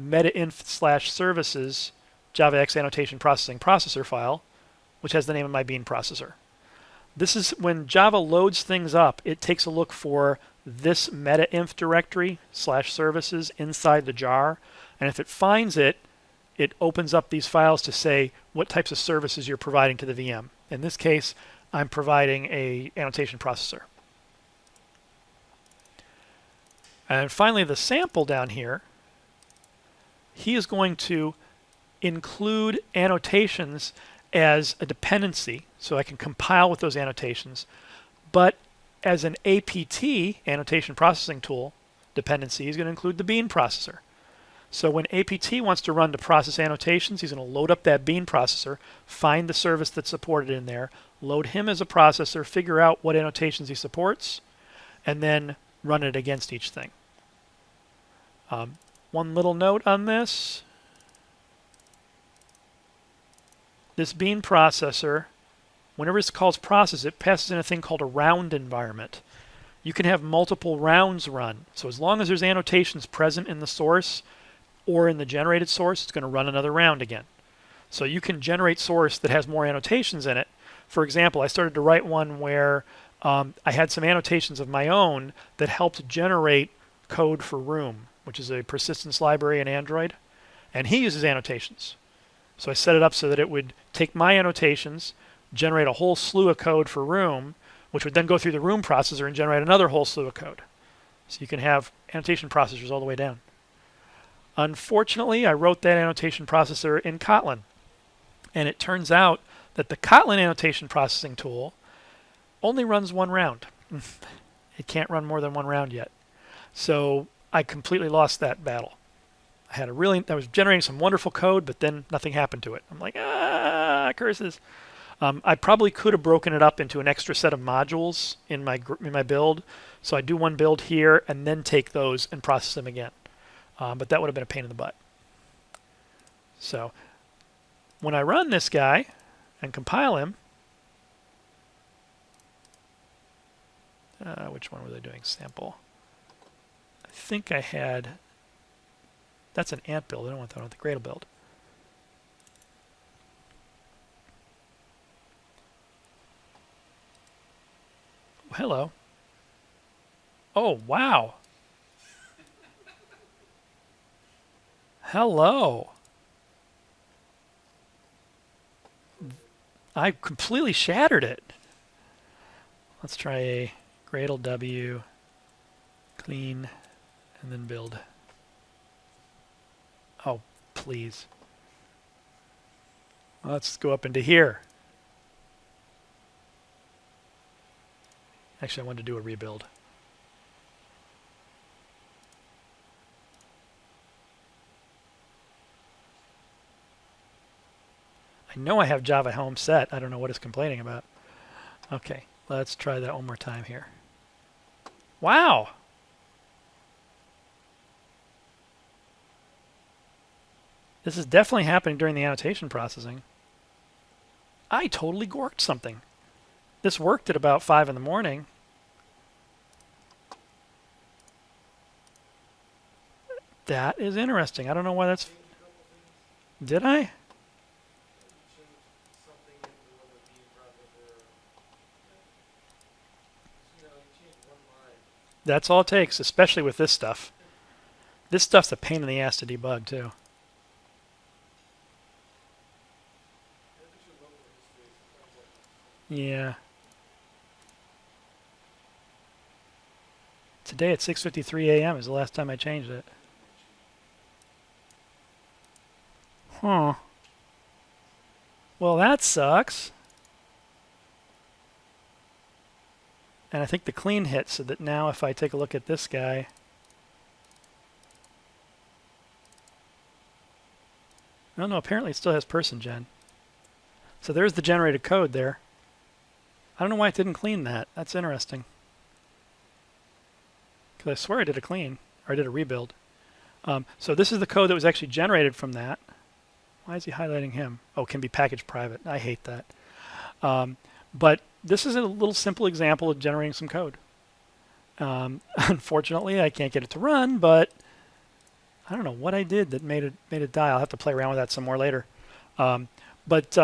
metainf/services JavaX annotation processing processor file, which has the name of my bean processor. This is when Java loads things up, it takes a look for this metainf directory /services inside the jar, and if it finds it, it opens up these files to say what types of services you're providing to the VM. In this case, I'm providing a annotation processor. And finally, the sample down here, he is going to include annotations as a dependency, so I can compile with those annotations. But as an APT, annotation processing tool, dependency is going to include the bean processor. So when APT wants to run to process annotations, he's going to load up that bean processor, find the service that's supported in there, load him as a processor, figure out what annotations he supports, and then run it against each thing. One little note on this. This bean processor, whenever it calls process, it passes in a thing called a round environment. You can have multiple rounds run. So as long as there's annotations present in the source or in the generated source, it's going to run another round again. So you can generate source that has more annotations in it. For example, I started to write one where I had some annotations of my own that helped generate code for Room, which is a persistence library in Android. And he uses annotations. So I set it up so that it would take my annotations, generate a whole slew of code for Room, which would then go through the Room processor and generate another whole slew of code. So you can have annotation processors all the way down. Unfortunately, I wrote that annotation processor in Kotlin. And it turns out that the Kotlin annotation processing tool only runs one round. It can't run more than one round yet. So I completely lost that battle. I was generating some wonderful code, but then nothing happened to it. I'm like, curses. I probably could have broken it up into an extra set of modules in my build. So I do one build here and then take those and process them again. But that would have been a pain in the butt. So when I run this guy and compile him, which one were they doing? Sample. I think I had... That's an ant build. I don't want that. I want the Gradle build. Hello. Oh, wow. Hello. I completely shattered it. Let's try a Gradle W, clean, and then build. Oh, please. Let's go up into here. Actually, I wanted to do a rebuild. I know I have Java Helm set. I don't know what it's complaining about. Okay, let's try that one more time here. Wow! This is definitely happening during the annotation processing. I totally gorked something. This worked at about 5 in the morning. That is interesting. I don't know why that's... Did I? That's all it takes, especially with this stuff. This stuff's a pain in the ass to debug, too. Yeah. Today at 6:53 a.m. is the last time I changed it. Huh. Well, that sucks. And I think the clean hit, so that now if I take a look at this guy... Oh no, apparently it still has person gen. So there's the generated code there. I don't know why it didn't clean that. That's interesting. Because I swear I did a clean, or I did a rebuild. So this is the code that was actually generated from that. Why is he highlighting him? Oh, can be packaged private. I hate that. But this is a little simple example of generating some code. Unfortunately, I can't get it to run, but I don't know what I did that made it die. I'll have to play around with that some more later. But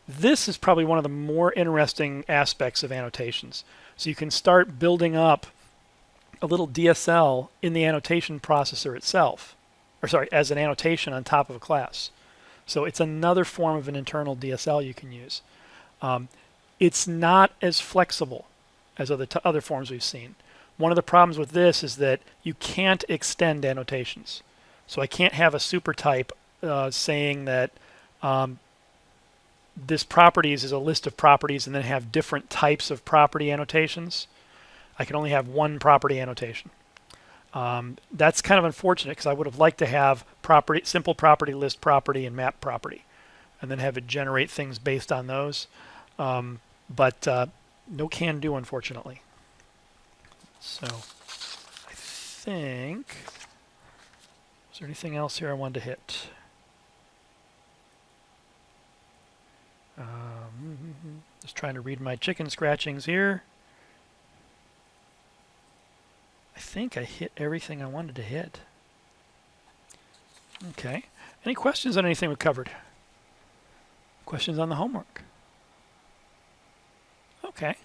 this is probably one of the more interesting aspects of annotations. So you can start building up a little DSL in the annotation processor itself. Or sorry, as an annotation on top of a class. So it's another form of an internal DSL you can use. It's not as flexible as other forms we've seen. One of the problems with this is that you can't extend annotations. So I can't have a super type saying that this properties is a list of properties and then have different types of property annotations. I can only have one property annotation. That's kind of unfortunate because I would have liked to have property, simple property, list property, and map property, and then have it generate things based on those. But no can do, unfortunately. So I think, is there anything else here I wanted to hit? Just trying to read my chicken scratchings here. I think I hit everything I wanted to hit. Okay. Any questions on anything we covered? Questions on the homework? Okay. Going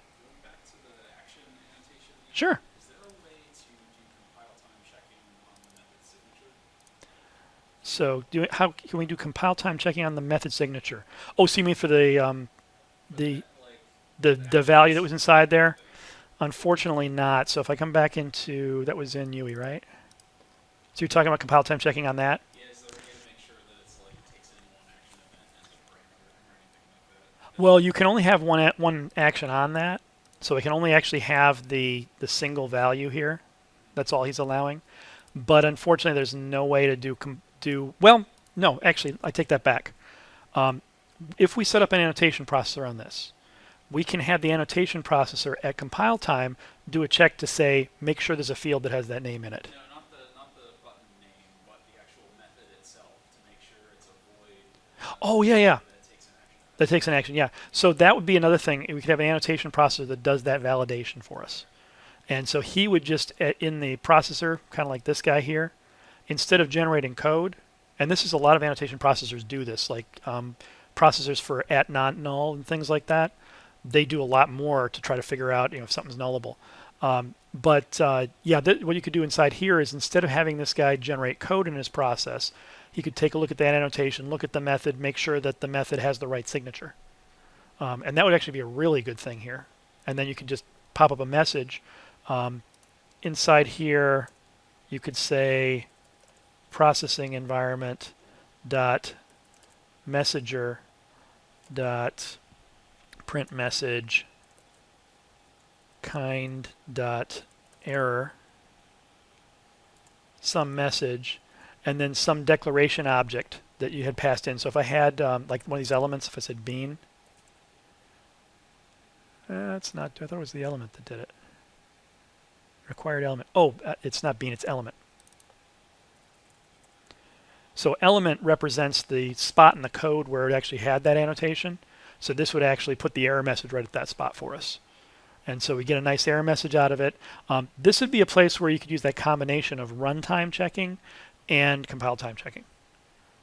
back to the action annotation, Sure. is there a way to do compile time checking on the method signature? So how can we do compile time checking on the method signature? Oh, so you mean for the Like, the value that was inside there? Unfortunately not. So if I come back into, that was in UE, right? So you're talking about compile time checking on that? yeah, is there a way to make sure that it's like takes in one action event as a parameter or anything like that? Well, you can only have one action on that. So it can only actually have the single value here. That's all he's allowing. But unfortunately, there's no way to do well, no, actually, I take that back. If we set up an annotation processor on this, we can have the annotation processor at compile time do a check to say, make sure there's a field that has that name in it. No, not the button name, but the actual method itself to make sure it's a void. Oh, yeah. That takes an action. That takes an action, yeah. So that would be another thing. We could have an annotation processor that does that validation for us. And so he would just, in the processor, kind of like this guy here, instead of generating code, and this is a lot of annotation processors do this, like processors for at not null and things like that. They do a lot more to try to figure out, if something's nullable. What you could do inside here is instead of having this guy generate code in his process, he could take a look at that annotation, look at the method, make sure that the method has the right signature. And that would actually be a really good thing here. And then you could just pop up a message. Inside here, you could say processing environment dot messenger dot print message kind dot error some message and then some declaration object that you had passed in. So if I had like one of these elements, if I said bean, that's not, I thought it was the element that did it. Required element. Oh, it's not bean, it's element. So element represents the spot in the code where it actually had that annotation. So this would actually put the error message right at that spot for us. And so we get a nice error message out of it. This would be a place where you could use that combination of runtime checking and compile time checking.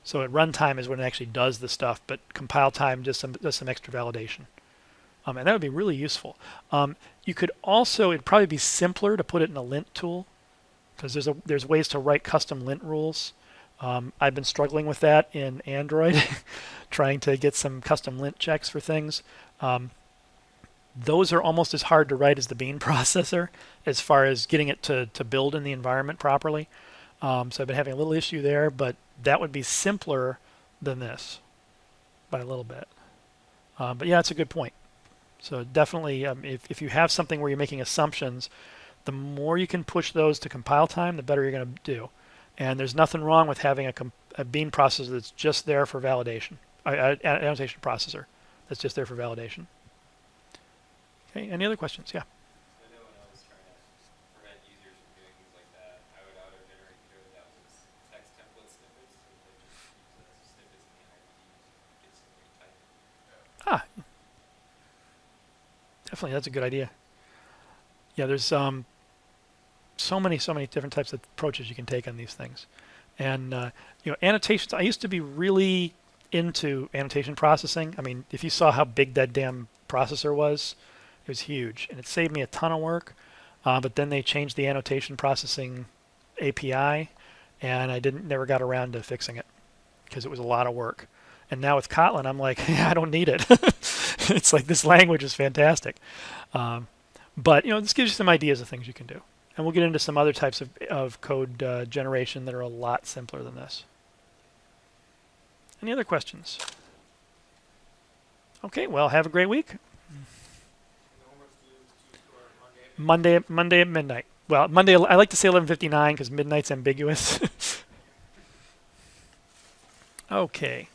So at runtime is when it actually does the stuff, but compile time does some extra validation. And that would be really useful. You could also, it'd probably be simpler to put it in a lint tool because there's ways to write custom lint rules. I've been struggling with that in Android, trying to get some custom lint checks for things. Those are almost as hard to write as the bean processor as far as getting it to build in the environment properly. So I've been having a little issue there, but that would be simpler than this by a little bit. But yeah, it's a good point. So definitely, if you have something where you're making assumptions, the more you can push those to compile time, the better you're going to do. And there's nothing wrong with having a bean processor that's just there for validation, annotation processor that's just there for validation. Okay, any other questions? Yeah. So I know when I was trying to prevent users from doing things like that, I would auto-generate code that was text template snippets, so they just use it as snippets in the IDE, get something type. Ah, definitely, that's a good idea. Yeah, there's so many different types of approaches you can take on these things. And annotations, I used to be really into annotation processing. I mean, if you saw how big that damn processor was, it was huge. And it saved me a ton of work. But then they changed the annotation processing API, and I never got around to fixing it because it was a lot of work. And now with Kotlin, I'm like, I don't need it. It's like this language is fantastic. But this gives you some ideas of things you can do. And we'll get into some other types of code generation that are a lot simpler than this. Any other questions? Okay, well, have a great week. And the homework's due for Monday. Monday at midnight. Well, Monday, I like to say 11:59 because midnight's ambiguous. Okay.